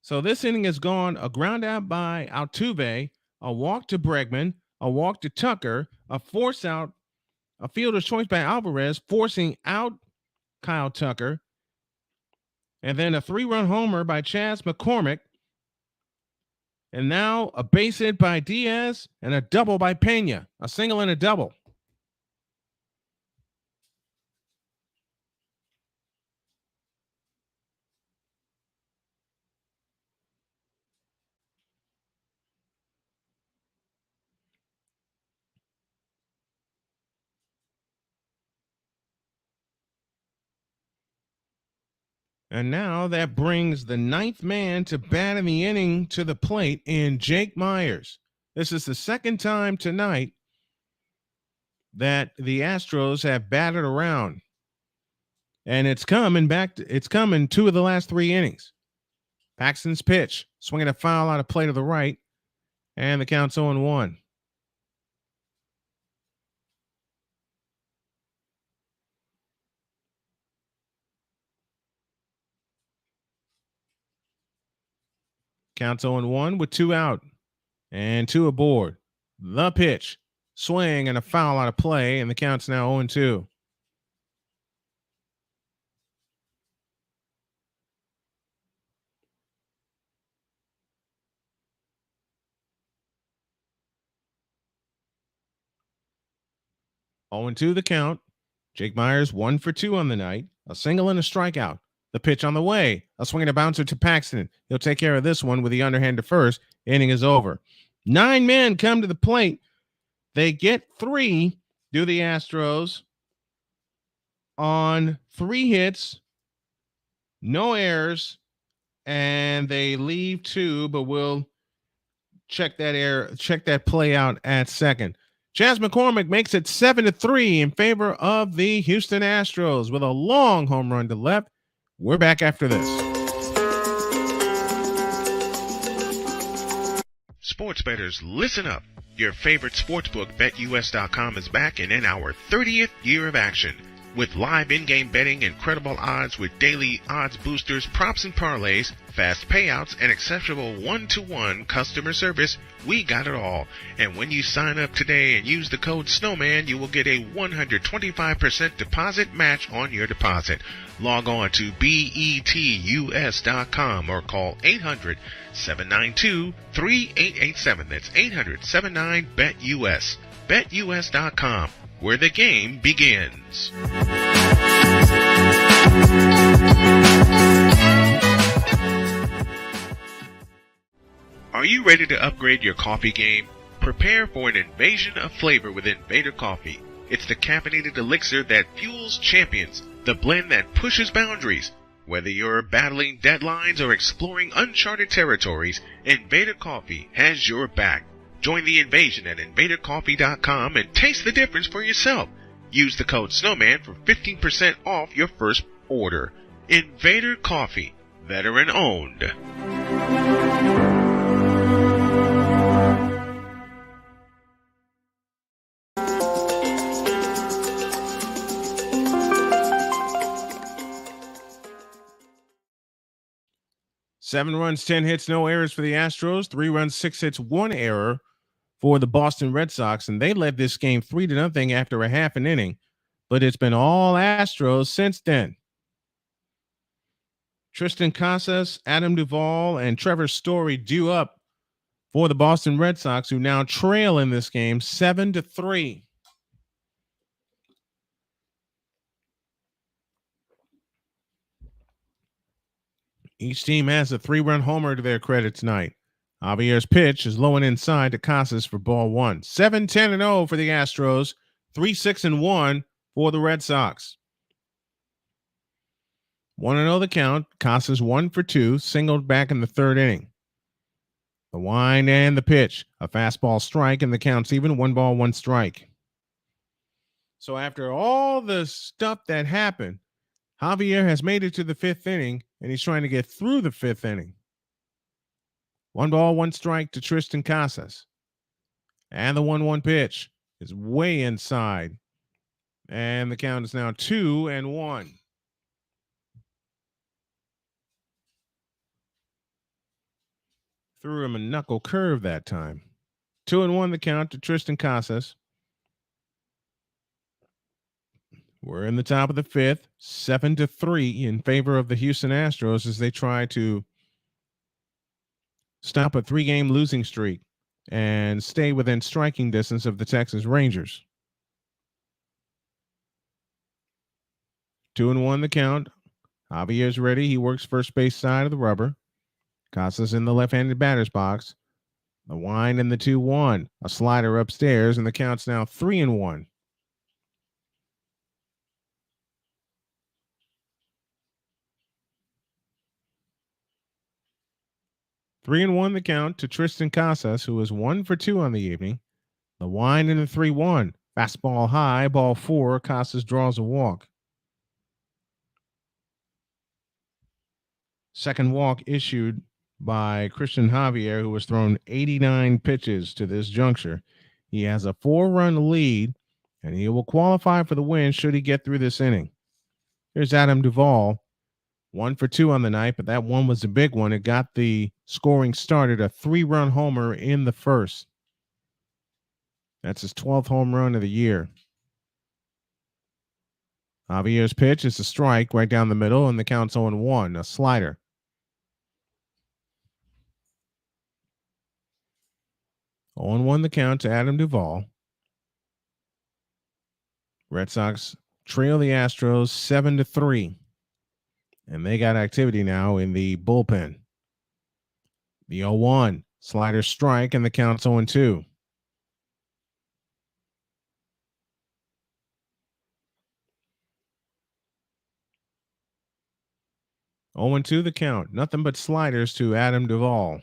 So this inning has gone a ground out by Altuve, a walk to Bregman, a walk to Tucker, a force out, a fielder's choice by Alvarez, forcing out Kyle Tucker, and then a 3-run homer by Chas McCormick, and now a base hit by Diaz and a double by Pena, a single and a double. And now that brings the 9th man to bat in the inning to the plate in Jake Myers. This is the second time tonight that the Astros have batted around. And it's coming 2 of the last 3 innings. Paxton's pitch, swinging a foul out of play to the right, and the count's 0-1. Counts 0-1 with 2 out and 2 aboard. The pitch, swing and a foul out of play, and the count's now 0-2. To the count. Jake Myers 1 for 2 on the night, a single and a strikeout. The pitch on the way, a swing and a bouncer to Paxton. He'll take care of this one with the underhand to first. Inning is over. 9 men come to the plate. They get 3, do the Astros, on 3 hits, no errors, and they leave 2, but we'll check that play out at second. Chas McCormick makes it 7-3 in favor of the Houston Astros with a long home run to left. We're back after this. Sports bettors, listen up. Your favorite sportsbook, BetUS.com, is back and in our 30th year of action. With live in-game betting, incredible odds with daily odds boosters, props and parlays, fast payouts, and exceptional one-to-one customer service, we got it all. And when you sign up today and use the code Snowman, you will get a 125% deposit match on your deposit. Log on to betus.com or call 800-792-3887. That's 800-79-BET-US. BetUS.com, where the game begins. Are you ready to upgrade your coffee game? Prepare for an invasion of flavor with Invader Coffee. It's the caffeinated elixir that fuels champions, the blend that pushes boundaries. Whether you're battling deadlines or exploring uncharted territories, Invader Coffee has your back. Join the invasion at invadercoffee.com and taste the difference for yourself. Use the code Snowman for 15% off your first order. Invader Coffee, veteran owned. Seven runs, 10 hits, no errors for the Astros. 3 runs, 6 hits, 1 error for the Boston Red Sox, and they led this game 3-0 after a half an inning, but it's been all Astros since then. Tristan Casas, Adam Duvall, and Trevor Story due up for the Boston Red Sox, who now trail in this game 7-3. Each team has a 3-run homer to their credit tonight. Javier's pitch is low and inside to Casas for ball 1. 7-10-0 for the Astros. 3-6-1 for the Red Sox. 1-0 the count. Casas 1 for 2, singled back in the third inning. The wind and the pitch. A fastball strike, and the count's even. 1 ball, 1 strike. So after all the stuff that happened, Javier has made it to the 5th inning, and he's trying to get through the 5th inning. 1 ball, 1 strike to Tristan Casas. And the 1-1 pitch is way inside. And the count is now 2-1. Threw him a knuckle curve that time. 2-1 the count to Tristan Casas. We're in the top of the 5th, 7-3 in favor of the Houston Astros as they try to stop a 3-game losing streak and stay within striking distance of the Texas Rangers. 2-1 the count. Javier's ready. He works first base side of the rubber. Casas in the left-handed batter's box. The wind and the 2-1. A slider upstairs, and the count's now 3-1. Three and 1 the count to Tristan Casas, who is 1 for 2 on the evening. The wind and the 3-1. Fastball high, ball 4. Casas draws a walk. Second walk issued by Christian Javier, who has thrown 89 pitches to this juncture. He has a 4-run lead, and he will qualify for the win should he get through this inning. Here's Adam Duvall, 1 for 2 on the night, but that one was a big one. It got the scoring started, a 3-run homer in the first. That's his 12th home run of the year. Javier's pitch is a strike right down the middle, and the count's 0-1, a slider. On 1 the count to Adam Duvall. Red Sox trail the Astros 7-3. And they got activity now in the bullpen. The 0-1. Slider strike, and the count's 0-2. Oh, 2 the count. Nothing but sliders to Adam Duvall,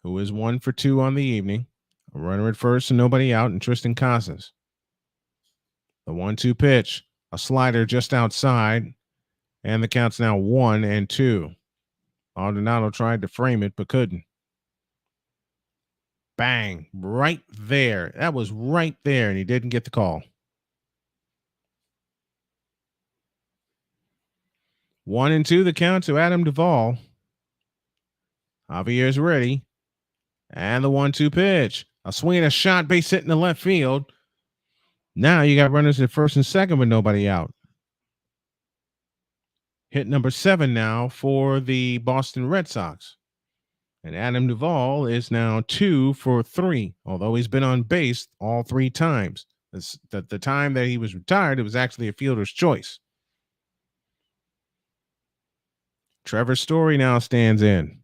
who is 1 for 2 on the evening. A runner at first and nobody out, and Tristan Casas. The 1-2 pitch. A slider just outside, and the count's now 1-2. Maldonado tried to frame it, but couldn't. Bang. Right there. That was right there, and he didn't get the call. 1-2 the count to Adam Duvall. Javier's ready. And the 1-2 pitch. A swing and a shot, base hit in the left field. Now you got runners at first and second with nobody out. Hit number 7 now for the Boston Red Sox. And Adam Duvall is now 2 for 3, although he's been on base all 3 times. The time that he was retired, it was actually a fielder's choice. Trevor Story now stands in.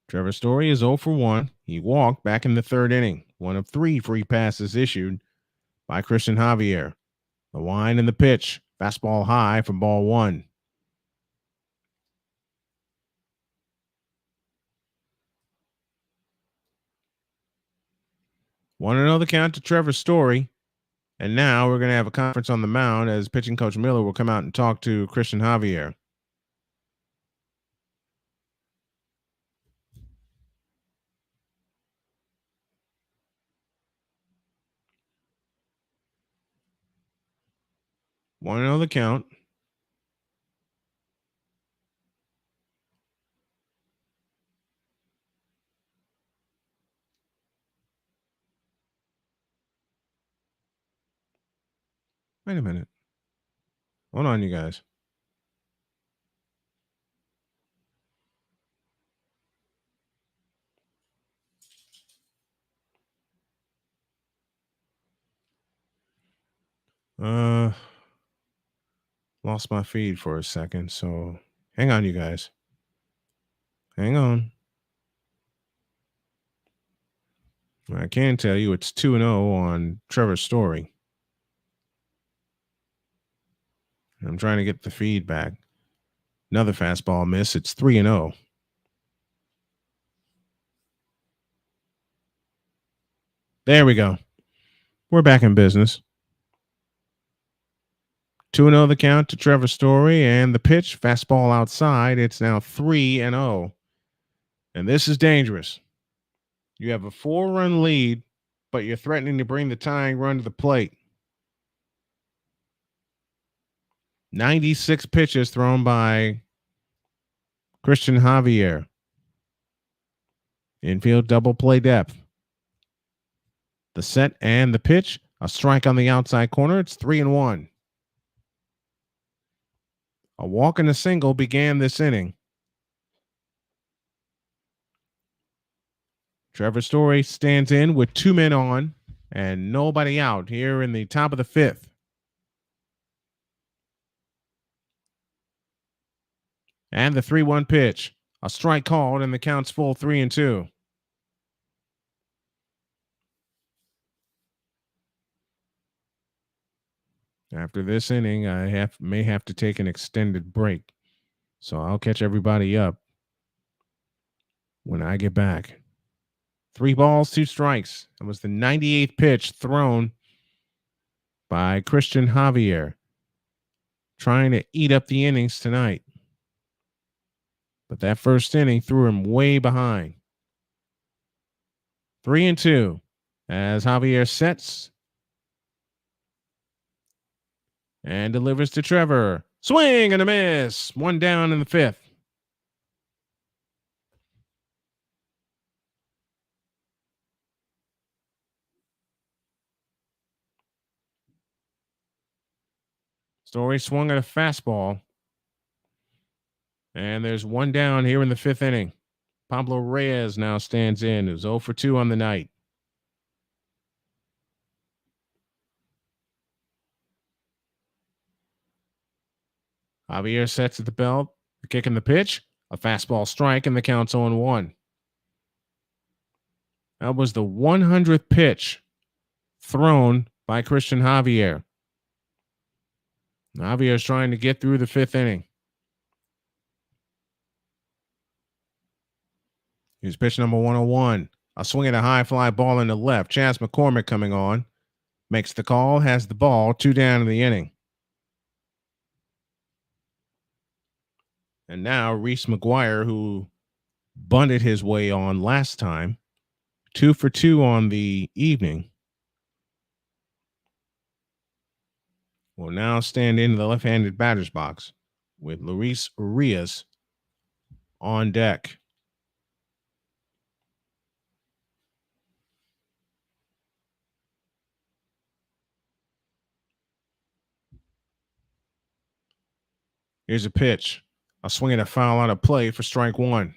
Trevor Story is 0 for 1. He walked back in the 3rd inning. 1 of 3 free passes issued by Christian Javier. The wind and the pitch. Fastball high for ball 1. Want to know the count to Trevor Story. And now we're going to have a conference on the mound as pitching coach Miller will come out and talk to Christian Javier. Want to know the count? Wait a minute. Hold on, you guys. Lost my feed for a second, so hang on, you guys. Hang on. I can tell you it's 2-0 on Trevor Story. I'm trying to get the feedback. Another fastball miss. It's 3-0. There we go. We're back in business. 2-0 the count to Trevor Story, and the pitch, fastball outside. It's now 3-0. And this is dangerous. You have a 4-run lead, but you're threatening to bring the tying run to the plate. 96 pitches thrown by Christian Javier. Infield double play depth. The set and the pitch, a strike on the outside corner. It's 3-1. A walk and a single began this inning. Trevor Story stands in with 2 men on and nobody out here in the top of the 5th. And the 3-1 pitch. A strike called, and the count's full 3-2. After this inning, I may have to take an extended break. So I'll catch everybody up when I get back. 3 balls, 2 strikes. That was the 98th pitch thrown by Christian Javier, trying to eat up the innings tonight. But that first inning threw him way behind. 3-2 as Javier sets and delivers to Trevor. Swing and a miss. 1 down in the 5th. Story swung at a fastball. And there's 1 down here in the 5th inning. Pablo Reyes now stands in, who's 0 for 2 on the night. Javier sets at the belt, the kick and the pitch, a fastball strike, and the count's 0-1. That was the 100th pitch thrown by Christian Javier. Javier's trying to get through the 5th inning. Here's pitch number 101. A swing at a high fly ball in the left. Chas McCormick coming on. Makes the call, has the ball, 2 down in the inning. And now Reese McGuire, who bunted his way on last time, 2 for 2 on the evening. will now stand in the left-handed batter's box with Luis Urias on deck. Here's a pitch. A swing and a foul on a play for strike one.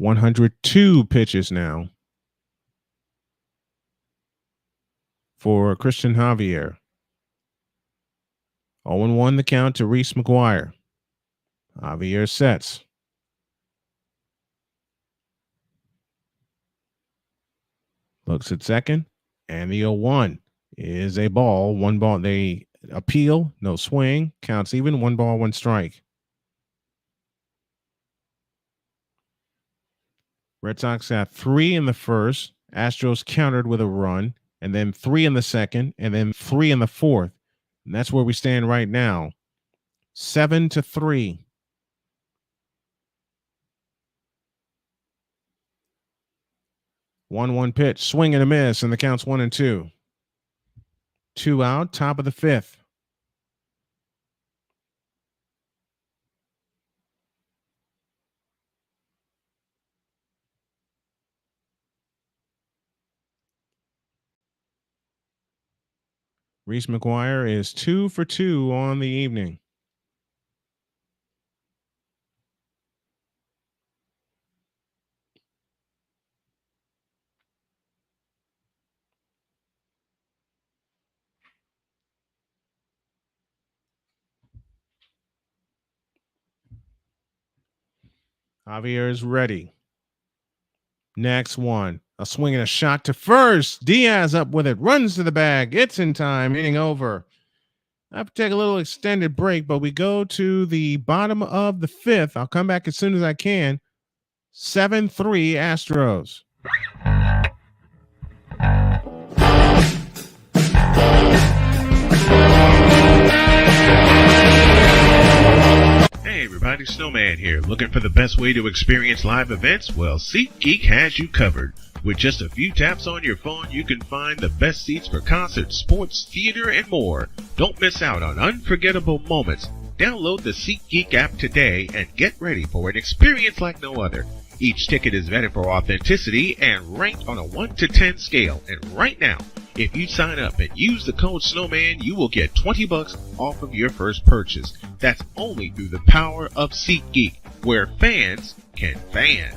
$102 pitches now for Christian Javier. 0-1 the count to Reese McGuire. Javier sets. Looks at second, and the 0-1 is a ball. One ball. They appeal. No swing. Counts even. 1 ball, 1 strike. Red Sox had 3 in the first. Astros countered with a run, and then 3 in the second, and then 3 in the fourth. And that's where we stand right now. 7-3. One pitch, swing and a miss, and the count's 1-2. 2 out, top of the 5th. Reese McGuire is 2 for 2 on the evening. Javier is ready. Next one. A swing and a shot to first. Diaz up with it. Runs to the bag. It's in time. Inning over. I have to take a little extended break, but we go to the bottom of the 5th. I'll come back as soon as I can. 7-3 Astros. Hey everybody, Snowman here. Looking for the best way to experience live events? Well, SeatGeek has you covered. With just a few taps on your phone, you can find the best seats for concerts, sports, theater, and more. Don't miss out on unforgettable moments. Download the SeatGeek app today and get ready for an experience like no other. Each ticket is vetted for authenticity and ranked on a 1 to 10 scale. And right now, if you sign up and use the code Snowman, you will get $20 off of your first purchase. That's only through the power of SeatGeek, where fans can fan.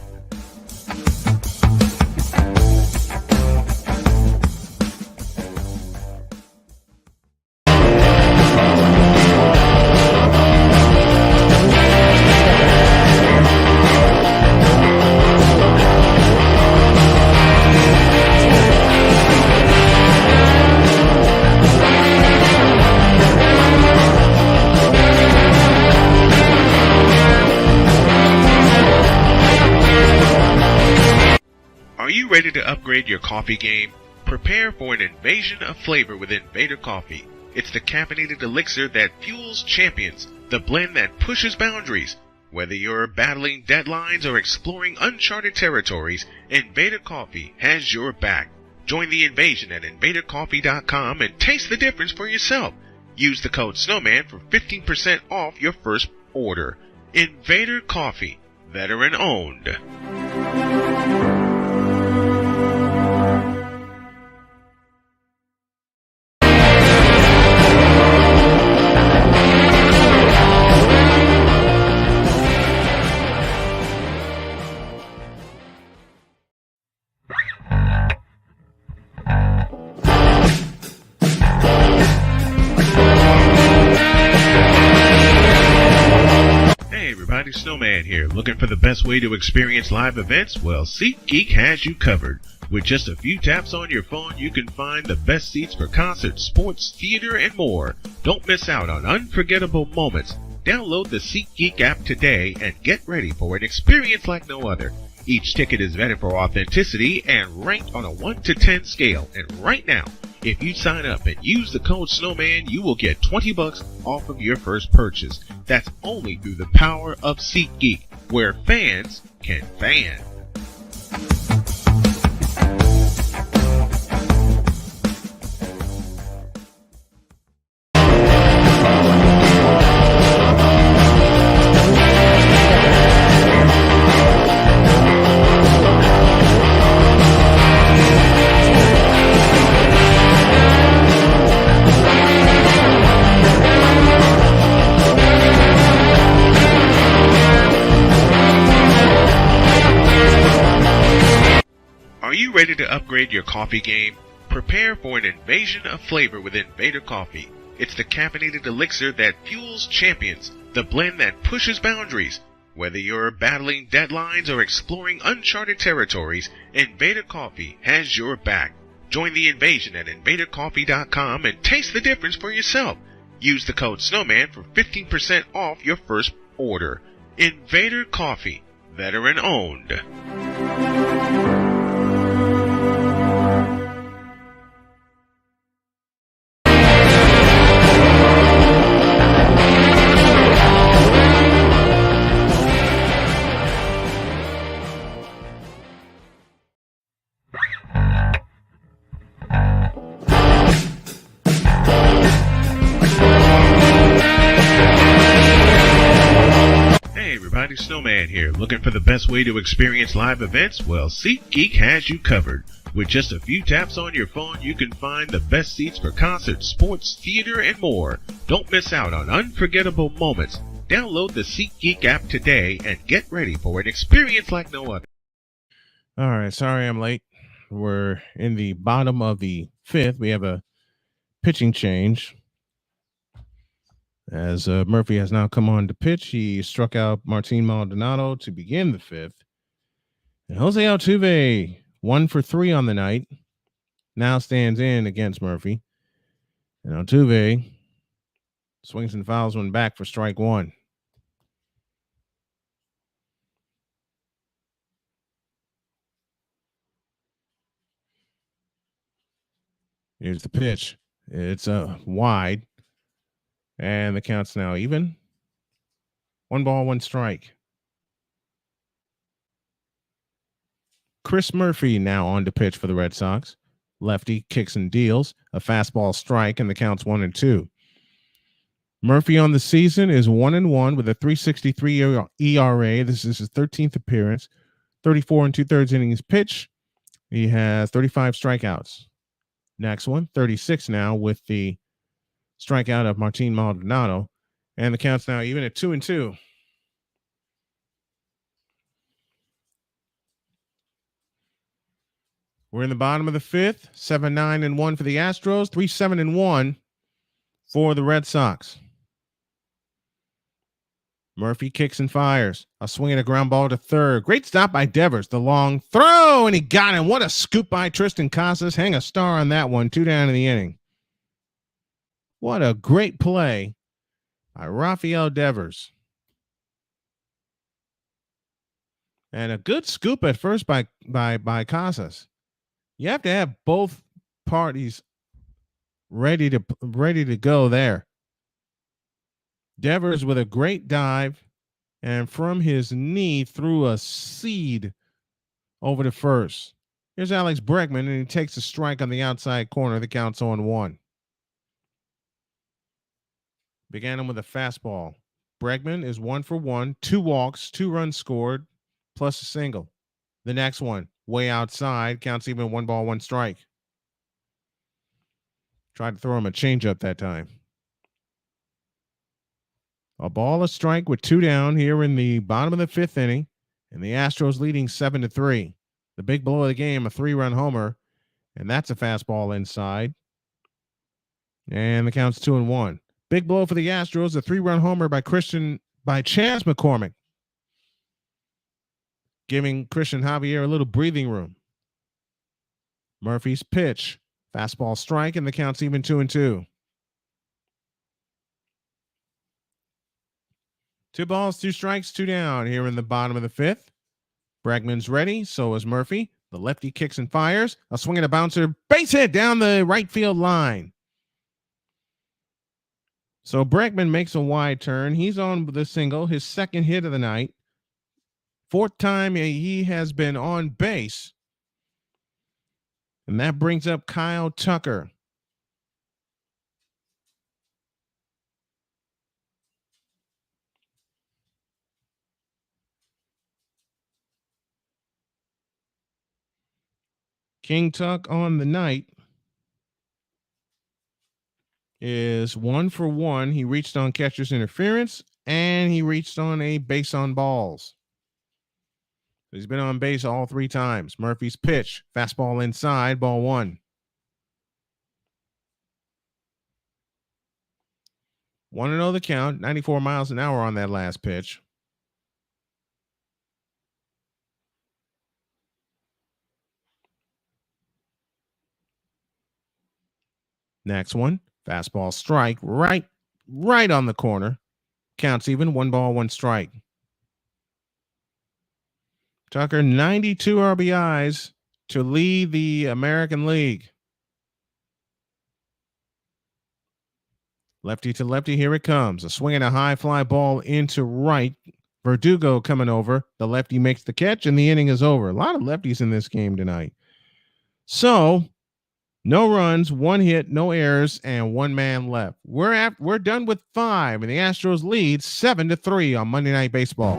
Ready to upgrade your coffee game? Prepare for an invasion of flavor with Invader Coffee. It's the caffeinated elixir that fuels champions, the blend that pushes boundaries. Whether you're battling deadlines or exploring uncharted territories, Invader Coffee has your back. Join the invasion at invadercoffee.com and taste the difference for yourself. Use the code Snowman for 15% off your first order. Invader Coffee, veteran owned. Snowman here. Looking for the best way to experience live events? Well, SeatGeek has you covered. With just a few taps on your phone, you can find the best seats for concerts, sports, theater, and more. Don't miss out on unforgettable moments. Download the SeatGeek app today and get ready for an experience like no other. Each ticket is vetted for authenticity and ranked on a 1 to 10 scale. And right now, if you sign up and use the code Snowman, you will get $20 off of your first purchase. That's only through the power of SeatGeek, where fans can fan. ready to upgrade your coffee game? Prepare for an invasion of flavor with Invader Coffee. It's the caffeinated elixir that fuels champions, the blend that pushes boundaries. Whether you're battling deadlines or exploring uncharted territories, Invader Coffee has your back. Join the invasion at invadercoffee.com and taste the difference for yourself. Use the code Snowman for 15% off your first order. Invader Coffee, veteran owned. Snowman here. Looking for the best way to experience live events? Well, SeatGeek has you covered. With just a few taps on your phone, you can find the best seats for concerts, sports, theater, and more. Don't miss out on unforgettable moments. Download the SeatGeek app today and get ready for an experience like no other. All right, sorry I'm late. We're in the bottom of the fifth. We have a pitching change. As Murphy has now come on to pitch, he struck out Martin Maldonado to begin the fifth. And Jose Altuve, 1 for 3 on the night, now stands in against Murphy. And Altuve swings and fouls one back for strike one. Here's the pitch. It's wide. And the count's now even. 1 ball, 1 strike. Chris Murphy now on to pitch for the Red Sox. Lefty kicks and deals. A fastball strike, and the count's 1-2. Murphy on the season is 1-1 with a 3.63 ERA. This is his 13th appearance. 34 2/3 innings pitch. He has 35 strikeouts. Next one, 36 now with the strikeout of Martin Maldonado, and the count's now even at 2-2. We're in the bottom of the fifth. 7-9-1 for the Astros. 3-7-1 for the Red Sox. Murphy kicks and fires. A swing and a ground ball to third. Great stop by Devers. The long throw, and he got him. What a scoop by Tristan Casas. Hang a star on that one. 2 down in the inning. What a great play by Rafael Devers. And a good scoop at first by Casas. You have to have both parties ready to go there. Devers with a great dive, and from his knee threw a seed over to first. Here's Alex Bregman, and he takes a strike on the outside corner. The count's 0-1. Began him with a fastball. Bregman is 1 for 1, 2 walks, 2 runs scored, plus a single. The next one, way outside, counts even 1 ball, 1 strike. Tried to throw him a changeup that time. A ball, a strike with 2 down here in the bottom of the fifth inning, and the Astros leading 7-3. The big blow of the game, a 3-run homer, and that's a fastball inside. And the count's 2-1. Big blow for the Astros, a 3-run homer by Chance McCormick, giving Christian Javier a little breathing room. Murphy's pitch, fastball strike, and the count's even 2-2. 2 balls, 2 strikes, 2 down here in the bottom of the fifth. Bregman's ready, so is Murphy. The lefty kicks and fires. A swing and a bouncer, base hit down the right field line. So Bregman makes a wide turn. He's on the single, his second hit of the night. 4th time he has been on base. And that brings up Kyle Tucker. King Tuck on the night is 1 for 1. He reached on catcher's interference, and he reached on a base on balls. He's been on base all 3 times. Murphy's pitch. Fastball inside. Ball 1. 1-0 the count. 94 miles an hour on that last pitch. Next one. Fastball strike. Right on the corner. Counts even. 1 ball, 1 strike. Tucker, 92 RBIs to lead the American League. Lefty to lefty, here it comes. A swing and a high fly ball into right. Verdugo coming over. The lefty makes the catch, and the inning is over. A lot of lefties in this game tonight. So, no runs, 1 hit, no errors, and 1 man left. We're done with 5, and the Astros lead 7-3 on Monday Night Baseball.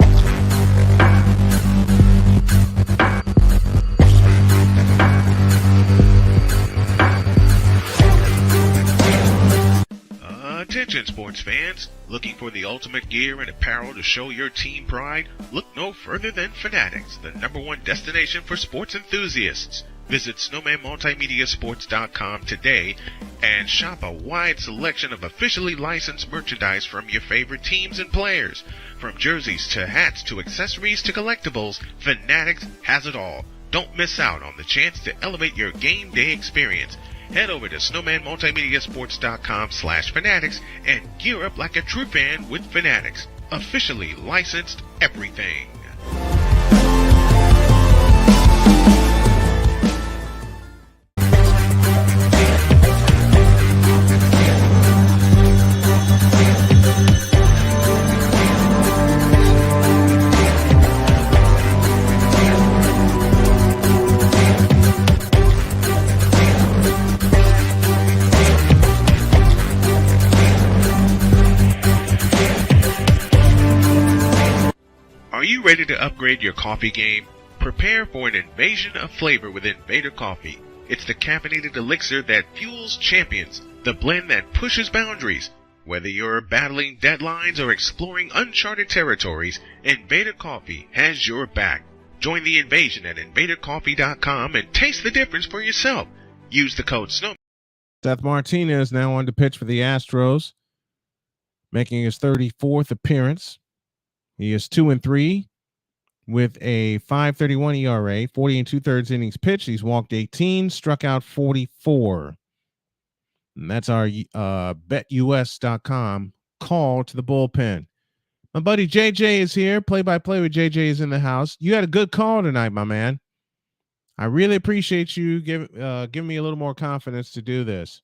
Attention sports fans, looking for the ultimate gear and apparel to show your team pride? Look no further than Fanatics, the #1 destination for sports enthusiasts. Visit snowmanmultimediasports.com today and shop a wide selection of officially licensed merchandise from your favorite teams and players. From jerseys to hats to accessories to collectibles, Fanatics has it all. Don't miss out on the chance to elevate your game day experience. Head over to snowmanmultimediasports.com/fanatics and gear up like a true fan with Fanatics. Officially licensed everything. Are you ready to upgrade your coffee game? Prepare for an invasion of flavor with Invader Coffee. It's the caffeinated elixir that fuels champions, the blend that pushes boundaries. Whether you're battling deadlines or exploring uncharted territories, Invader Coffee has your back. Join the invasion at invadercoffee.com and taste the difference for yourself. Use the code Snowman. Seth Martinez now on to pitch for the Astros, making his 34th appearance. He is 2-3 with a 5.31 ERA, 40 2/3 innings pitched. He's walked 18, struck out 44. And that's our betus.com call to the bullpen. My buddy JJ is here. Play-by-play with JJ is in the house. You had a good call tonight, my man. I really appreciate you giving me a little more confidence to do this.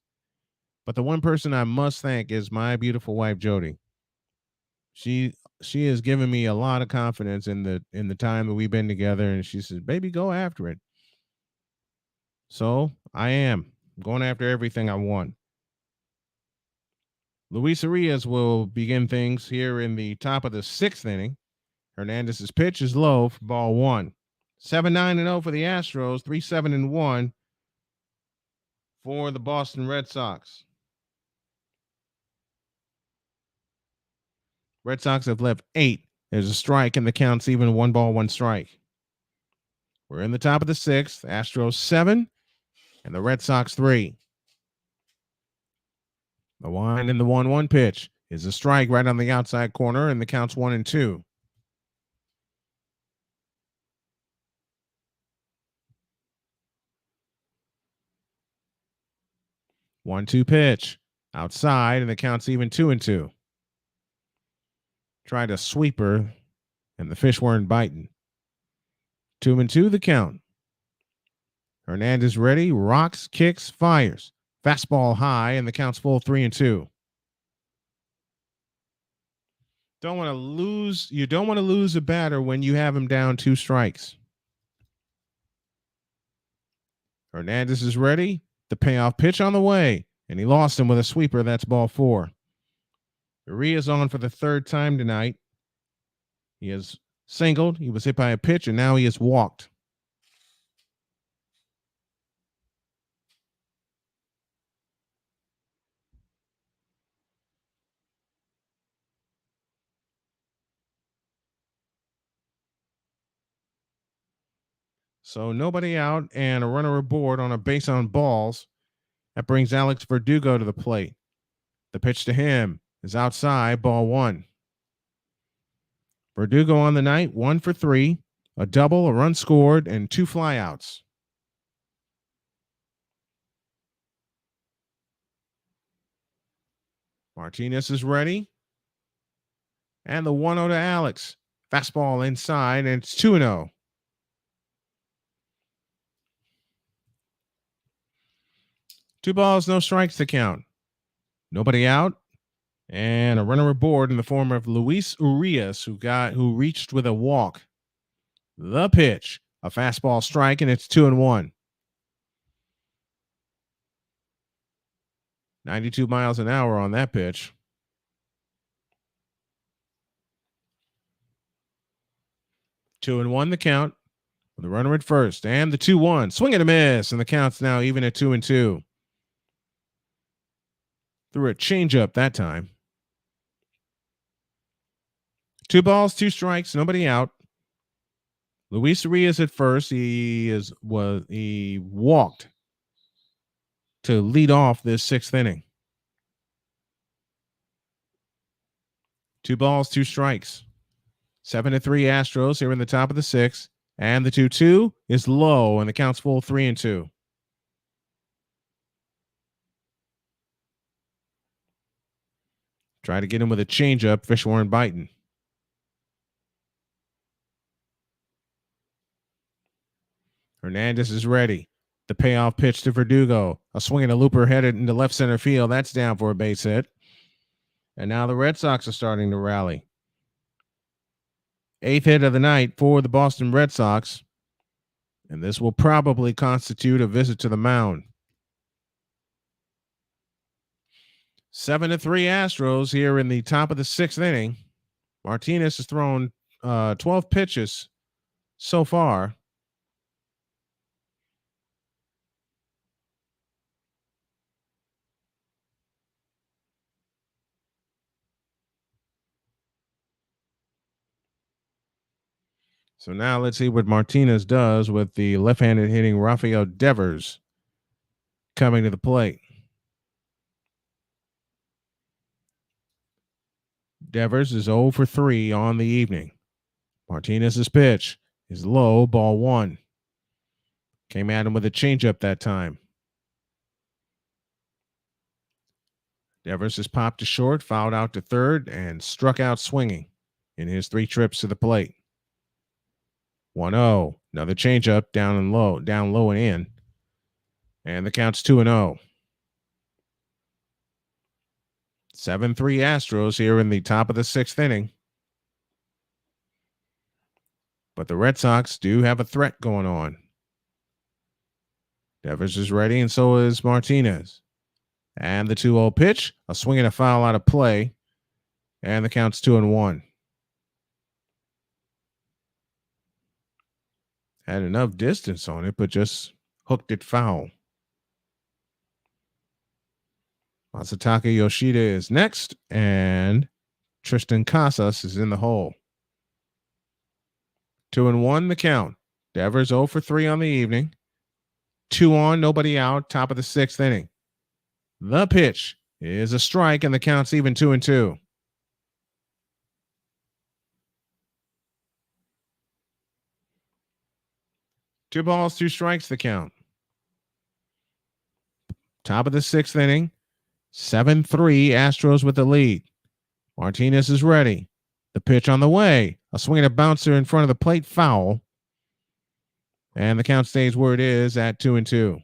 But the one person I must thank is my beautiful wife, Jody. She has given me a lot of confidence in the time that we've been together, and she says, "Baby, go after it." So I am going after everything I want. Luis Arias will begin things here in the top of the 6th inning. Hernandez's pitch is low for ball 1. 7-9-0 for the Astros, 3-7-1 for the Boston Red Sox. Red Sox have left 8. There's a strike, and the count's even. 1 ball, 1 strike. We're in the top of the 6th. Astros 7, and the Red Sox 3. The wind and the 1-1 pitch is a strike right on the outside corner, and the count's 1-2. One-two pitch outside, and the count's even 2-2. Tried a sweeper, and the fish weren't biting. 2-2 the count. Hernandez ready, rocks, kicks, fires. Fastball high, and the count's full 3-2. You don't want to lose a batter when you have him down 2 strikes. Hernandez is ready. The payoff pitch on the way, and he lost him with a sweeper. That's ball 4. Urias on for the 3rd time tonight. He has singled. He was hit by a pitch, and now he has walked. So nobody out and a runner aboard on a base on balls. That brings Alex Verdugo to the plate. The pitch to him is outside, ball one. Verdugo on the night, 1 for 3, a double, a run scored, and 2 flyouts. Martinez is ready. And the 1-0 to Alex. Fastball inside, and it's 2-0. Two balls, no strikes to count. Nobody out. And a runner aboard in the form of Luis Urias, who reached with a walk. The pitch, a fastball strike, and it's 2-1. 92 miles an hour on that pitch. Two and one the count. With the runner at first, and the 2-1. Swing and a miss, and the count's now even at 2-2. Threw a changeup that time. 2 balls, 2 strikes, nobody out. Luis Urias at first. He walked to lead off this 6th inning. 2 balls, 2 strikes. 7-3 Astros here in the top of the 6th. And the 2-2 is low, and the count's full 3-2. Try to get him with a changeup. Fish weren't biting. Hernandez is ready. The payoff pitch to Verdugo. A swing and a looper headed into left center field. That's down for a base hit. And now the Red Sox are starting to rally. 8th hit of the night for the Boston Red Sox. And this will probably constitute a visit to the mound. 7-3 Astros here in the top of the 6th inning. Martinez has thrown 12 pitches so far. So now let's see what Martinez does with the left-handed hitting Rafael Devers coming to the plate. Devers is 0 for 3 on the evening. Martinez's pitch is low, ball one. Came at him with a changeup that time. Devers is popped to short, fouled out to third, and struck out swinging in his 3 trips to the plate. 1-0. Another changeup down low and in. And the count's 2-0. 7-3 Astros here in the top of the 6th inning. But the Red Sox do have a threat going on. Devers is ready, and so is Martinez. And the 2-0 pitch, a swing and a foul out of play. And the count's 2-1. Had enough distance on it, but just hooked it foul. Masataka Yoshida is next, and Tristan Casas is in the hole. 2-1 the count. Devers 0 for 3 on the evening. 2 on, nobody out, top of the 6th inning. The pitch is a strike, and the count's even 2-2. Two balls, 2 strikes, the count. Top of the 6th inning. 7-3 Astros with the lead. Martinez is ready. The pitch on the way. A swing and a bouncer in front of the plate, foul. And the count stays where it is at 2-2.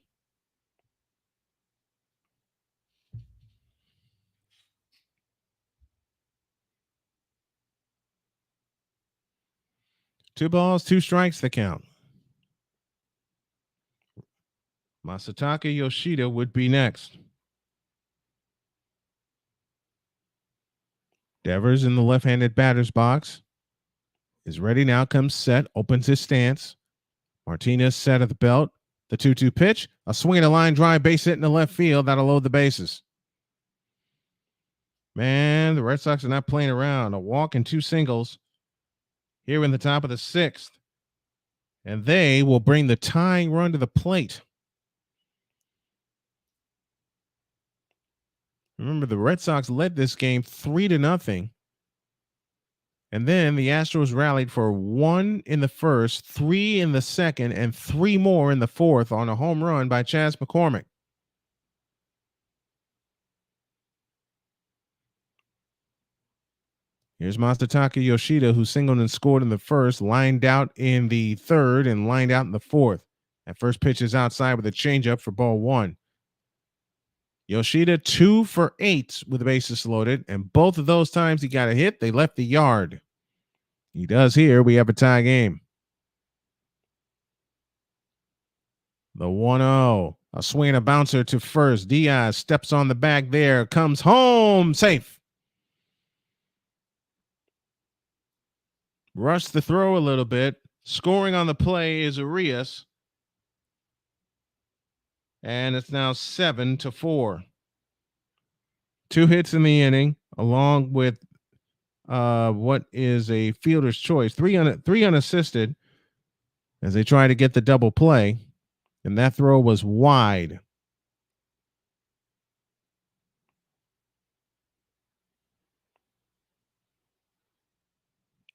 Two balls, 2 strikes, the count. Masataka Yoshida would be next. Devers in the left-handed batter's box is ready now, comes set, opens his stance. Martinez set at the belt. The 2-2 pitch, a swing and a line drive, base hit in the left field. That'll load the bases. Man, the Red Sox are not playing around. A walk and 2 singles here in the top of the 6th. and they will bring the tying run to the plate. Remember, the Red Sox led this game 3-0. And then the Astros rallied for 1 in the first, 3 in the second, and 3 more in the fourth on a home run by Chas McCormick. Here's Masataka Yoshida, who singled and scored in the first, lined out in the third, and lined out in the fourth. That first pitch is outside with a changeup for ball 1. Yoshida 2 for 8 with the bases loaded, and both of those times he got a hit, they left the yard. He does here. We have a tie game. The 1-0. A swing and a bouncer to first. Diaz steps on the bag there. Comes home. Safe. Rushed the throw a little bit. Scoring on the play is Arias. And it's now 7-4. 2 hits in the inning, along with what is a fielder's choice. Three unassisted as they try to get the double play. And that throw was wide.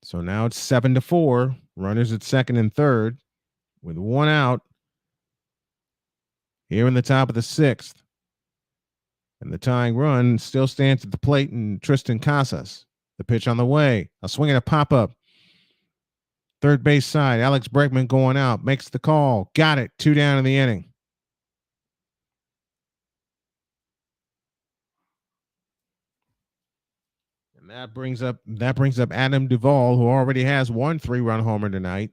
So now it's 7-4. Runners at second and third with 1 out here in the top of the 6th. And the tying run still stands at the plate in Tristan Casas. The pitch on the way. A swing and a pop-up. Third base side. Alex Bregman going out. Makes the call. Got it. 2 down in the inning. And that brings up Adam Duvall, who already has 1 3-run homer tonight.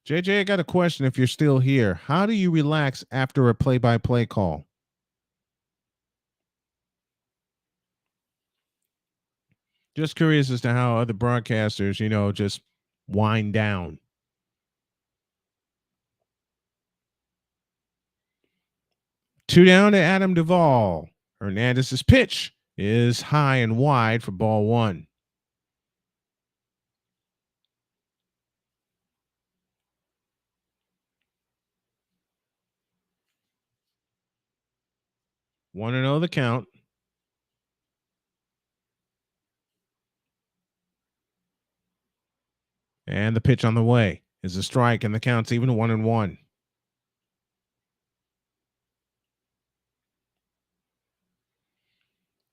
JJ, I got a question if you're still here. How do you relax after a play-by-play call? Just curious as to how other broadcasters, just wind down. Two down to Adam Duvall. Hernandez's pitch is high and wide for ball 1. One and 0 the count. And the pitch on the way is a strike, and the count's even 1-1.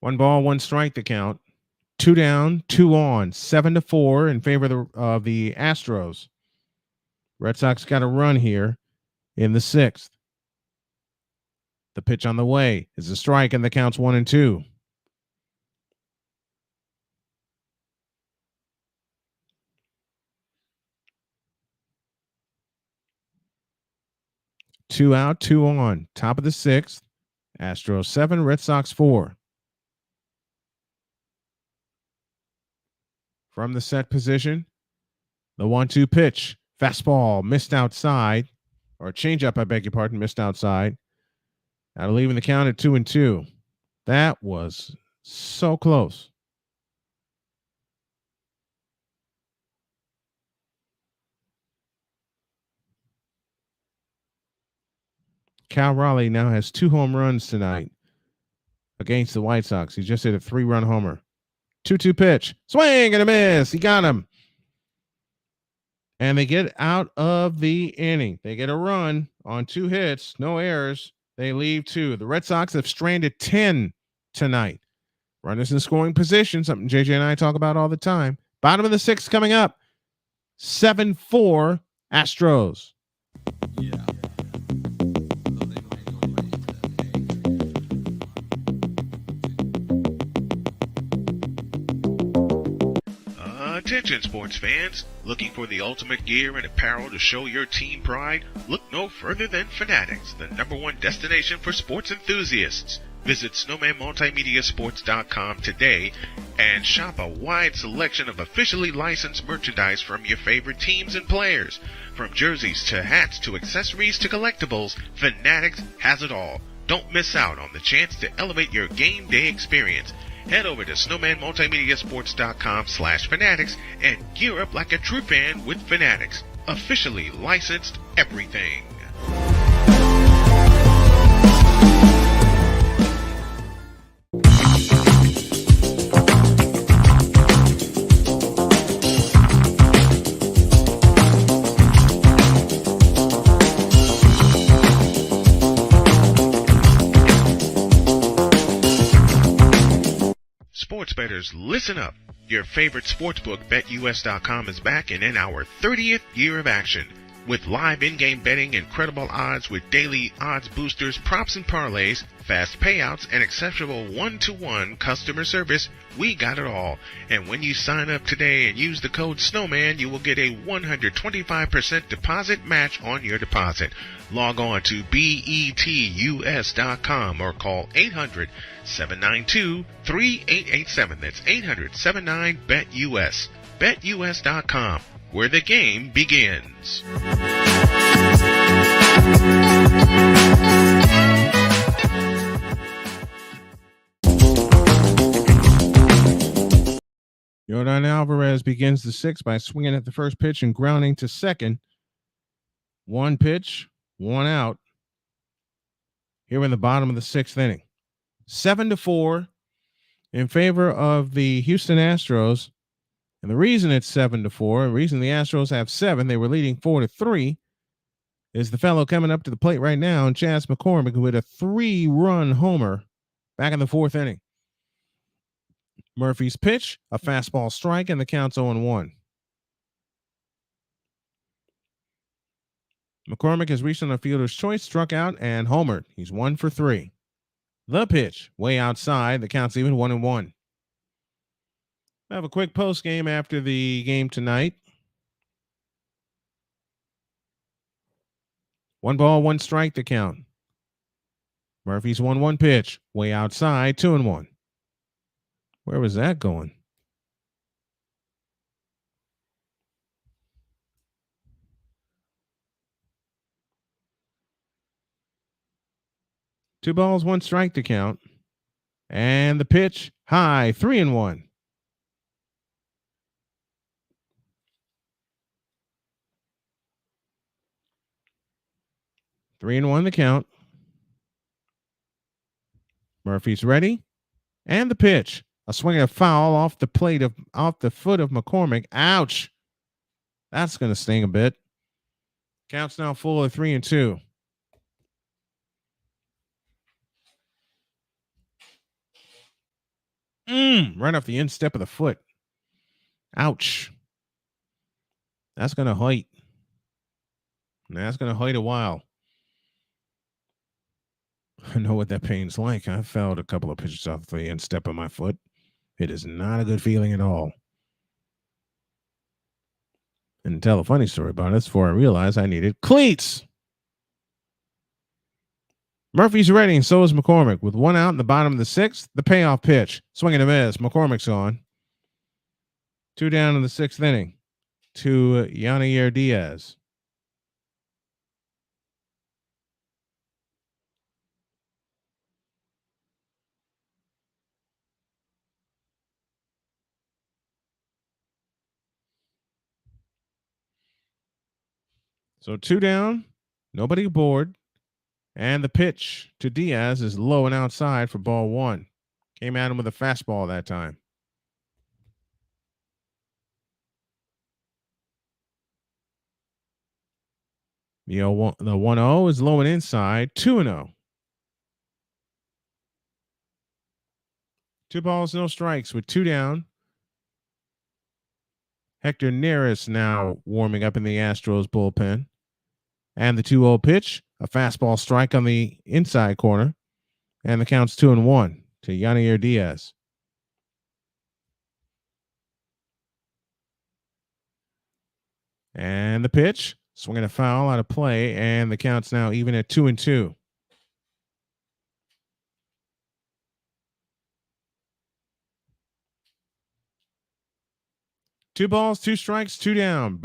One ball, 1 strike, the count. 2 down, 2 on, 7-4 in favor of the Astros. Red Sox got a run here in the 6th. The pitch on the way is a strike, and the count's 1-2. Two out, 2 on. Top of the 6th. Astros 7, Red Sox 4. From the set position, the 1-2 pitch. Fastball missed outside. Or changeup, I beg your pardon, missed outside. Now leaving the count at 2-2. That was so close. Cal Raleigh now has 2 home runs tonight against the White Sox. He just hit a 3-run homer. 2-2 pitch. Swing and a miss. He got him. And they get out of the inning. They get a run on 2 hits, no errors. They leave 2. The Red Sox have stranded 10 tonight. Runners in scoring position, something JJ and I talk about all the time. Bottom of the 6th coming up. 7-4 Astros. Yeah. Attention sports fans, looking for the ultimate gear and apparel to show your team pride? Look no further than Fanatics, the #1 destination for sports enthusiasts. Visit snowmanmultimediasports.com today and shop a wide selection of officially licensed merchandise from your favorite teams and players. From jerseys to hats to accessories to collectibles, Fanatics has it all. Don't miss out on the chance to elevate your game day experience. Head over to snowmanmultimediasports.com/fanatics and gear up like a true fan with Fanatics, officially licensed everything. Sports bettors, listen up. Your favorite sportsbook, BetUS.com, is back and in our 30th year of action. With live in-game betting, incredible odds with daily odds boosters, props and parlays, fast payouts, and exceptional one-to-one customer service, we got it all. And when you sign up today and use the code Snowman, you will get a 125% deposit match on your deposit. Log on to betus.com or call 800-792-3887. That's 800-79-BET-US. BetUS.com, where the game begins. Yordan Alvarez begins the sixth by swinging at the first pitch and grounding to second. One pitch, one out. Here in the bottom of the sixth inning. 7-4 in favor of the Houston Astros. And the reason it's 7-4, the reason the Astros have 7, they were leading 4-3, is the fellow coming up to the plate right now, Chas McCormick, who hit a 3-run homer back in the fourth inning. Murphy's pitch, a fastball strike, and the count's 0-1. McCormick has reached on a fielder's choice, struck out, and homered. He's 1 for 3. The pitch, way outside, the count's even 1-1. I have a quick post game after the game tonight. 1 ball, 1 strike to count. Murphy's 1-1 pitch, way outside, 2-1. Where was that going? Two balls, 1 strike to count. And the pitch, high, 3-1. Three and 1 the count. Murphy's ready. And the pitch. A swing and a foul off the foot of McCormick. Ouch. That's going to sting a bit. Count's now full of 3-2. Right off the instep of the foot. Ouch. That's going to hurt. That's going to hurt a while. I know what that pain's like. I felt a couple of pitches off the instep of my foot. It is not a good feeling at all. And tell a funny story about it before I realized I needed cleats. Murphy's ready, and so is McCormick. With 1 out in the bottom of the sixth, the payoff pitch. Swing and a miss. McCormick's on. 2 down in the sixth inning to Yanair Diaz. So 2 down, nobody aboard, and the pitch to Diaz is low and outside for ball 1. Came at him with a fastball that time. The 1-0 is low and inside, 2-0. 2 balls, no strikes with 2 down. Hector Neris now warming up in the Astros bullpen. And the 2-0 pitch, a fastball strike on the inside corner. And the count's 2-1 to Yanair Diaz. And the pitch, swinging a foul out of play, and the count's now even at 2-2. Two balls, 2 strikes, 2 down.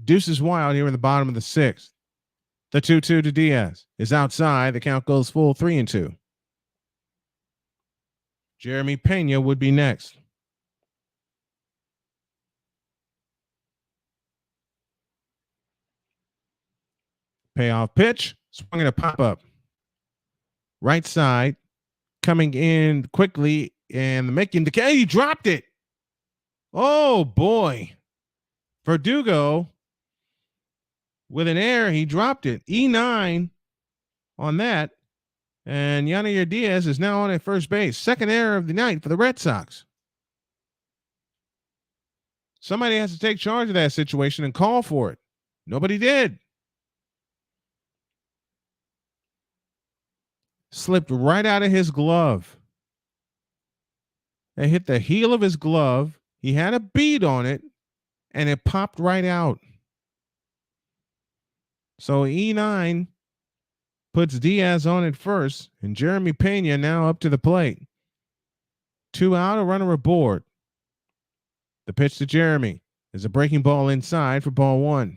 Deuces wild here in the bottom of the sixth. The 2-2 to Diaz is outside. The count goes full 3-2. Jeremy Pena would be next. Payoff pitch, swinging a pop-up. Right side, coming in quickly and making the catch. He dropped it. Oh, boy. Verdugo with an error. He dropped it. E9 on that. And Yanair Diaz is now on at first base. Second error of the night for the Red Sox. Somebody has to take charge of that situation and call for it. Nobody did. Slipped right out of his glove. It hit the heel of his glove. He had a bead on it, and it popped right out. So E9 puts Diaz on at first, and Jeremy Pena now up to the plate. 2 out, a runner aboard. The pitch to Jeremy is a breaking ball inside for ball 1.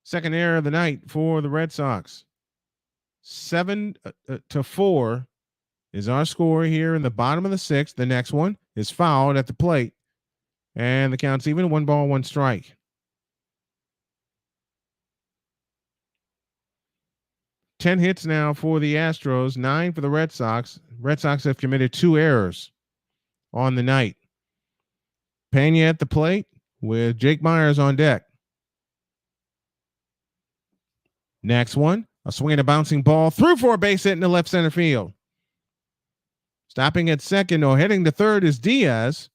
Second error of the night for the Red Sox. 7-4 is our score here in the bottom of the 6th. The next one is fouled at the plate, and the count's even. 1 ball, 1 strike. Ten hits now for the Astros, 9 for the Red Sox. Red Sox have committed 2 errors on the night. Pena at the plate with Jake Myers on deck. Next one, a swing and a bouncing ball through for a base hit in the left center field. Stopping at second or heading to third is Diaz.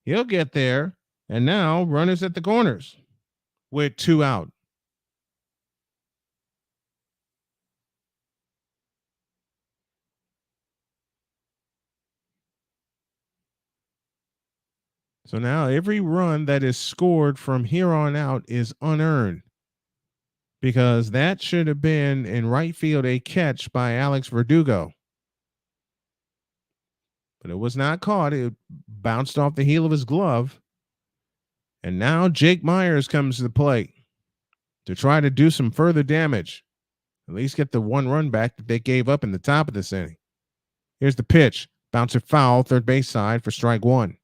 He'll get there. And now runners at the corners with 2 out. So now every run that is scored from here on out is unearned, because that should have been in right field a catch by Alex Verdugo. But it was not caught. It bounced off the heel of his glove. And now Jake Myers comes to the plate to try to do some further damage. At least get the 1 run back that they gave up in the top of this inning. Here's the pitch. Bouncer foul, third base side for strike 1.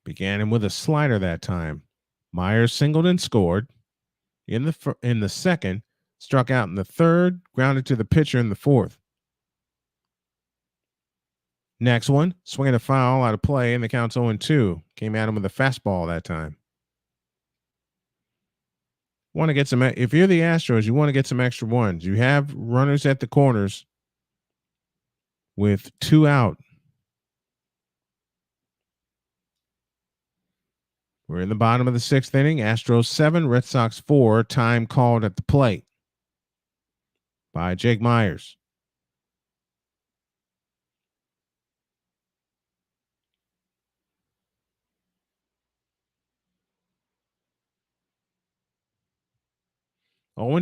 Began him with a slider that time. Myers singled and scored in the second, struck out in the third, grounded to the pitcher in the fourth. Next one, swinging a foul out of play, and the count's 0-2. Came at him with a fastball that time. Want to get some, if you're the Astros, you want to get some extra ones. You have runners at the corners with 2 out. We're in the bottom of the 6th inning. Astros 7, Red Sox 4. Time called at the plate by Jake Myers.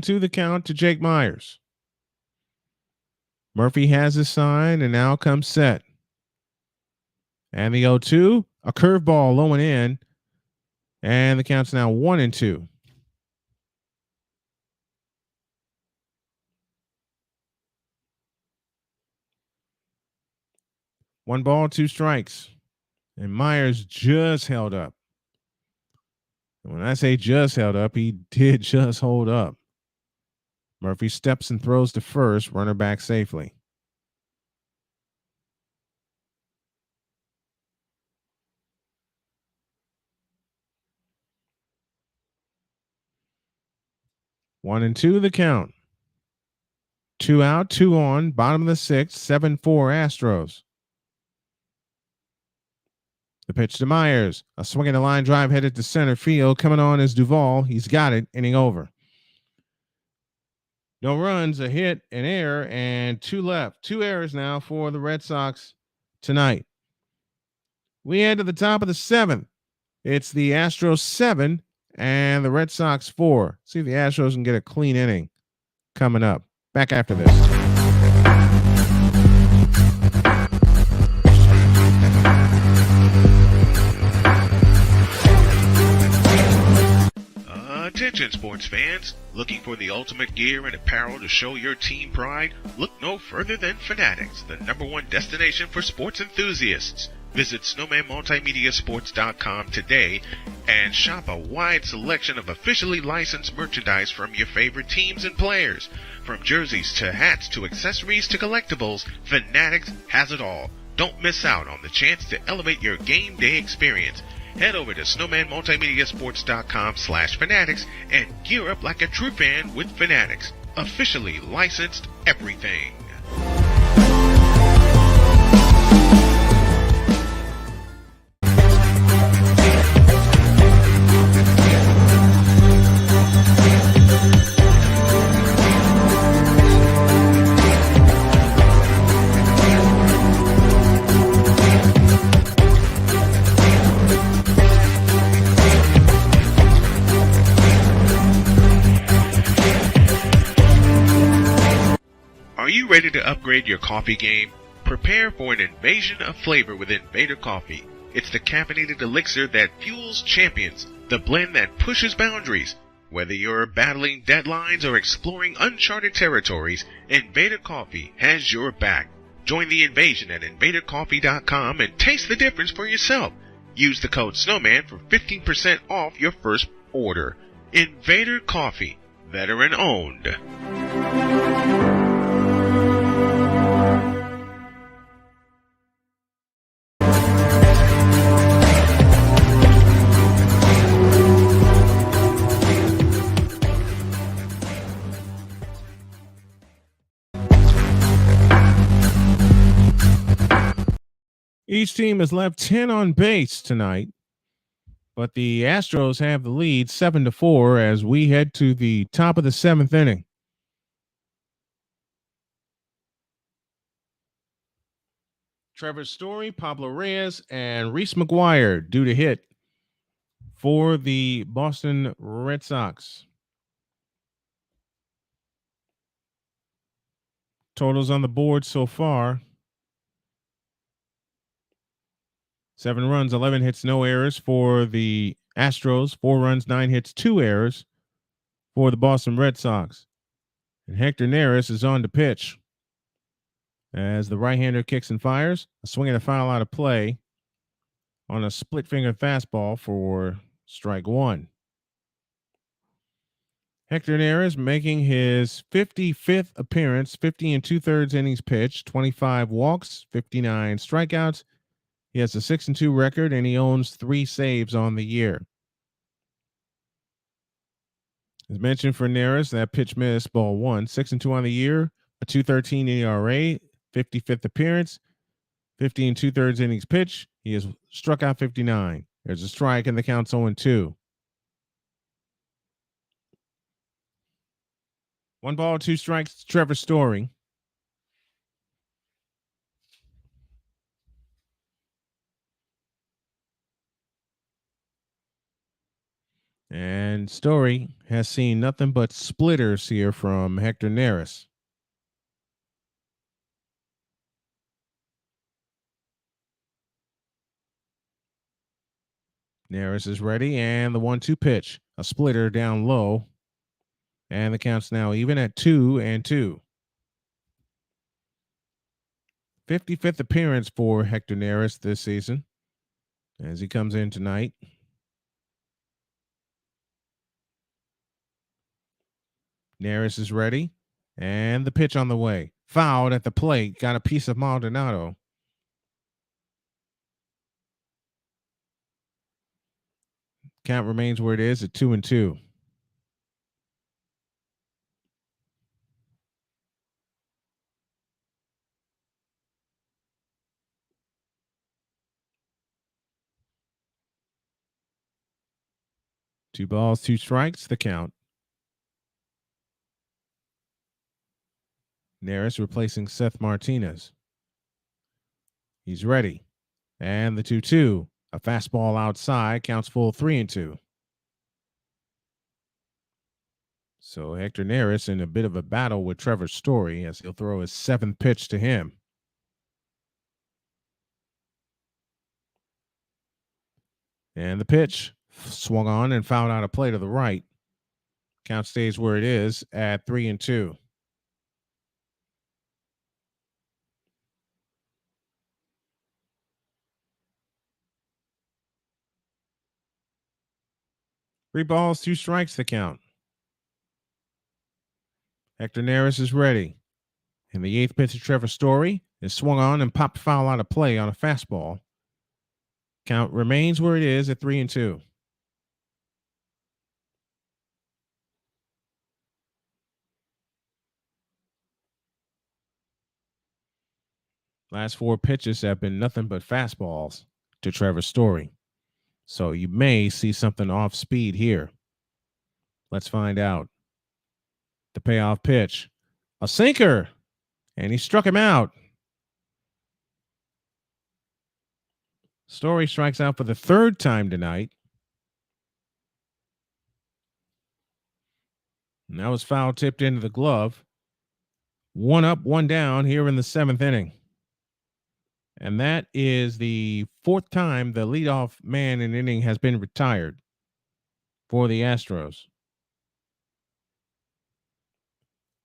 To the count to Jake Myers. Murphy has his sign, and now comes set. And the 0-2, a curveball low and in. And the count's now 1-2. One ball, 2 strikes. And Myers just held up. And when I say just held up, he did just hold up. Murphy steps and throws to first, runner back safely. One and 2 the count. 2 out, 2 on, bottom of the 6th, 7-4 Astros. The pitch to Myers. A swing and a line drive headed to center field. Coming on is Duvall. He's got it. Inning over. No runs, a hit, an error, and 2 left. 2 errors now for the Red Sox tonight. We head to the top of the 7th. It's the Astros 7 and the Red Sox 4. See if the Astros can get a clean inning coming up. Back after this. Attention sports fans, looking for the ultimate gear and apparel to show your team pride? Look no further than Fanatics, the #1 destination for sports enthusiasts. Visit snowmanmultimediasports.com today and shop a wide selection of officially licensed merchandise from your favorite teams and players. From jerseys to hats to accessories to collectibles, Fanatics has it all. Don't miss out on the chance to elevate your game day experience. Head over to snowmanmultimediasports.com/fanatics and gear up like a true fan with Fanatics. Officially licensed everything. Are you ready to upgrade your coffee game? Prepare for an invasion of flavor with Invader Coffee. It's the caffeinated elixir that fuels champions, the blend that pushes boundaries. Whether you're battling deadlines or exploring uncharted territories, Invader Coffee has your back. Join the invasion at invadercoffee.com and taste the difference for yourself. Use the code Snowman for 15% off your first order. Invader Coffee, veteran owned. Each team has left 10 on base tonight, but the Astros have the lead 7-4 as we head to the top of the 7th inning. Trevor Story, Pablo Reyes, and Reese McGuire due to hit for the Boston Red Sox. Totals on the board so far: 7 runs, 11 hits, no errors for the Astros. 4 runs, 9 hits, 2 errors for the Boston Red Sox. And Hector Neris is on to pitch as the right-hander kicks and fires. A swing and a foul out of play on a split-finger fastball for strike 1. Hector Neris making his 55th appearance, 50 2/3 innings pitched, 25 walks, 59 strikeouts. He has a 6-2 record, and he owns 3 saves on the year. As mentioned for Neris, that pitch missed, ball 1. 6-2 on the year, a 2.13 ERA, 55th appearance, 50 2/3 innings pitched. He has struck out 59. There's a strike, and the count's 0-2. 1 ball, 2 strikes to Trevor Story. And Story has seen nothing but splitters here from Hector Neris. Neris is ready, and the 1-2 pitch. A splitter down low. And the count's now even at 2-2. 55th appearance for Hector Neris this season as he comes in tonight. Neris is ready, and the pitch on the way. Fouled at the plate, got a piece of Maldonado. Count remains where it is at 2-2. Two balls, 2 strikes, the count. Neris replacing Seth Martinez. He's ready. And the 2-2. A fastball outside, counts full 3-2. So Hector Neris in a bit of a battle with Trevor Story as he'll throw his 7th pitch to him. And the pitch swung on and fouled out a play to the right. Count stays where it is at 3-2. Three balls, 2 strikes the count. Hector Neris is ready. And the 8th pitch to Trevor Story is swung on and popped foul out of play on a fastball. Count remains where it is at 3-2. Last 4 pitches have been nothing but fastballs to Trevor Story. So you may see something off speed here. Let's find out. The payoff pitch. A sinker. And he struck him out. Story strikes out for the 3rd time tonight. And that was foul tipped into the glove. 1 up, 1 down here in the 7th inning. And that is the 4th time the leadoff man in an inning has been retired for the Astros.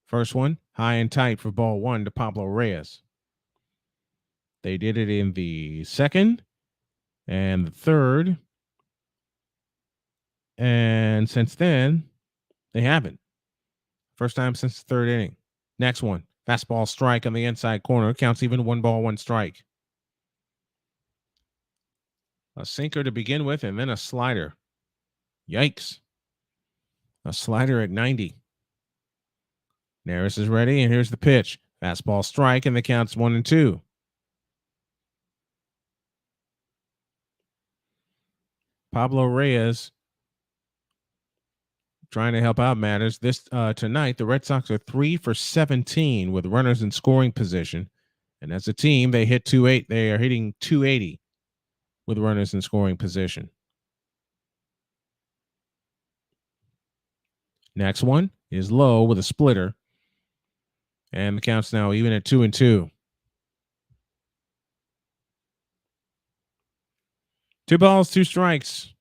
First one, high and tight for ball 1 to Pablo Reyes. They did it in the 2nd and the 3rd. And since then, they haven't. First time since the 3rd inning. Next one, fastball strike on the inside corner. Counts even, 1 ball, 1 strike. A sinker to begin with, and then a slider. Yikes. A slider at 90. Neris is ready, and here's the pitch. Fastball strike, and the count's 1-2. Pablo Reyes trying to help out matters. This tonight, the Red Sox are 3 for 17 with runners in scoring position. And as a team, they hit 280. They are hitting 280 with runners in scoring position. Next one is low with a splitter. And the count's now even at 2-2. 2 balls, 2 strikes.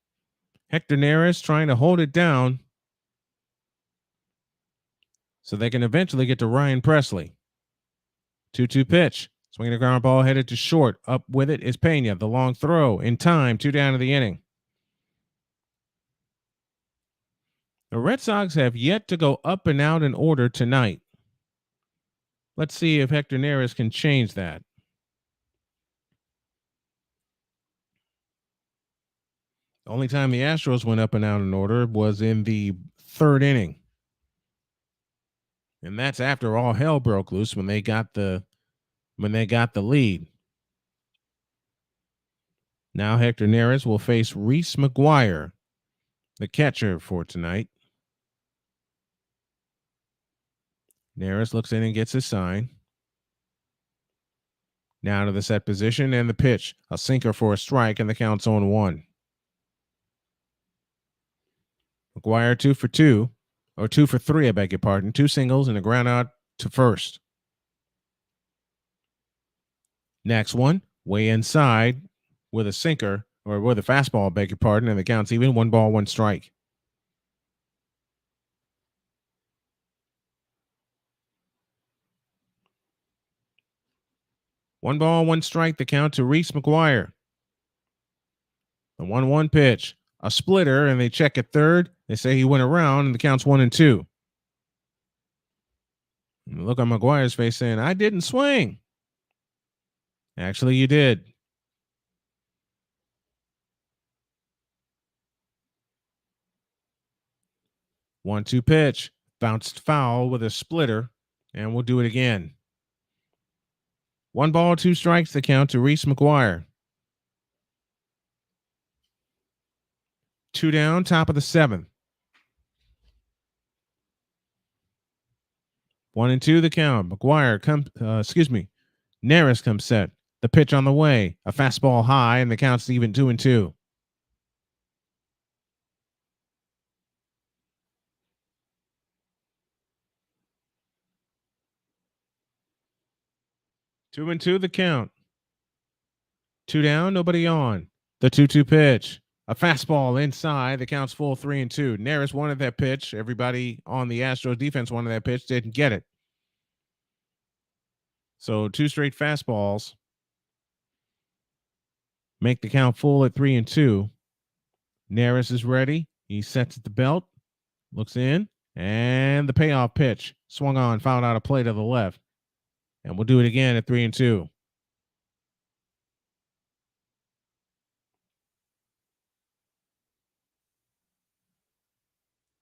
Hector Neris trying to hold it down so they can eventually get to Ryan Presley. 2-2 pitch. Swinging a ground ball headed to short. Up with it is Pena. The long throw in time. 2 down to the inning. The Red Sox have yet to go up and out in order tonight. Let's see if Hector Neris can change that. The only time the Astros went up and out in order was in the 3rd inning. And that's after all hell broke loose when they got the lead. Now Hector Neris will face Reese McGuire, the catcher for tonight. Neris looks in and gets his sign. Now to the set position and the pitch. A sinker for a strike, and the count's 0-1. McGuire 2 for 2. Or 2 for 3, I beg your pardon. 2 singles and a ground out to first. Next one, way inside with a sinker, or with a fastball, I beg your pardon, and the count's even. 1 ball, 1 strike. One ball, 1 strike, the count to Reese McGuire. The 1-1 pitch. A splitter, and they check at third. They say he went around, and the count's 1-2. And look on McGuire's face saying, I didn't swing. Actually, you did. One-two pitch. Bounced foul with a splitter, and we'll do it again. 1 ball, 2 strikes, the count to Reese McGuire. 2 down, top of the 7th. 1-2 the count. Neris comes set. The pitch on the way. A fastball high, and the count's even 2-2. Two and two the count. 2 down, nobody on. The 2-2 pitch. A fastball inside. The count's full 3-2. Neris wanted that pitch. Everybody on the Astros defense wanted that pitch. Didn't get it. So 2 straight fastballs make the count full at 3-2. Neris is ready. He sets at the belt, looks in, and the payoff pitch swung on, fouled out a play to the left. And we'll do it again at 3-2.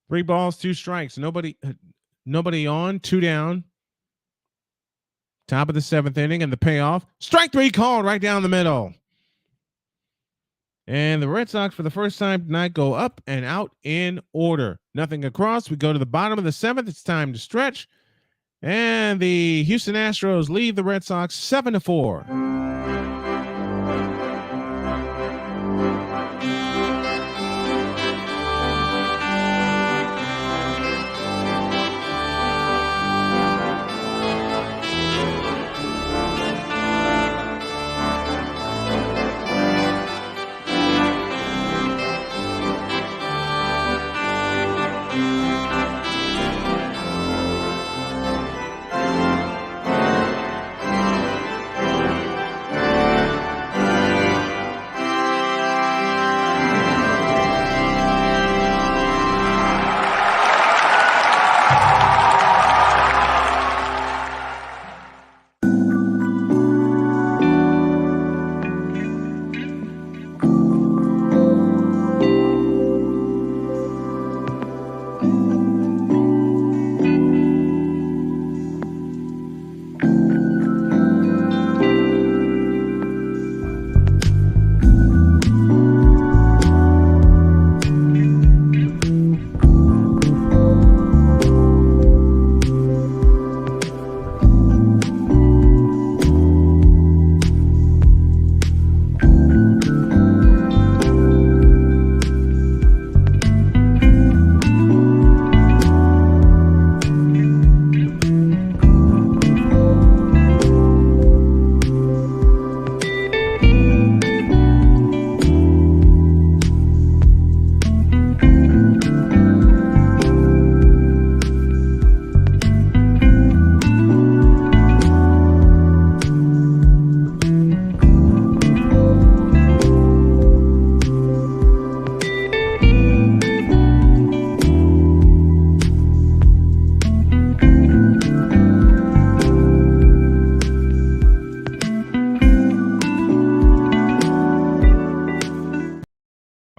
Three balls, 2 strikes. Nobody on, 2 down. Top of the 7th inning, and the payoff. Strike 3 called right down the middle. And the Red Sox, for the first time tonight, go up and out in order. Nothing across. We go to the bottom of the 7th. It's time to stretch. And the Houston Astros lead the Red Sox 7-4.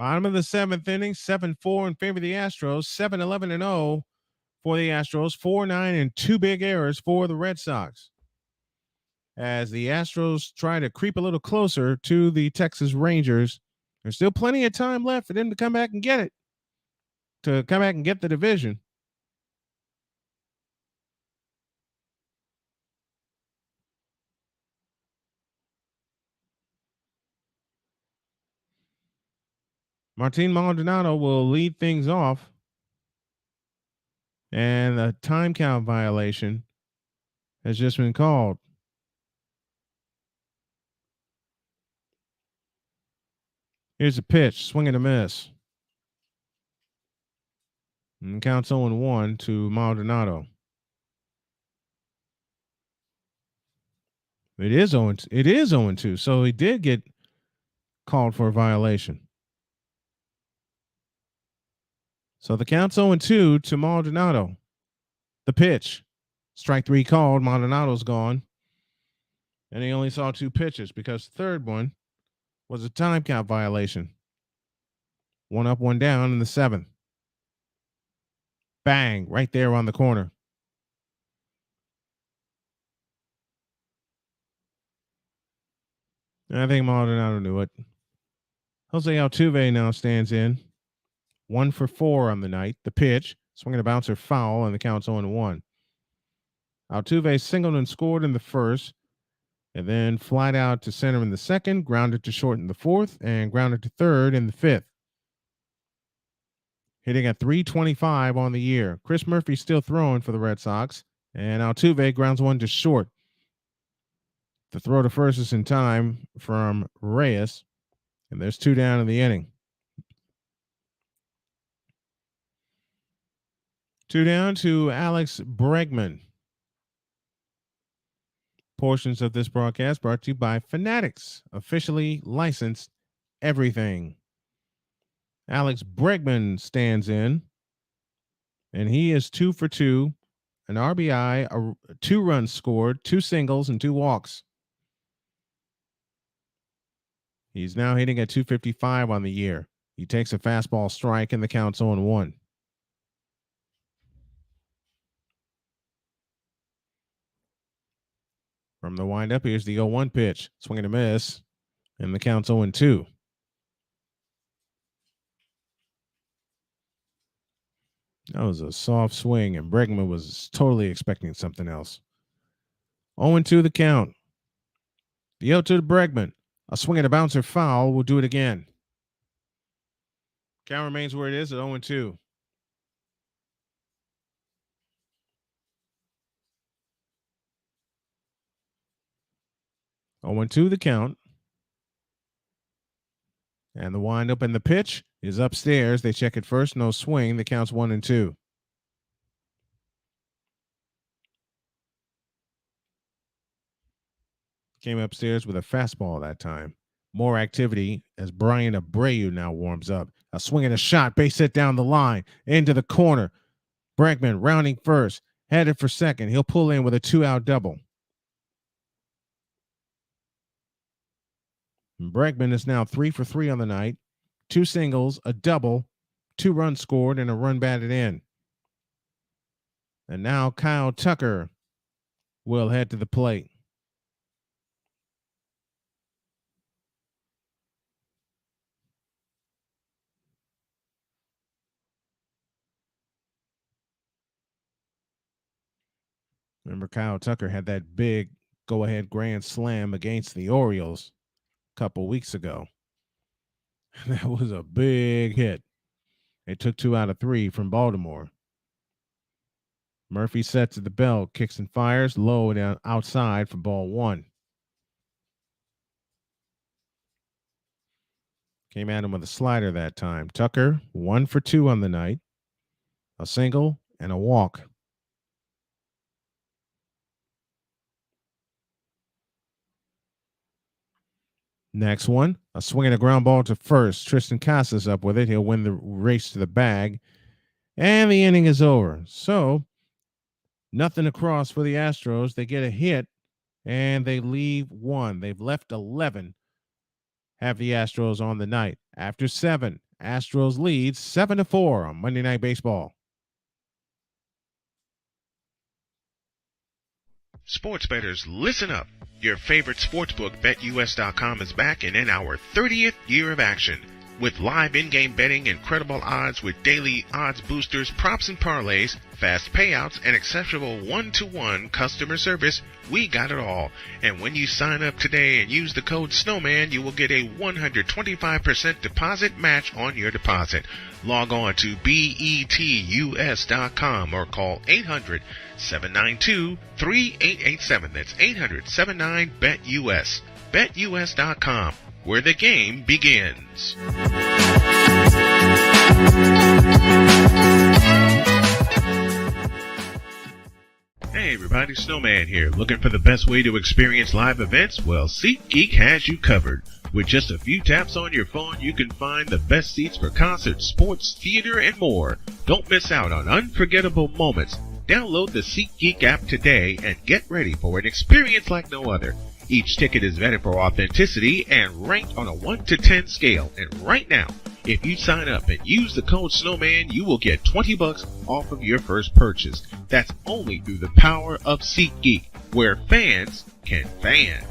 Bottom of the 7th inning, 7-4 in favor of the Astros, 7-11-0 for the Astros, 4-9 and 2 big errors for the Red Sox. As the Astros try to creep a little closer to the Texas Rangers, there's still plenty of time left for them to come back and get it, to come back and get the division. Martin Maldonado will lead things off. And a time count violation has just been called. Here's a pitch, swing and a miss. And counts 0-1 to Maldonado. It is 0-2, so he did get called for a violation. So the count's 0-2 to Maldonado. The pitch. Strike 3 called. Maldonado's gone. And he only saw 2 pitches because the third one was a time count violation. 1 up, 1 down in the 7th. Bang, right there on the corner. And I think Maldonado knew it. Jose Altuve now stands in. 1 for 4 on the night. The pitch, swinging a bouncer foul, and the count's 0-1. Altuve singled and scored in the first, and then flied out to center in the second, grounded to short in the fourth, and grounded to third in the fifth. Hitting at .325 on the year. Chris Murphy still throwing for the Red Sox, and Altuve grounds one to short. The throw to first is in time from Reyes, and there's 2 down in the inning. Two down to Alex Bregman. Portions of this broadcast brought to you by Fanatics, officially licensed everything. Alex Bregman stands in, and he is 2 for 2, an RBI, 2 runs scored, 2 singles, and 2 walks. He's now hitting at 255 on the year. He takes a fastball strike, and the count's 0-1. From the windup, here's the 0-1 pitch. Swing and a miss, and the count's 0-2. That was a soft swing, and Bregman was totally expecting something else. 0-2 the count. The 0 to Bregman. A swing and a bouncer foul. We'll do it again. Count remains where it is at 0-2. Oh, 2 the count. And the windup and the pitch is upstairs. They check it first. No swing. The count's 1-2. Came upstairs with a fastball that time. More activity as Brian Abreu now warms up. A swing and a shot. Base hit down the line. Into the corner. Bregman rounding first. Headed for second. He'll pull in with a 2-out double. Bregman is now 3 for 3 on the night. 2 singles, a double, 2 runs scored, and a run batted in. And now Kyle Tucker will head to the plate. Remember, Kyle Tucker had that big go-ahead grand slam against the Orioles a couple weeks ago. That was a big hit. They took 2 out of 3 from Baltimore. Murphy sets at the belt, kicks and fires, low and outside for ball 1. Came at him with a slider that time. Tucker, 1 for 2 on the night. A single and a walk. Next one, a swing and a ground ball to first. Tristan Casas up with it. He'll win the race to the bag. And the inning is over. So, nothing across for the Astros. They get a hit, and they leave 1. They've left 11. Have the Astros on the night. After 7, Astros leads 7-4 on Monday Night Baseball. Sports bettors, listen up. Your favorite sportsbook, BetUS.com, is back and in our 30th year of action. With live in-game betting, incredible odds with daily odds boosters, props and parlays, fast payouts, and exceptional one-to-one customer service, we got it all. And when you sign up today and use the code Snowman, you will get a 125% deposit match on your deposit. Log on to betus.com or call 800-792-3887. That's 800-79-BET-US. BetUS.com, where the game begins. Hey everybody, Snowman here. Looking for the best way to experience live events? Well, SeatGeek has you covered. With just a few taps on your phone, you can find the best seats for concerts, sports, theater, and more. Don't miss out on unforgettable moments. Download the SeatGeek app today and get ready for an experience like no other. Each ticket is vetted for authenticity and ranked on a 1 to 10 scale. And right now, if you sign up and use the code Snowman, you will get $20 off of your first purchase. That's only through the power of SeatGeek, where fans can fan.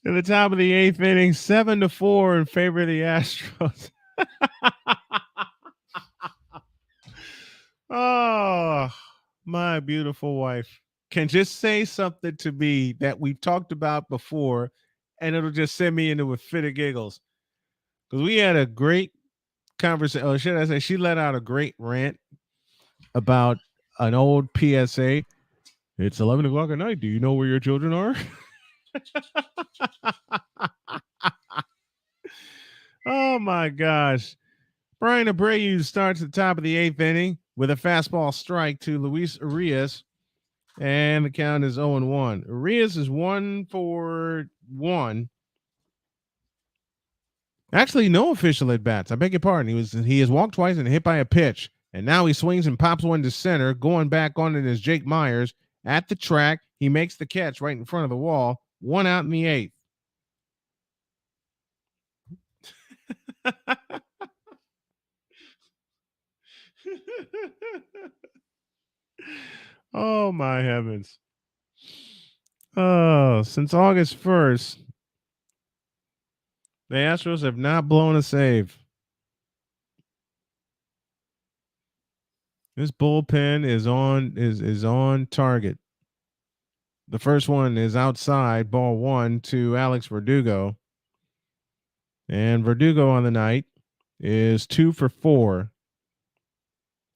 At the top of the 8th inning, 7-4 in favor of the Astros. Oh, my beautiful wife. can just say something to me that we've talked about before, and it'll just send me into a fit of giggles. Because we had a great conversation. Or should I say, she let out a great rant about an old PSA. It's 11 o'clock at night. Do you know where your children are? Oh my gosh. Brian Abreu starts at the top of the 8th inning with a fastball strike to Luis Urias, and the count is 0-1. Urias is 1 for 1. Actually, no official at bats. I beg your pardon. He has walked twice and hit by a pitch, and now he swings and pops one to center. Going back on it is Jake Myers at the track. He makes the catch right in front of the wall. 1 out in the 8th. Oh my heavens. Oh, since August 1st, the Astros have not blown a save. This bullpen is on target. The first one is outside, ball 1 to Alex Verdugo. And Verdugo on the night is 2 for 4.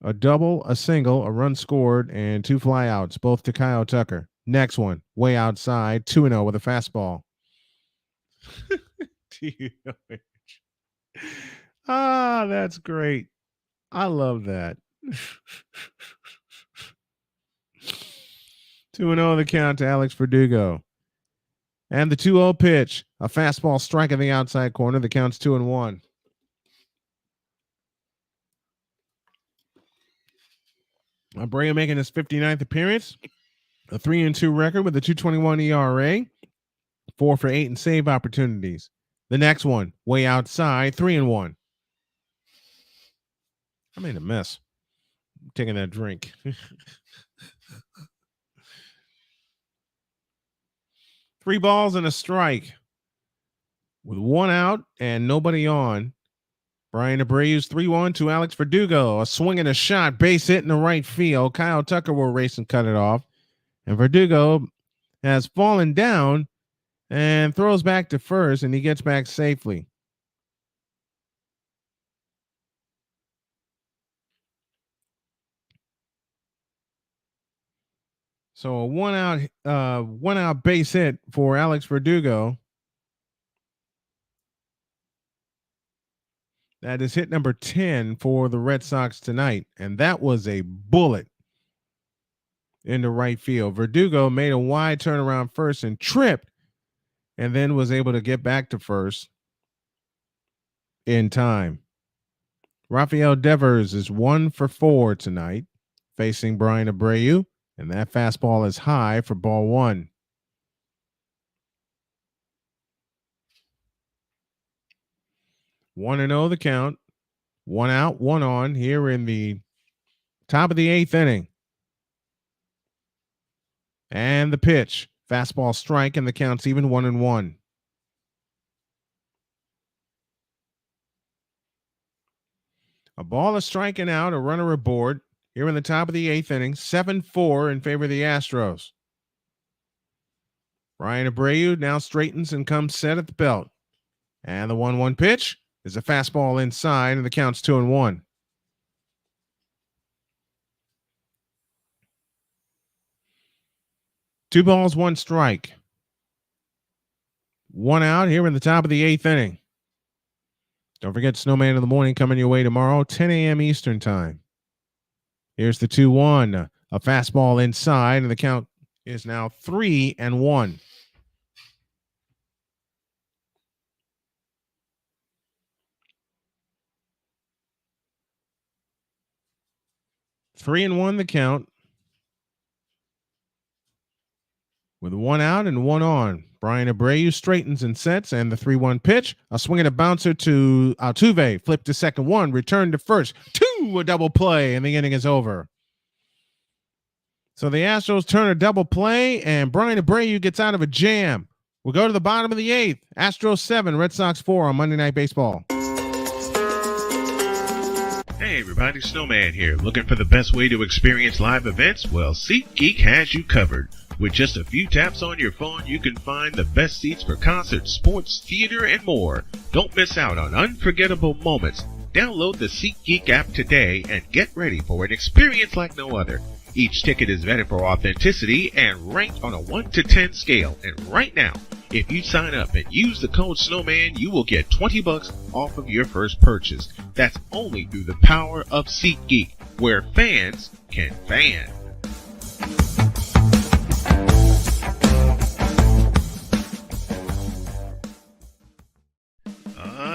A double, a single, a run scored, and 2 flyouts, both to Kyle Tucker. Next one, way outside, 2-0 with a fastball. That's great. I love that. 2-0 the count to Alex Verdugo. And the 2-0 pitch, a fastball strike in the outside corner. The count's 2-1. Abreu making his 59th appearance, a 3-2 record with a 2.21 ERA, 4 for 8 in save opportunities. The next one, way outside, 3-1. I made a mess. I'm taking that drink. 3 balls and a strike. With 1 out and nobody on, Brian Abreu's 3-1 to Alex Verdugo. A swing and a shot, base hit in the right field. Kyle Tucker will race and cut it off. And Verdugo has fallen down and throws back to first, and he gets back safely. So a one out base hit for Alex Verdugo. That is hit number 10 for the Red Sox tonight, and that was a bullet into right field. Verdugo made a wide turnaround first and tripped, and then was able to get back to first in time. Rafael Devers is 1 for 4 tonight, facing Brian Abreu, and that fastball is high for ball 1. One and 0 the count. 1 out, 1 on here in the top of the 8th inning. And the pitch. Fastball strike, and the count's even 1-1. A ball is striking out, a runner aboard here in the top of the 8th inning. 7-4 in favor of the Astros. Brian Abreu now straightens and comes set at the belt. And the 1-1 pitch is a fastball inside, and the count's 2-1. Two balls, 1 strike. 1 out here in the top of the 8th inning. Don't forget Snowman in the morning coming your way tomorrow, 10 a.m. Eastern time. Here's the 2-1. A fastball inside, and the count is now 3-1. Three and 1 the count. With 1 out and 1 on. Brian Abreu straightens and sets, and the 3-1 pitch. A swing and a bouncer to Altuve. Flip to second, 1. Return to first. 2, a double play, and the inning is over. So the Astros turn a double play, and Brian Abreu gets out of a jam. We'll go to the bottom of the 8th. Astros 7, Red Sox 4 on Monday Night Baseball. Hey, Hey everybody, Snowman here. Looking for the best way to experience live events? Well, SeatGeek has you covered. With just a few taps on your phone, you can find the best seats for concerts, sports, theater, and more. Don't miss out on unforgettable moments. Download the SeatGeek app today and get ready for an experience like no other. Each ticket is vetted for authenticity and ranked on a 1 to 10 scale. And right now, if you sign up and use the code Snowman, you will get $20 off of your first purchase. That's only through the power of SeatGeek, where fans can fan.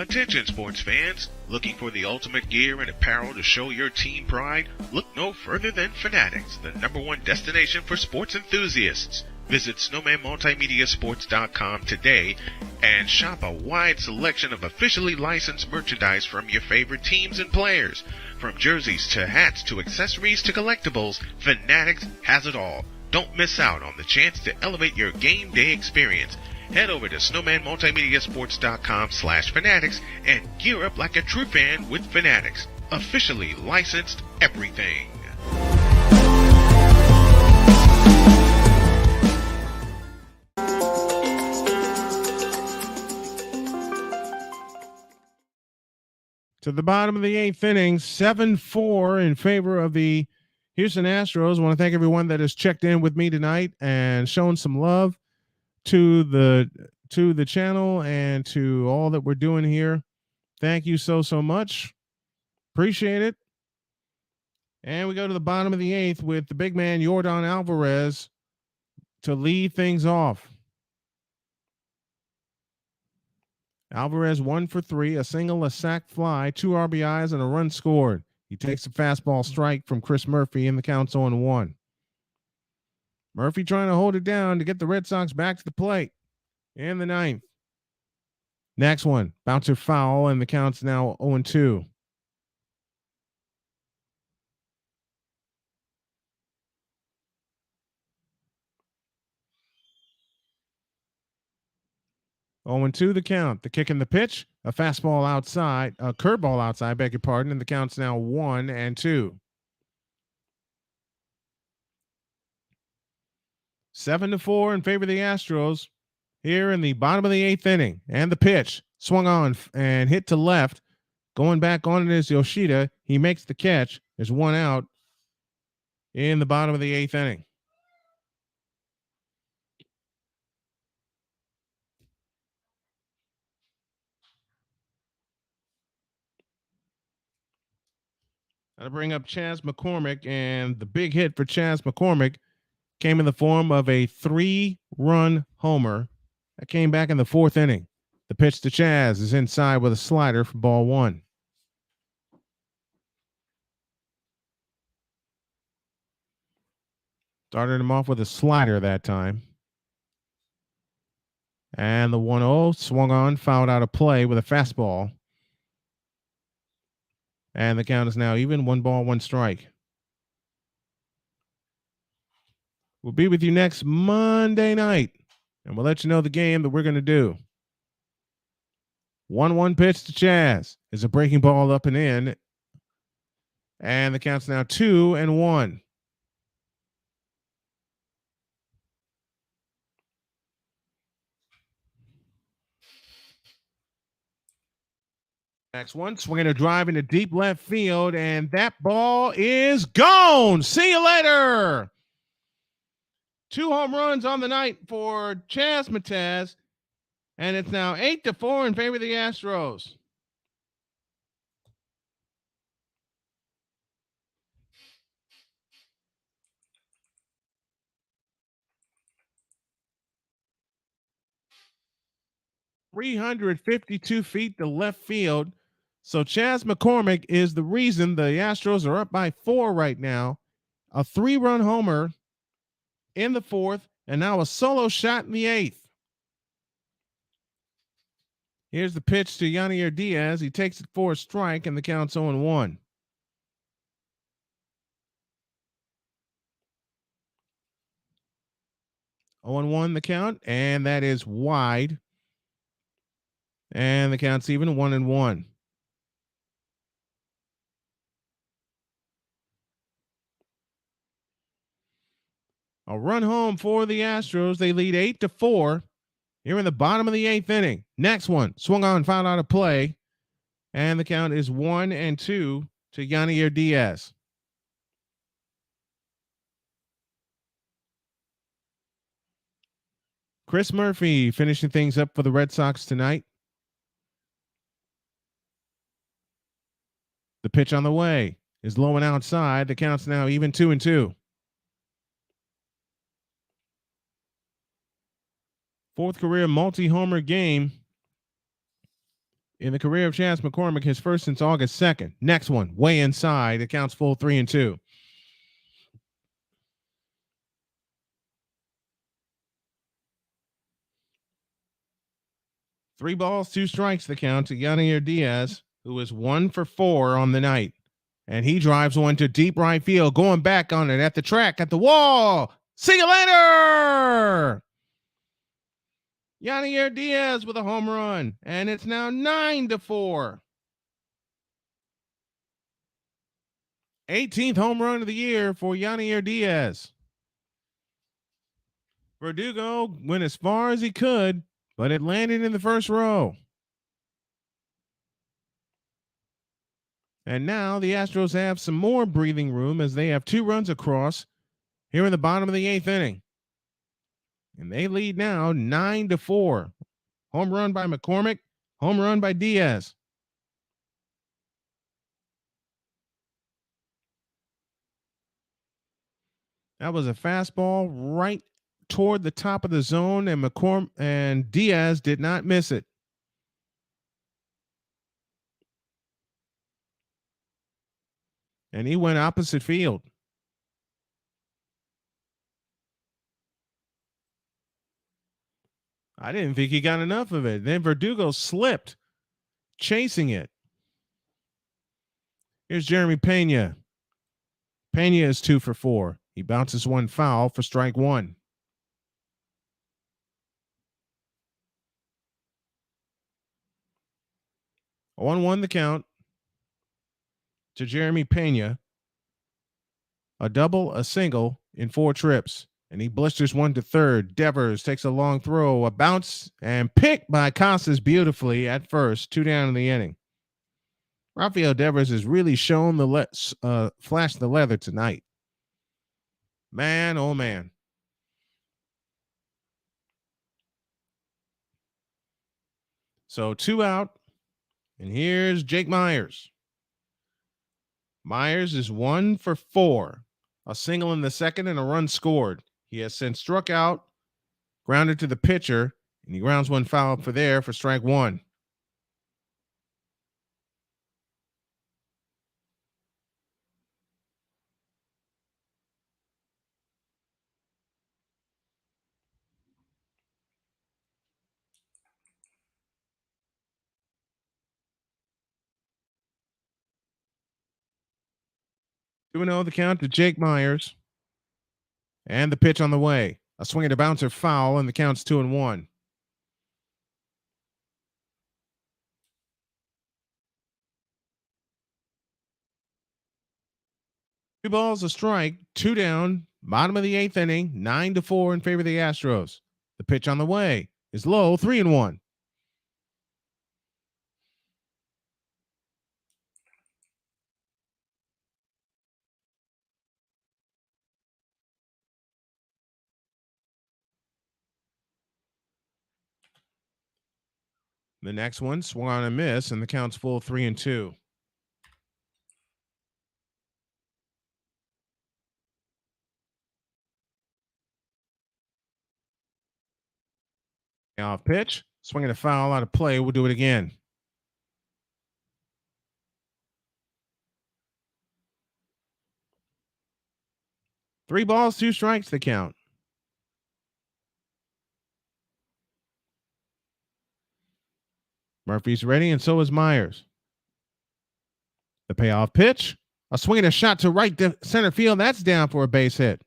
Attention sports fans, looking for the ultimate gear and apparel to show your team pride? Look no further than Fanatics, the #1 destination for sports enthusiasts. Visit snowmanmultimediasports.com today and shop a wide selection of officially licensed merchandise from your favorite teams and players. From jerseys to hats to accessories to collectibles, Fanatics has it all. Don't miss out on the chance to elevate your game day experience. Head over to snowmanmultimediasports.com/fanatics and gear up like a true fan with Fanatics. Officially licensed everything. To the bottom of the 8th inning, 7-4 in favor of the Houston Astros. I want to thank everyone that has checked in with me tonight and shown some love to the channel and to all that we're doing here. Thank you so much. Appreciate it. And we go to the bottom of the 8th with the big man Yordan Alvarez to lead things off. Alvarez 1 for 3, a single, a sac fly, 2 RBIs, and a run scored. He takes a fastball strike from Chris Murphy, and the count's 0-1. Murphy trying to hold it down to get the Red Sox back to the plate in the 9th. Next one, bouncer foul, and the count's now 0-2. Oh, 2 the count. The kick and the pitch, a fastball outside, a curveball outside, beg your pardon, and the count's now 1-2. 7-4 in favor of the Astros here in the bottom of the 8th inning. And the pitch swung on and hit to left. Going back on it is Yoshida. He makes the catch. There's 1 out in the bottom of the 8th inning. I'll bring up Chas McCormick, and the big hit for Chas McCormick came in the form of a 3-run homer that came back in the 4th inning. The pitch to Chas is inside with a slider for ball 1. Started him off with a slider that time. And the 1-0 swung on, fouled out of play with a fastball. And the count is now even, 1 ball, 1 strike. We'll be with you next Monday night, and we'll let you know the game that we're going to do. 1-1 pitch to Chas is a breaking ball up and in, and the count's now 2-1. Next one, swinging a drive into deep left field, and that ball is gone. See you later. 2 home runs on the night for Chas Mataz, and it's now 8-4 in favor of the Astros. .352 feet to left field. So Chas McCormick is the reason the Astros are up by 4 right now. A 3-run homer in the 4th, and now a solo shot in the 8th. Here's the pitch to Yanier Diaz. He takes it for a strike, and the count's 0-1. Oh and 1 the count, and that is wide. And the count's even, 1-1. A run home for the Astros. They lead 8-4 here in the bottom of the 8th inning. Next one, swung on, fouled out of play, and the count is 1-2 to Yanier Diaz. Chris Murphy finishing things up for the Red Sox tonight. The pitch on the way is low and outside. The count's now even 2-2. Fourth career multi-homer game in the career of Chas McCormick, his first since August 2nd. Next one, way inside. It counts full 3-2. Three balls, two strikes the count to Yanier Diaz, who is 1 for 4 on the night. And he drives one to deep right field, going back on it at the track, at the wall. See you later! Yanier Diaz with a home run, and it's now 9-4. 18th home run of the year for Yanier Diaz. Verdugo went as far as he could, but it landed in the first row. And now the Astros have some more breathing room as they have 2 runs across here in the bottom of the 8th inning. And they lead now 9-4. Home run by McCormick, home run by Diaz. That was a fastball right toward the top of the zone, and McCormick and Diaz did not miss it. And he went opposite field. I didn't think he got enough of it. Then Verdugo slipped, chasing it. Here's Jeremy Pena. Pena is 2 for 4. He bounces one foul for strike 1. 1-1 the count to Jeremy Pena. A double, a single in 4 trips. And he blisters one to third. Devers takes a long throw, a bounce, and picked by Casas beautifully at first. 2 down in the inning. Rafael Devers has really shown the flash the leather tonight. Man, oh man. So 2 out. And here's Jake Myers. Myers is 1 for 4. A single in the second and a run scored. He has since struck out, grounded to the pitcher, and he grounds one foul for there for strike 1. Doing all the count to Jake Myers. And the pitch on the way. A swing and a bouncer foul, and the count's 2-1. Two balls, a strike, 2 down, bottom of the 8th inning, 9-4 in favor of the Astros. The pitch on the way is low, 3-1. The next one swung on a miss, and the count's full 3-2. Off pitch, swinging a foul out of play. We'll do it again. Three balls, 2 strikes the count. Murphy's ready, and so is Myers. The payoff pitch, a swing and a shot to right center field. That's down for a base hit.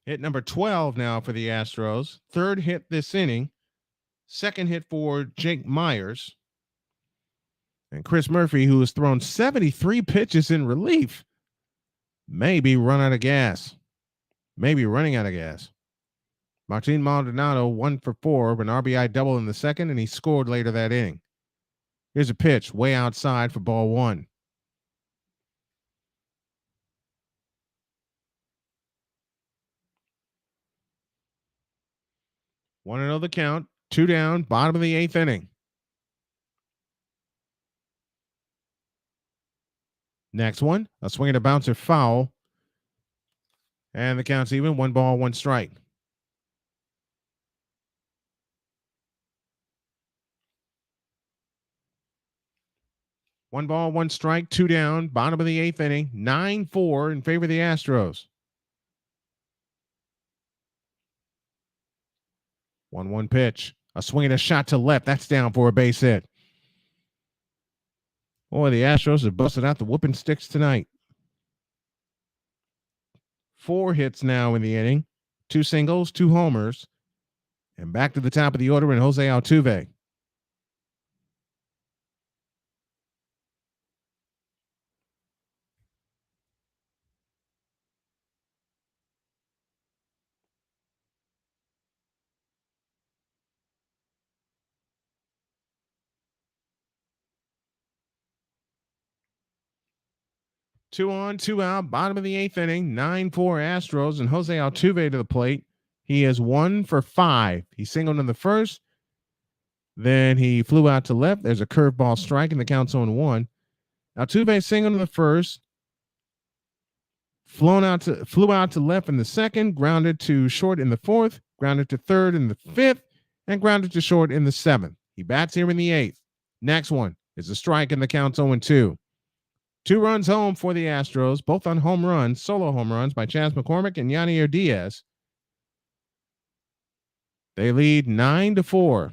Hit number 12 now for the Astros. 3rd hit this inning. 2nd hit for Jake Myers. And Chris Murphy, who has thrown 73 pitches in relief, may be running out of gas. Martin Maldonado 1 for 4 with an RBI double in the second, and he scored later that inning. Here's a pitch way outside for ball 1. Want to know the count? 2 down, bottom of the 8th inning. Next one, a swing and a bouncer foul. And the count's even. 1 ball, 1 strike. One ball, 1 strike, 2 down, bottom of the 8th inning, 9-4 in favor of the Astros. 1-1 pitch. A swing and a shot to left. That's down for a base hit. Boy, the Astros have busted out the whooping sticks tonight. 4 hits now in the inning, 2 singles, 2 homers, and back to the top of the order in Jose Altuve. Two on, 2 out, bottom of the 8th inning, 9-4 Astros, and Jose Altuve to the plate. He is 1 for 5. He singled in the first. Then he flew out to left. There's a curveball strike, and the count's 0-1. Altuve singled in the first. Flew out to left in the second. Grounded to short in the fourth. Grounded to third in the fifth. And grounded to short in the seventh. He bats here in the 8th. Next one is a strike, and the count's 0-2. 2 runs home for the Astros, both on home runs, solo home runs by Chas McCormick and Yanier Diaz. They lead 9-4.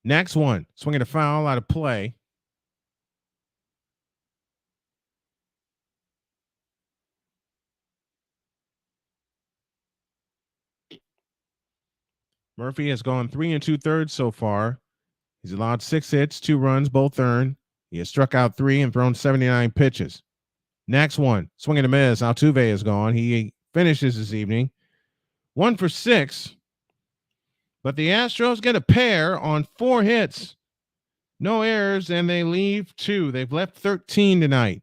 Next one, swinging a foul out of play. Murphy has gone 3 2/3 so far. He's allowed 6 hits, 2 runs, both earned. He has struck out 3 and thrown 79 pitches. Next one, swing and a miss. Altuve is gone. He finishes this evening 1 for 6. But the Astros get a pair on 4 hits. No errors, and they leave 2. They've left 13 tonight.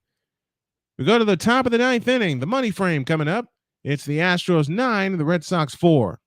We go to the top of the 9th inning. The money frame coming up. It's the Astros 9 and the Red Sox 4.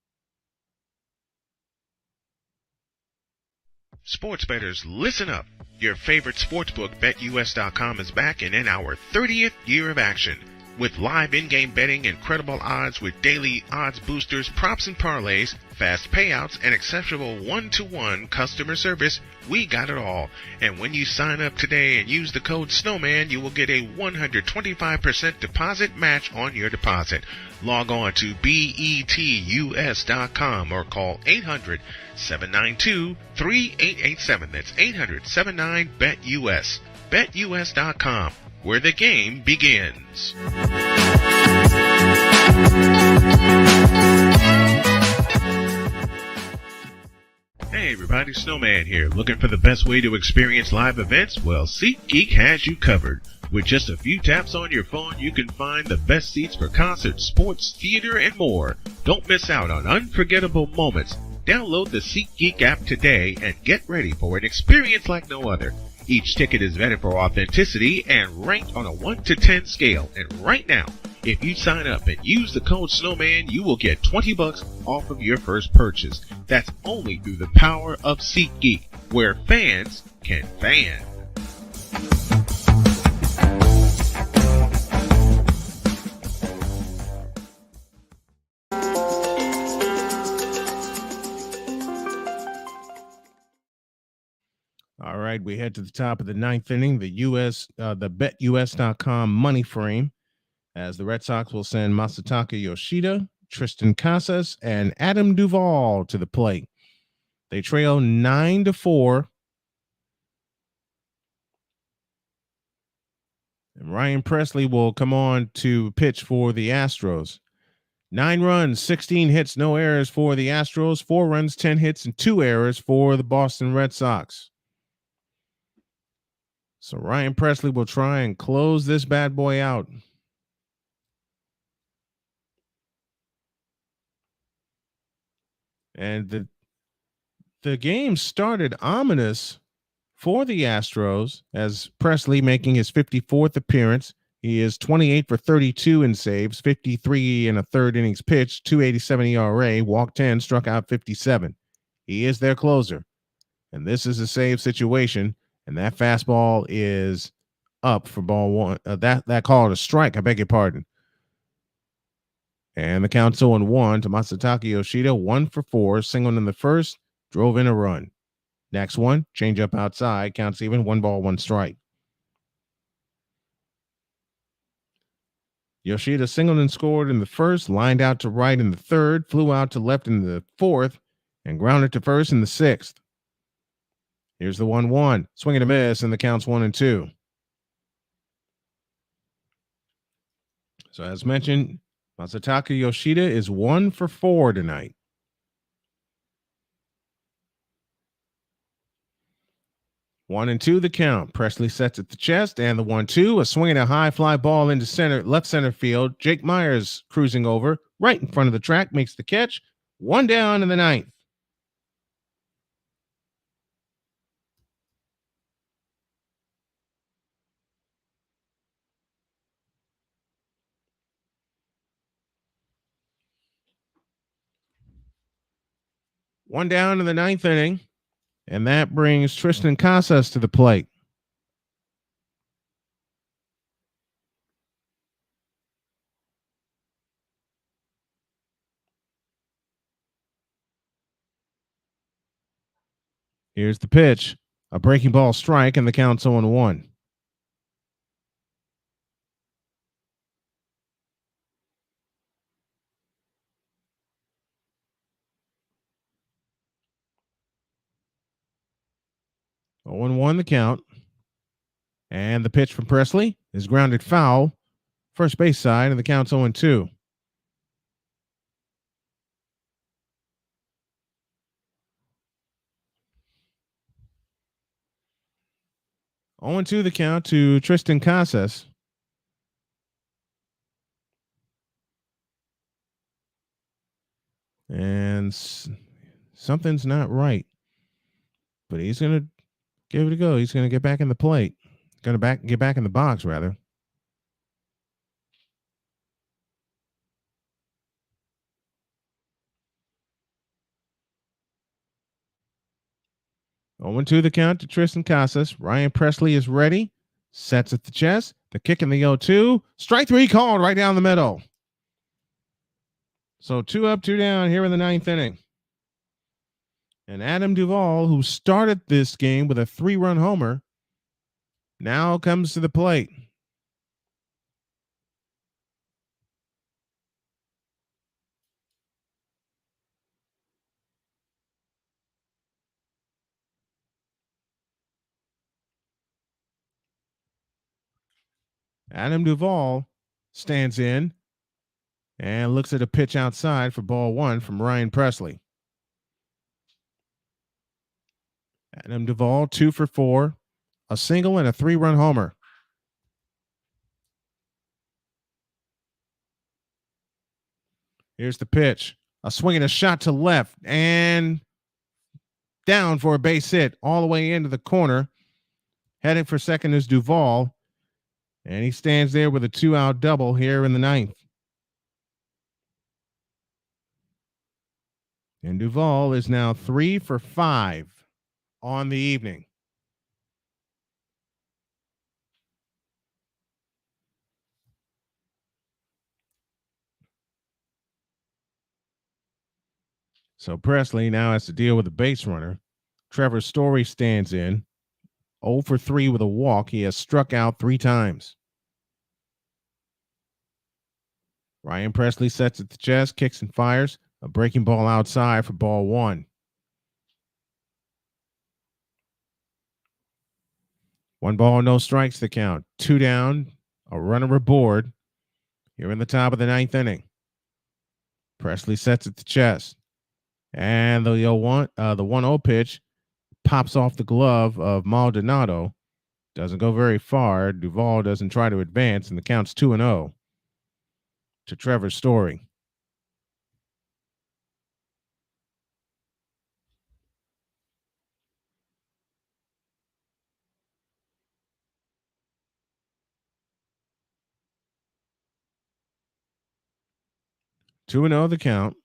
Sports bettors, listen up. Your favorite sportsbook, BetUS.com, is back and in our 30th year of action. With live in-game betting, incredible odds with daily odds boosters, props and parlays, fast payouts, and exceptional one-to-one customer service, we got it all. And when you sign up today and use the code Snowman, you will get a 125% deposit match on your deposit. Log on to betus.com or call 800-792-3887. That's 800-79-BET-US. BetUS.com, where the game begins. Hey everybody, Snowman here. Looking for the best way to experience live events? Well, SeatGeek has you covered. With just a few taps on your phone, you can find the best seats for concerts, sports, theater, and more. Don't miss out on unforgettable moments. Download the SeatGeek app today and get ready for an experience like no other. Each ticket is vetted for authenticity and ranked on a 1 to 10 scale. And right now, if you sign up and use the code Snowman, you will get $20 off of your first purchase. That's only through the power of SeatGeek, where fans can fan. All right, we head to the top of the 9th inning. The BetUS.com money frame, as the Red Sox will send Masataka Yoshida, Tristan Casas, and Adam Duvall to the plate. They trail 9-4. And Ryan Presley will come on to pitch for the Astros. 9 runs, 16 hits, no errors for the Astros. 4 runs, 10 hits, and 2 errors for the Boston Red Sox. So Ryan Pressly will try and close this bad boy out. And the game started ominous for the Astros as Pressly making his 54th appearance. He is 28 for 32 in saves, 53 and a third innings pitched, 2.87 ERA, walked 10, struck out 57. He is their closer. And this is a save situation, and that fastball is up for ball one. That called a strike, I beg your pardon. And the count's 0-1 to Masataka Yoshida, 1 for 4, singled in the first, drove in a run. Next one, change up outside, counts even, 1 ball, 1 strike. Yoshida singled and scored in the first, lined out to right in the third, flew out to left in the fourth, and grounded to first in the sixth. Here's the 1-1, swing and a miss, and the count's 1-2. So as mentioned, Masataka Yoshida is 1 for 4 tonight. 1-2 the count. Pressly sets at the chest, and the 1-2, a swing and a high fly ball into center, left center field. Jake Myers cruising over right in front of the track, makes the catch. 1 down in the 9th. One down in the 9th inning, and that brings Tristan Casas to the plate. Here's the pitch, a breaking ball strike, and the count's 0-1. Oh, 0-1 the count. And the pitch from Pressly is grounded foul, first base side, and the count's 0-2. Oh, 0-2 the count to Tristan Casas. And something's not right. But he's going to give it a go. He's going to get back in the plate. Get back in the box, rather. Oh, 0-2 the count to Tristan Casas. Ryan Pressly is ready. Sets at the chest. The kick in the 0-2. Strike 3 called right down the middle. So 2 up, 2 down here in the 9th inning. And Adam Duvall, who started this game with a 3-run homer, now comes to the plate. Adam Duvall stands in and looks at a pitch outside for ball 1 from Ryan Pressly. Adam Duvall, 2 for 4, a single and a 3-run homer. Here's the pitch, a swing and a shot to left and down for a base hit all the way into the corner. Heading for second is Duvall, and he stands there with a 2-out double here in the 9th. And Duvall is now 3 for 5 on the evening. So Pressly now has to deal with a base runner. Trevor Story stands in, 0 for 3 with a walk. He has struck out 3 times. Ryan Pressly sets at the chest, kicks and fires. A breaking ball outside for ball 1. 1 ball, no strikes to count. 2 down, a runner aboard here in the top of the 9th inning. Presley sets it to chest. And the 1-0 pitch pops off the glove of Maldonado. Doesn't go very far. Duvall doesn't try to advance, and the count's 2-0 to Trevor Story. Two and 0 the count.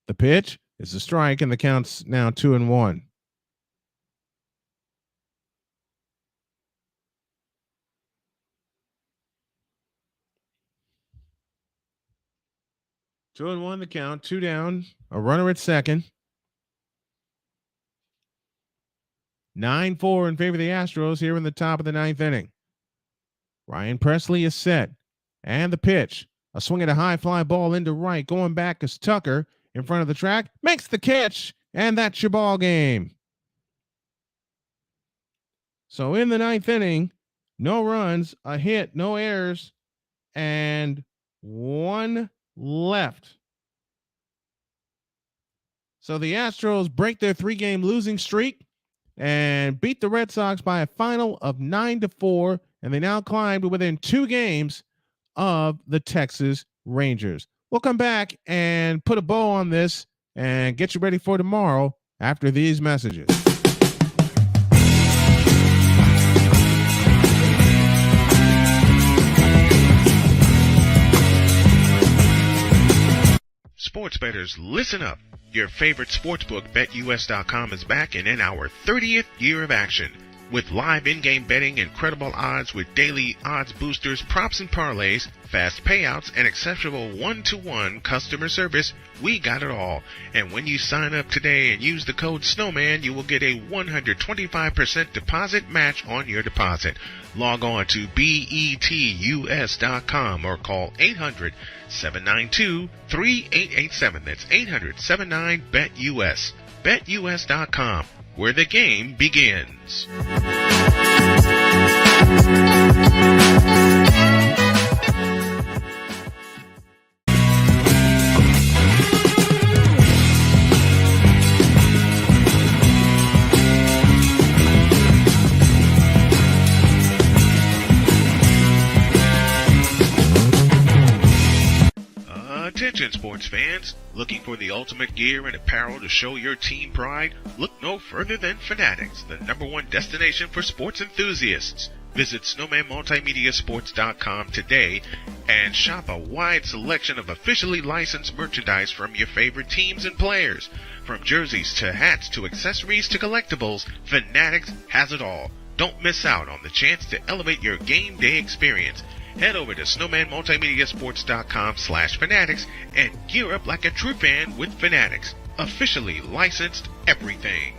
The pitch is a strike, and the count's now 2-1. Two and 1 the count. Two down. A runner at second. 9-4 in favor of the Astros here in the top of the ninth inning. Ryan Presley is set. And the pitch. A swing at a high fly ball into right. Going back is Tucker in front of the track. Makes the catch. And that's your ball game. So in the ninth inning, no runs, a hit, no errors, and one left. So the Astros break their 3-game losing streak and beat the Red Sox by a final of 9-4, and they now climb to within 2 games of the Texas Rangers. We'll come back and put a bow on this and get you ready for tomorrow after these messages. Sports bettors, listen up. Your favorite sportsbook, BetUS.com, is back and in our 30th year of action. With live in-game betting, incredible odds with daily odds boosters, props and parlays, fast payouts, and exceptional one-to-one customer service, we got it all. And when you sign up today and use the code Snowman, you will get a 125% deposit match on your deposit. Log on to BETUS.com or call 800-792-3887. That's 800-79-BET-US. BetUS.com, where the game begins. Attention sports fans, looking for the ultimate gear and apparel to show your team pride? Look no further than Fanatics, the #1 destination for sports enthusiasts. Visit snowmanmultimediasports.com today and shop a wide selection of officially licensed merchandise from your favorite teams and players. From jerseys to hats to accessories to collectibles, Fanatics has it all. Don't miss out on the chance to elevate your game day experience. Head over to snowmanmultimediasports.com/fanatics and gear up like a true fan with Fanatics. Officially licensed everything.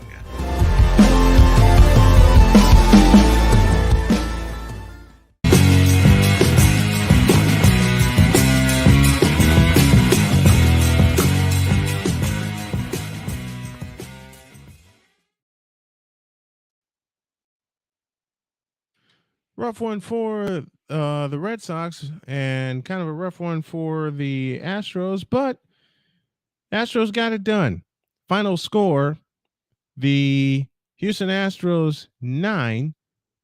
Rough one for the Red Sox and kind of a rough one for the Astros, but Astros got it done. Final score, the Houston Astros 9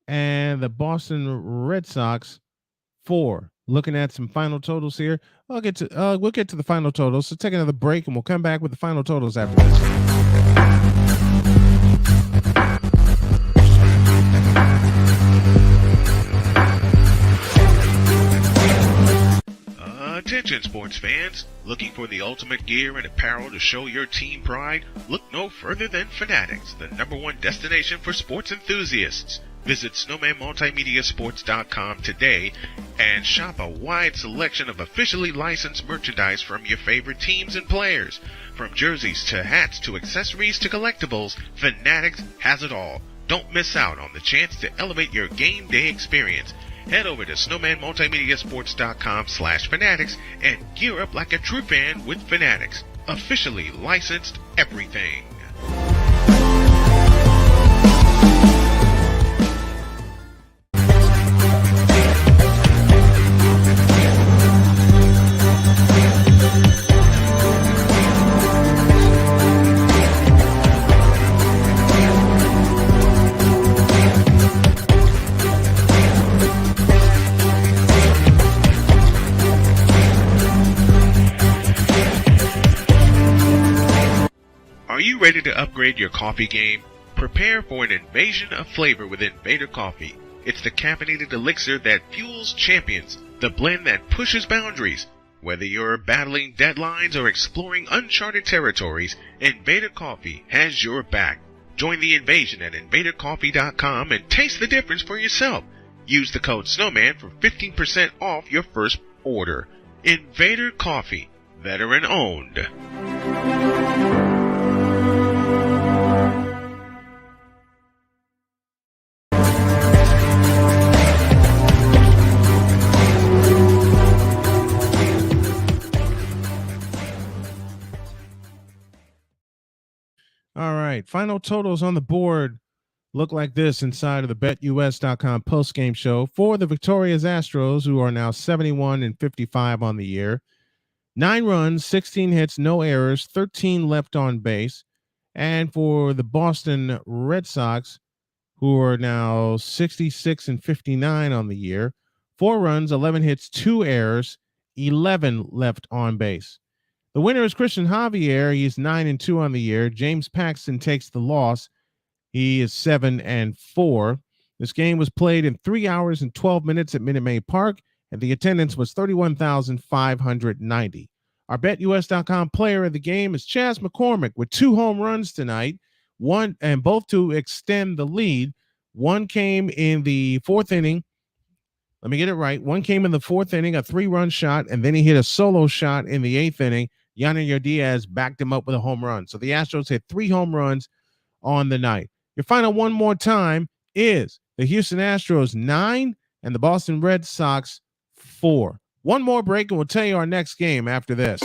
and the Boston Red Sox 4. Looking at some final totals here. We'll get to the final totals. So take another break and we'll come back with the final totals after this. Attention sports fans, looking for the ultimate gear and apparel to show your team pride? Look no further than Fanatics, the #1 destination for sports enthusiasts. Visit snowmanmultimediasports.com today and shop a wide selection of officially licensed merchandise from your favorite teams and players. From jerseys to hats to accessories to collectibles, Fanatics has it all. Don't miss out on the chance to elevate your game day experience. Head over to snowmanmultimediasports.com/fanatics and gear up like a true fan with Fanatics. Officially licensed everything. Are you ready to upgrade your coffee game? Prepare for an invasion of flavor with Invader Coffee. It's the caffeinated elixir that fuels champions, the blend that pushes boundaries. Whether you're battling deadlines or exploring uncharted territories, Invader Coffee has your back. Join the invasion at invadercoffee.com and taste the difference for yourself. Use the code Snowman for 15% off your first order. Invader Coffee, veteran owned. All right. Final totals on the board look like this inside of the BetUS.com postgame show for the victorious Astros, who are now 71-55 on the year. 9 runs, 16 hits, no errors, 13 left on base. And for the Boston Red Sox, who are now 66-59 on the year, 4 runs, 11 hits, 2 errors, 11 left on base. The winner is Christian Javier. He's 9-2 on the year. James Paxton takes the loss. He is 7-4. This game was played in 3 hours and 12 minutes at Minute Maid Park, and the attendance was 31,590. Our BetUS.com player of the game is Chas McCormick with 2 home runs tonight, one and both to extend the lead. One came in the 4th inning. Let me get it right. One came in the 4th inning, a 3-run shot, and then he hit a solo shot in the 8th inning. Yannier Diaz backed him up with a home run. So the Astros hit 3 home runs on the night. Your final one more time is the Houston Astros 9 and the Boston Red Sox 4. One more break and we'll tell you our next game after this.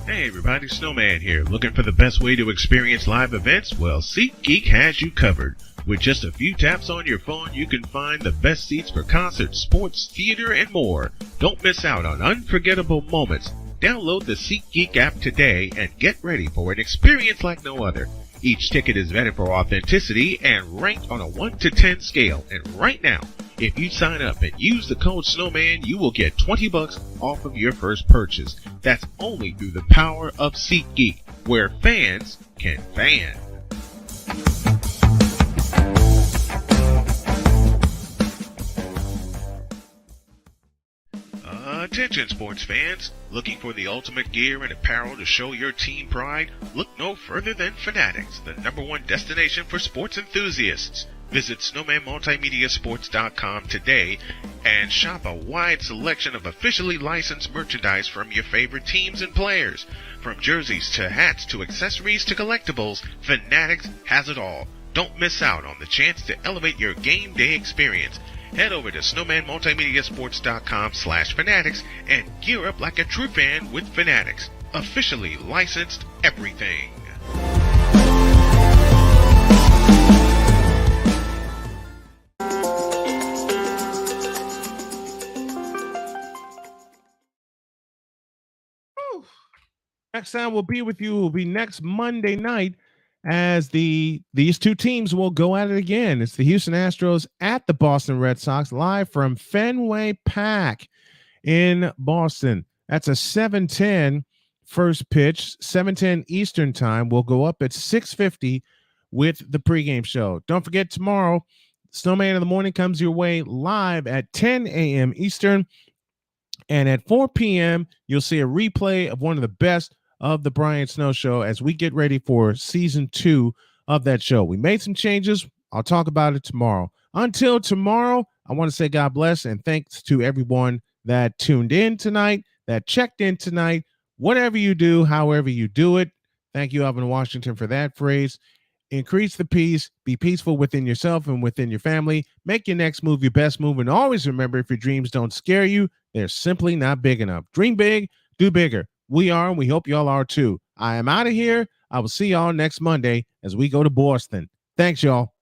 Hey everybody, Snowman here. Looking for the best way to experience live events? Well, SeatGeek has you covered. With just a few taps on your phone, you can find the best seats for concerts, sports, theater, and more. Don't miss out on unforgettable moments. Download the SeatGeek app today and get ready for an experience like no other. Each ticket is vetted for authenticity and ranked on a 1 to 10 scale. And right now, if you sign up and use the code Snowman, you will get $20 off of your first purchase. That's only through the power of SeatGeek, where fans can fan. Attention sports fans, looking for the ultimate gear and apparel to show your team pride? Look no further than Fanatics, the #1 destination for sports enthusiasts. Visit snowmanmultimediasports.com today and shop a wide selection of officially licensed merchandise from your favorite teams and players. From jerseys to hats to accessories to collectibles, Fanatics has it all. Don't miss out on the chance to elevate your game day experience. Head over to snowmanmultimediasports.com/fanatics and gear up like a true fan with Fanatics. Officially licensed everything. Next time we'll be with you will be next Monday night as these two teams will go at it again. It's the Houston Astros at the Boston Red Sox live from Fenway Park in Boston. That's a 7:10 first pitch, 7:10 Eastern time. We'll go up at 6:50 with the pregame show. Don't forget, tomorrow, Snowman in the Morning comes your way live at 10 a.m. Eastern. And at 4 p.m., you'll see a replay of one of the best of the Brian Snow Show as we get ready for season 2 of that show. We made some changes. I'll talk about it tomorrow. Until tomorrow, I want to say God bless and thanks to everyone that tuned in tonight, that checked in tonight. Whatever you do, however you do it. Thank you, Alvin Washington, for that phrase. Increase the peace. Be peaceful within yourself and within your family. Make your next move your best move. And always remember, if your dreams don't scare you, they're simply not big enough. Dream big, do bigger. We are, and we hope y'all are too. I am out of here. I will see y'all next Monday as we go to Boston. Thanks, y'all.